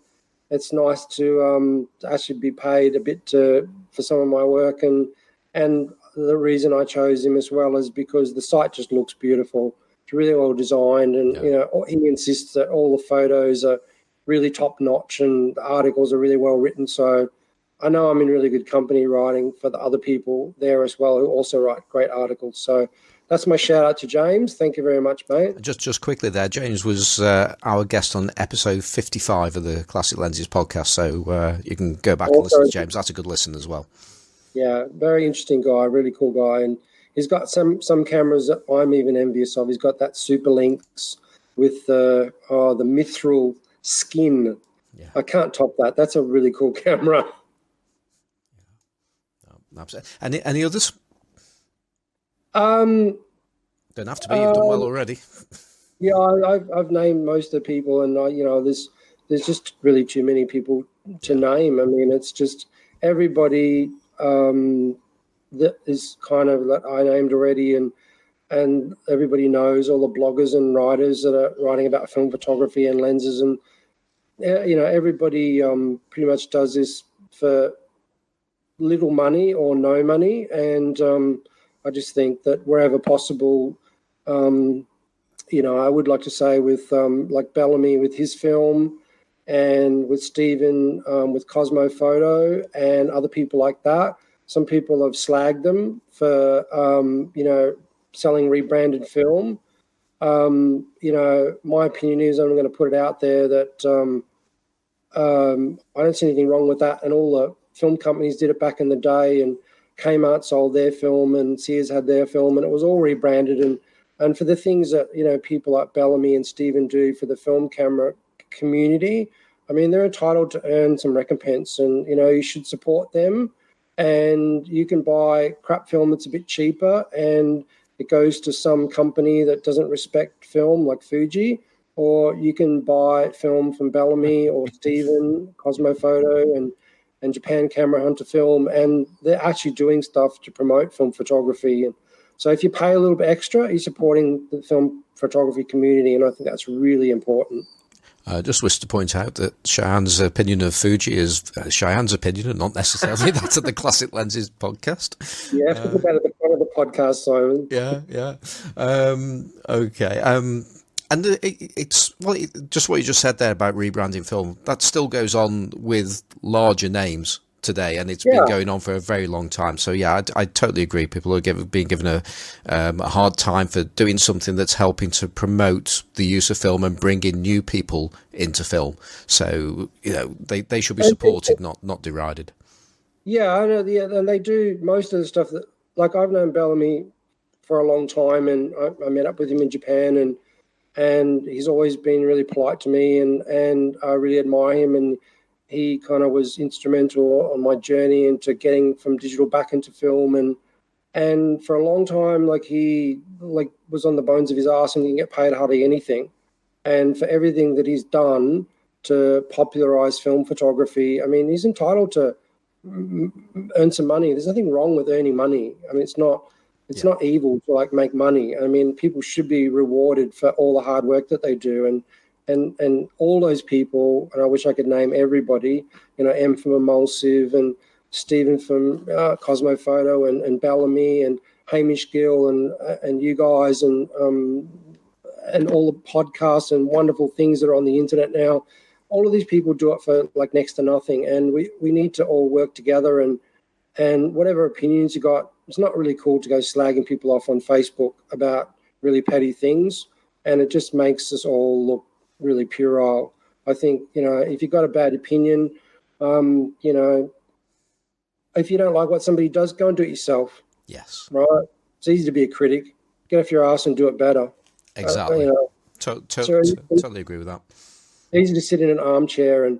it's nice to actually be paid a bit for some of my work. And the reason I chose him as well is because the site just looks beautiful. It's really well designed. And, he insists that all the photos are really top notch and the articles are really well written. So I know I'm in really good company writing for the other people there as well who also write great articles. So that's my shout out to James. Thank you very much, mate. Just quickly there, James was our guest on episode 55 of the Classic Lenses podcast. So you can go back and listen to James. That's a good listen as well. Yeah, very interesting guy, really cool guy. And he's got some cameras that I'm even envious of. He's got that Super Lynx with the mithril skin. Yeah. I can't top that. That's a really cool camera. Any others? Don't have to be. You've done well already. Yeah, I've named most of the people, and there's just really too many people to name. I mean, it's just everybody that is kind of that I named already, and everybody knows all the bloggers and writers that are writing about film photography and lenses, and everybody pretty much does this for little money or no money, and I just think that wherever possible, I would like to say with like Bellamy with his film, and with Stephen with Cosmo Photo, and other people like that. Some people have slagged them for selling rebranded film. My opinion is, I'm going to put it out there, that I don't see anything wrong with that. And all the film companies did it back in the day, and Kmart sold their film, and Sears had their film, and it was all rebranded. And for the things that, people like Bellamy and Stephen do for the film camera community, I mean, they're entitled to earn some recompense, and, you should support them. And you can buy crap film that's a bit cheaper, and it goes to some company that doesn't respect film, like Fuji, or you can buy film from Bellamy or Stephen, Cosmo Photo, and Japan Camera Hunter Film, and they're actually doing stuff to promote film photography. And so if you pay a little bit extra, you're supporting the film photography community, and I think that's really important. I just wish to point out that Cheyenne's opinion of Fuji is Cheyenne's opinion, and not necessarily that of the Classic Lenses podcast. Yeah, think about it at the front of the podcast, Simon. Yeah. Okay. And it's just what you just said there about rebranding film. That still goes on with larger names today, and it's been going on for a very long time. So yeah, I totally agree. People are being given a hard time for doing something that's helping to promote the use of film and bring in new people into film. So they should be supported, not derided. Yeah, I know. Yeah, and they do most of the stuff that, like, I've known Bellamy for a long time, and I met up with him in Japan, and he's always been really polite to me, and I really admire him, and he kind of was instrumental on my journey into getting from digital back into film, and for a long time, he was on the bones of his ass and didn't get paid hardly anything. And for everything that he's done to popularize film photography, I mean, he's entitled to earn some money. There's nothing wrong with earning money. I mean, it's not evil to make money. I mean, people should be rewarded for all the hard work that they do, and all those people, and I wish I could name everybody, M from Emulsive, and Stephen from Cosmo Photo, and Bellamy, and Hamish Gill, and you guys, and all the podcasts and wonderful things that are on the internet now. All of these people do it for next to nothing, and we need to all work together, and whatever opinions you got, it's not really cool to go slagging people off on Facebook about really petty things, and it just makes us all look really puerile. I think, if you've got a bad opinion, if you don't like what somebody does, go and do it yourself. Yes. Right? It's easy to be a critic. Get off your ass and do it better. Exactly. Totally agree with that. Easy to sit in an armchair and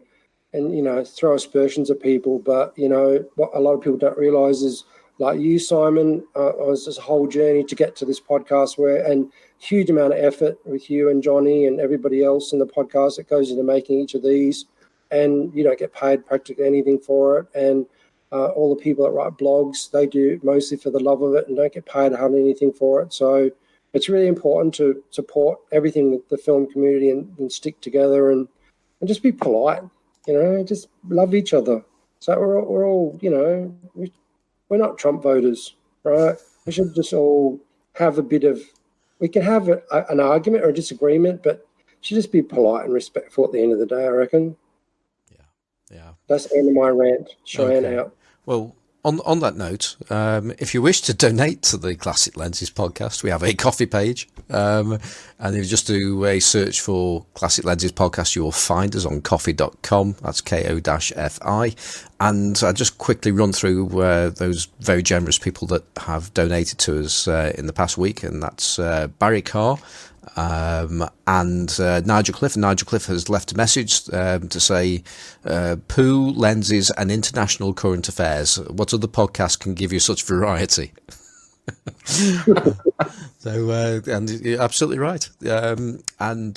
throw aspersions at people, but what a lot of people don't realize is, like you, Simon, was this whole journey to get to this podcast, and huge amount of effort with you and Johnny and everybody else in the podcast that goes into making each of these, and you don't get paid practically anything for it. And all the people that write blogs, they do mostly for the love of it and don't get paid hardly anything for it. So it's really important to support everything with the film community and stick together and just be polite, just love each other. So we're all we're not Trump voters, right? We should just all have we can have an argument or a disagreement, but should just be polite and respectful at the end of the day, I reckon. Yeah. That's the end of my rant. Cheyenne out. Well, on that note, if you wish to donate to the Classic Lenses podcast, we have a coffee page. And if you just do a search for Classic Lenses podcast, you will find us on coffee.com. That's ko-fi. And I just quickly run through those very generous people that have donated to us in the past week. And that's Barry Carr, and Nigel Cliff. And Nigel Cliff has left a message to say, poo, lenses, and international current affairs. What other podcast can give you such variety? So, and you're absolutely right. And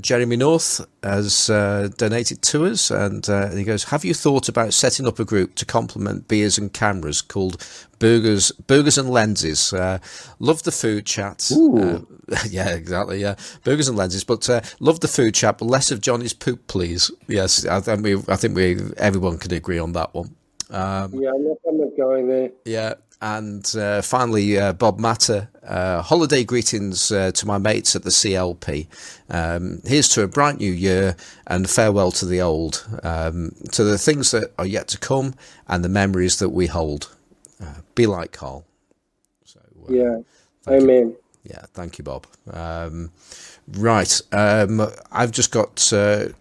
Jeremy North has donated to us, and he goes, "Have you thought about setting up a group to complement beers and cameras called Burgers and Lenses? Love the food chat." Yeah, exactly. Yeah, burgers and lenses, but love the food chat, but less of Johnny's poop, please. Yes, I think everyone can agree on that one. I'm not going there. Yeah. And finally, Bob Matter, holiday greetings to my mates at the CLP. Here's to a bright new year and farewell to the old, to the things that are yet to come and the memories that we hold. Be like Carl. So, yeah, amen. Thank you, Bob. Right, I've just got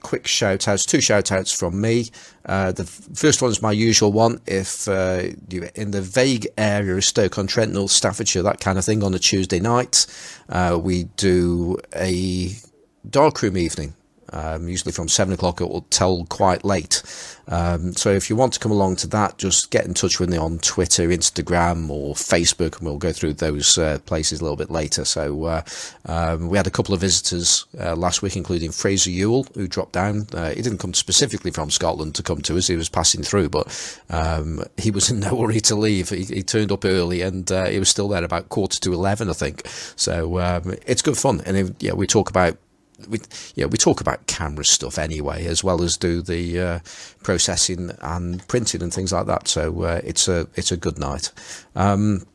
quick shout-outs, 2 shout-outs from me. The first one is my usual one. If you're in the vague area of Stoke-on-Trent, North Staffordshire, that kind of thing, on a Tuesday night, we do a darkroom evening. Usually from 7 o'clock till quite late. So if you want to come along to that, just get in touch with me on Twitter, Instagram, or Facebook, and we'll go through those places a little bit later. So we had a couple of visitors last week, including Fraser Ewell, who dropped down. He didn't come specifically from Scotland to come to us. He was passing through, but he was in no hurry to leave. He turned up early, and he was still there about 10:45, I think. So it's good fun. And we talk about we talk about camera stuff anyway, as well as do the processing and printing and things like that. So it's a good night. And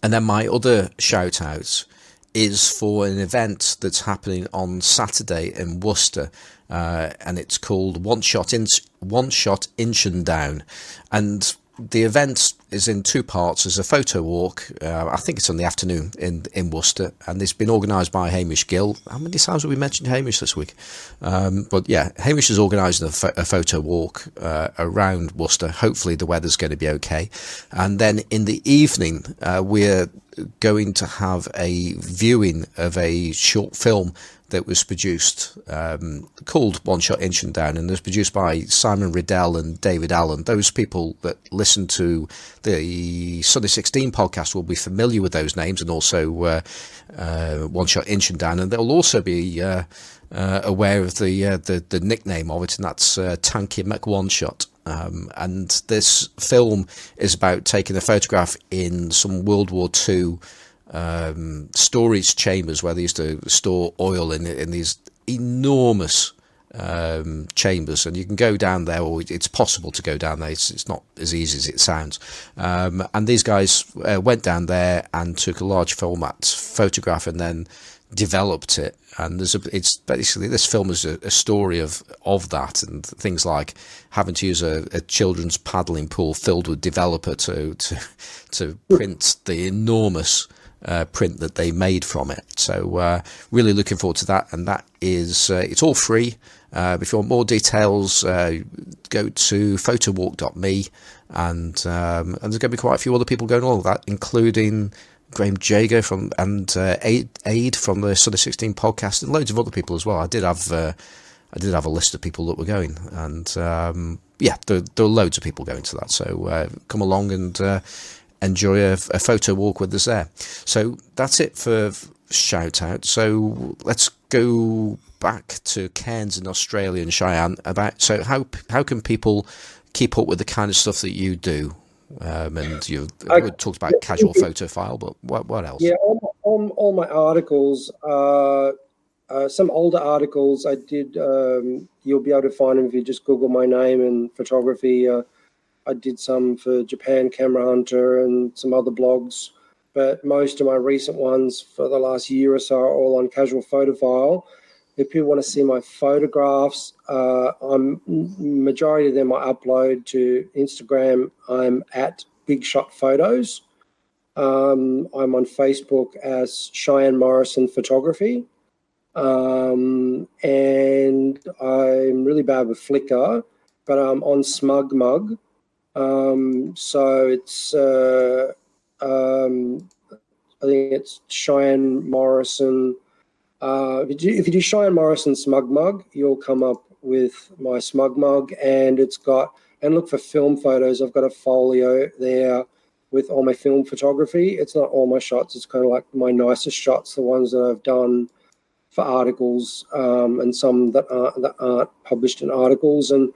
then my other shout out is for an event that's happening on Saturday in Worcester, and it's called One Shot Inch and Down, and the event is in 2 parts. There's a photo walk. I think it's on the afternoon in Worcester, and it's been organised by Hamish Gill. How many times have we mentioned Hamish this week? But yeah, Hamish is organising a photo walk around Worcester. Hopefully the weather's going to be okay. And then in the evening, we're going to have a viewing of a short film that was produced called One Shot Inch and Down, and it was produced by Simon Riddell and David Allen. Those people that listen to the Sunday 16 podcast will be familiar with those names, and also One Shot Inch and Down, and they'll also be aware of the nickname of it, and that's Tanky McOneshot. And this film is about taking a photograph in some World War II storage chambers where they used to store oil in these enormous chambers, and you can go down there, or it's possible to go down there. It's not as easy as it sounds. And these guys went down there and took a large format photograph and then developed it. And it's basically, this film is a story of that, and things like having to use a children's paddling pool filled with developer to print the enormous print that they made from it. So really looking forward to that, and that is it's all free. If you want more details, go to photowalk.me, and there's going to be quite a few other people going along with that, including Graham Jager and Aid from the Sunday 16 podcast, and loads of other people as well. I did have a list of people that were going, and there are loads of people going to that. So come along and enjoy a photo walk with us there. So that's it for shout out. So let's go back to Cairns in Australia and Cheyenne. So how can people keep up with the kind of stuff that you do? And you talked about casual photo file, but what else? Yeah, all my articles, some older articles I did, you'll be able to find them if you just Google my name and photography. I did some for Japan Camera Hunter and some other blogs, but most of my recent ones for the last year or so are all on Casual Photo File. If people want to see my photographs, majority of them I upload to Instagram. I'm at Big Shot Photos. I'm on Facebook as Cheyenne Morrison Photography. And I'm really bad with Flickr, but I'm on Smug Mug. So it's I think it's Cheyenne Morrison. If you do Cheyenne Morrison Smug Mug, you'll come up with my Smug Mug, and look for film photos. I've got a folio there with all my film photography. It's not all my shots. It's kind of like my nicest shots, the ones that I've done for articles, and some that aren't published in articles. And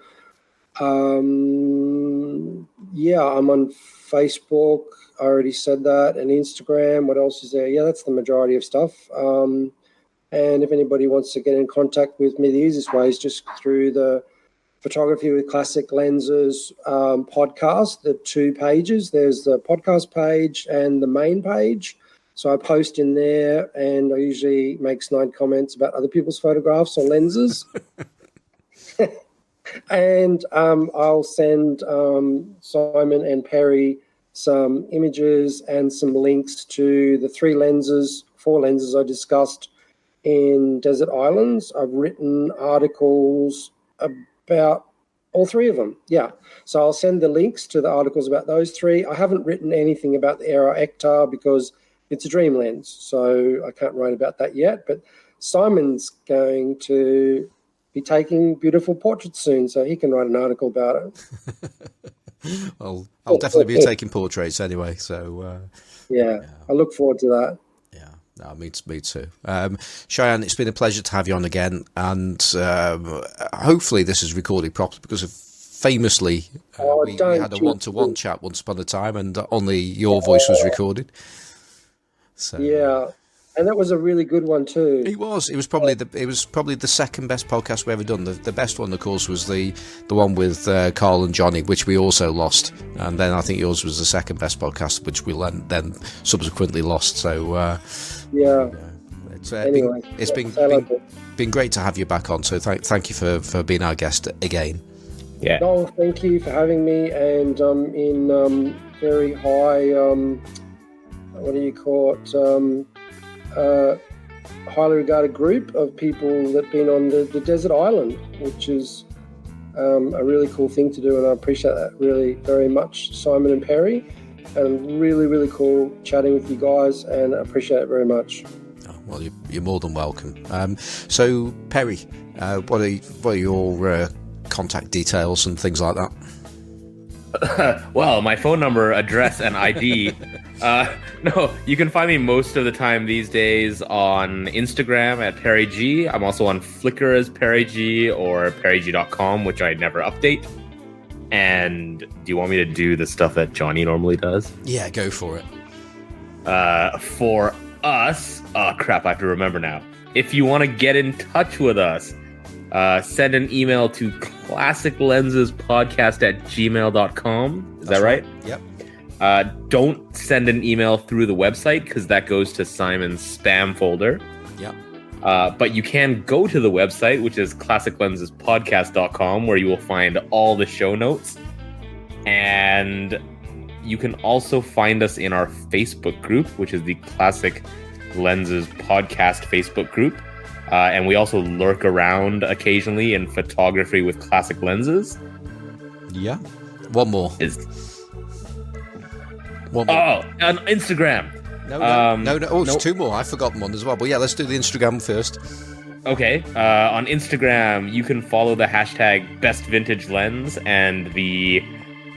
yeah, I'm on Facebook. I already said that, and Instagram. What else is there? Yeah, that's the majority of stuff. And if anybody wants to get in contact with me, the easiest way is just through the Photography with Classic Lenses podcast, the 2 pages. There's the podcast page and the main page. So I post in there, and I usually make snide comments about other people's photographs or lenses. And I'll send Simon and Perry some images and some links to the 4 lenses I discussed in Desert Islands. I've written articles about all 3 of them. Yeah. So I'll send the links to the articles about those 3. I haven't written anything about the Aero Ektar because it's a dream lens, so I can't write about that yet. But Simon's going to be taking beautiful portraits soon, so he can write an article about it. Well, I'll definitely be taking portraits anyway. So yeah, I look forward to that. Yeah, no, me too. Cheyenne, it's been a pleasure to have you on again, and hopefully this is recorded properly, because famously we had a one-to-one chat once upon a time, and only your voice was recorded. So yeah, and that was a really good one too. It was probably the second best podcast we ever done. The best one, of course, was the one with Carl and Johnny, which we also lost, and then I think yours was the second best podcast, which we then subsequently lost. So yeah, it's been great to have you back on. So thank you for being our guest again. Yeah. No, thank you for having me, and in very high. What do you call it? Highly regarded group of people that've been on the desert island, which is a really cool thing to do, and I appreciate that really very much, Simon and Perry. And really, really cool chatting with you guys, and I appreciate it very much. Oh, well, you're more than welcome. So, Perry, what are your contact details and things like that? Well, my phone number, address, and ID. No, you can find me most of the time these days on Instagram at Perry G. I'm also on Flickr as Perry G, or perryg.com, which I never update. And do you want me to do the stuff that Johnny normally does? Yeah, go for it. For us, oh crap, I have to remember now. If you want to get in touch with us, send an email to classiclensespodcast@gmail.com. Is that right? Yep. Don't send an email through the website, because that goes to Simon's spam folder. Yep. But you can go to the website, which is classiclensespodcast.com, where you will find all the show notes. And you can also find us in our Facebook group, which is the Classic Lenses Podcast Facebook group. And we also lurk around occasionally in Photography with Classic Lenses. Yeah. One more. Oh, on Instagram. No. Oh, it's 2 more. I've forgotten one as well. But yeah, let's do the Instagram first. Okay. On Instagram, you can follow the hashtag Best Vintage Lens and the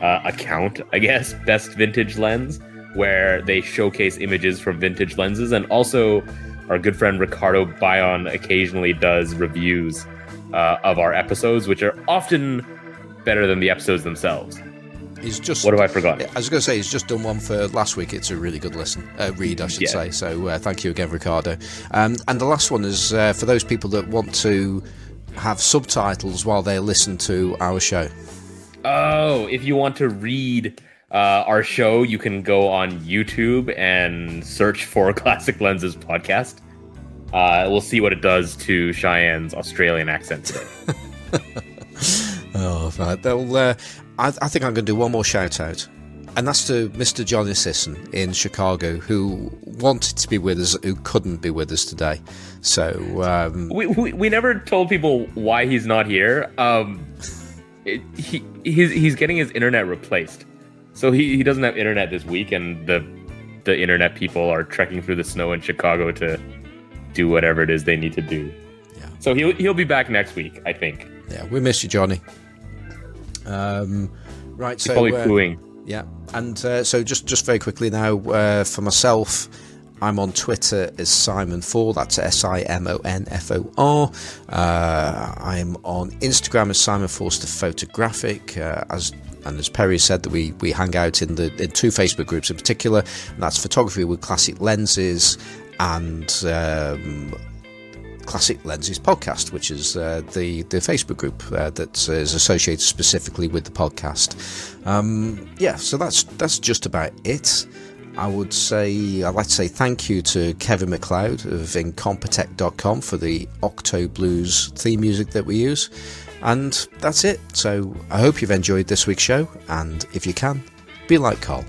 account, I guess, Best Vintage Lens, where they showcase images from vintage lenses. And also, our good friend Ricardo Bayon occasionally does reviews of our episodes, which are often better than the episodes themselves. What have I forgotten? I was going to say, he's just done one for last week. It's a really good read, I should say. So thank you again, Ricardo. And the last one is for those people that want to have subtitles while they listen to our show. Oh, if you want to read our show, you can go on YouTube and search for Classic Lenses Podcast. We'll see what it does to Cheyenne's Australian accent today. Oh, right. I think I'm going to do one more shout out, and that's to Mr. Johnny Sisson in Chicago, who wanted to be with us, who couldn't be with us today. So we never told people why he's not here. He's getting his internet replaced, so he doesn't have internet this week, and the internet people are trekking through the snow in Chicago to do whatever it is they need to do. Yeah. So he'll be back next week, I think. Yeah, we miss you, Johnny. Right, he's probably pooing. Yeah, and so just very quickly now, for myself, I'm on Twitter as Simon4, that's SIMONFOR. I'm on Instagram as Simon Forster Photographic, as Perry said, that we hang out in two Facebook groups in particular, and that's Photography with Classic Lenses and Classic Lenses Podcast, which is the Facebook group that is associated specifically with the podcast. So that's just about it. I'd like to say thank you to Kevin MacLeod of Incompetech.com for the Octo Blues theme music that we use. And that's it. So I hope you've enjoyed this week's show, and if you can, be like Carl.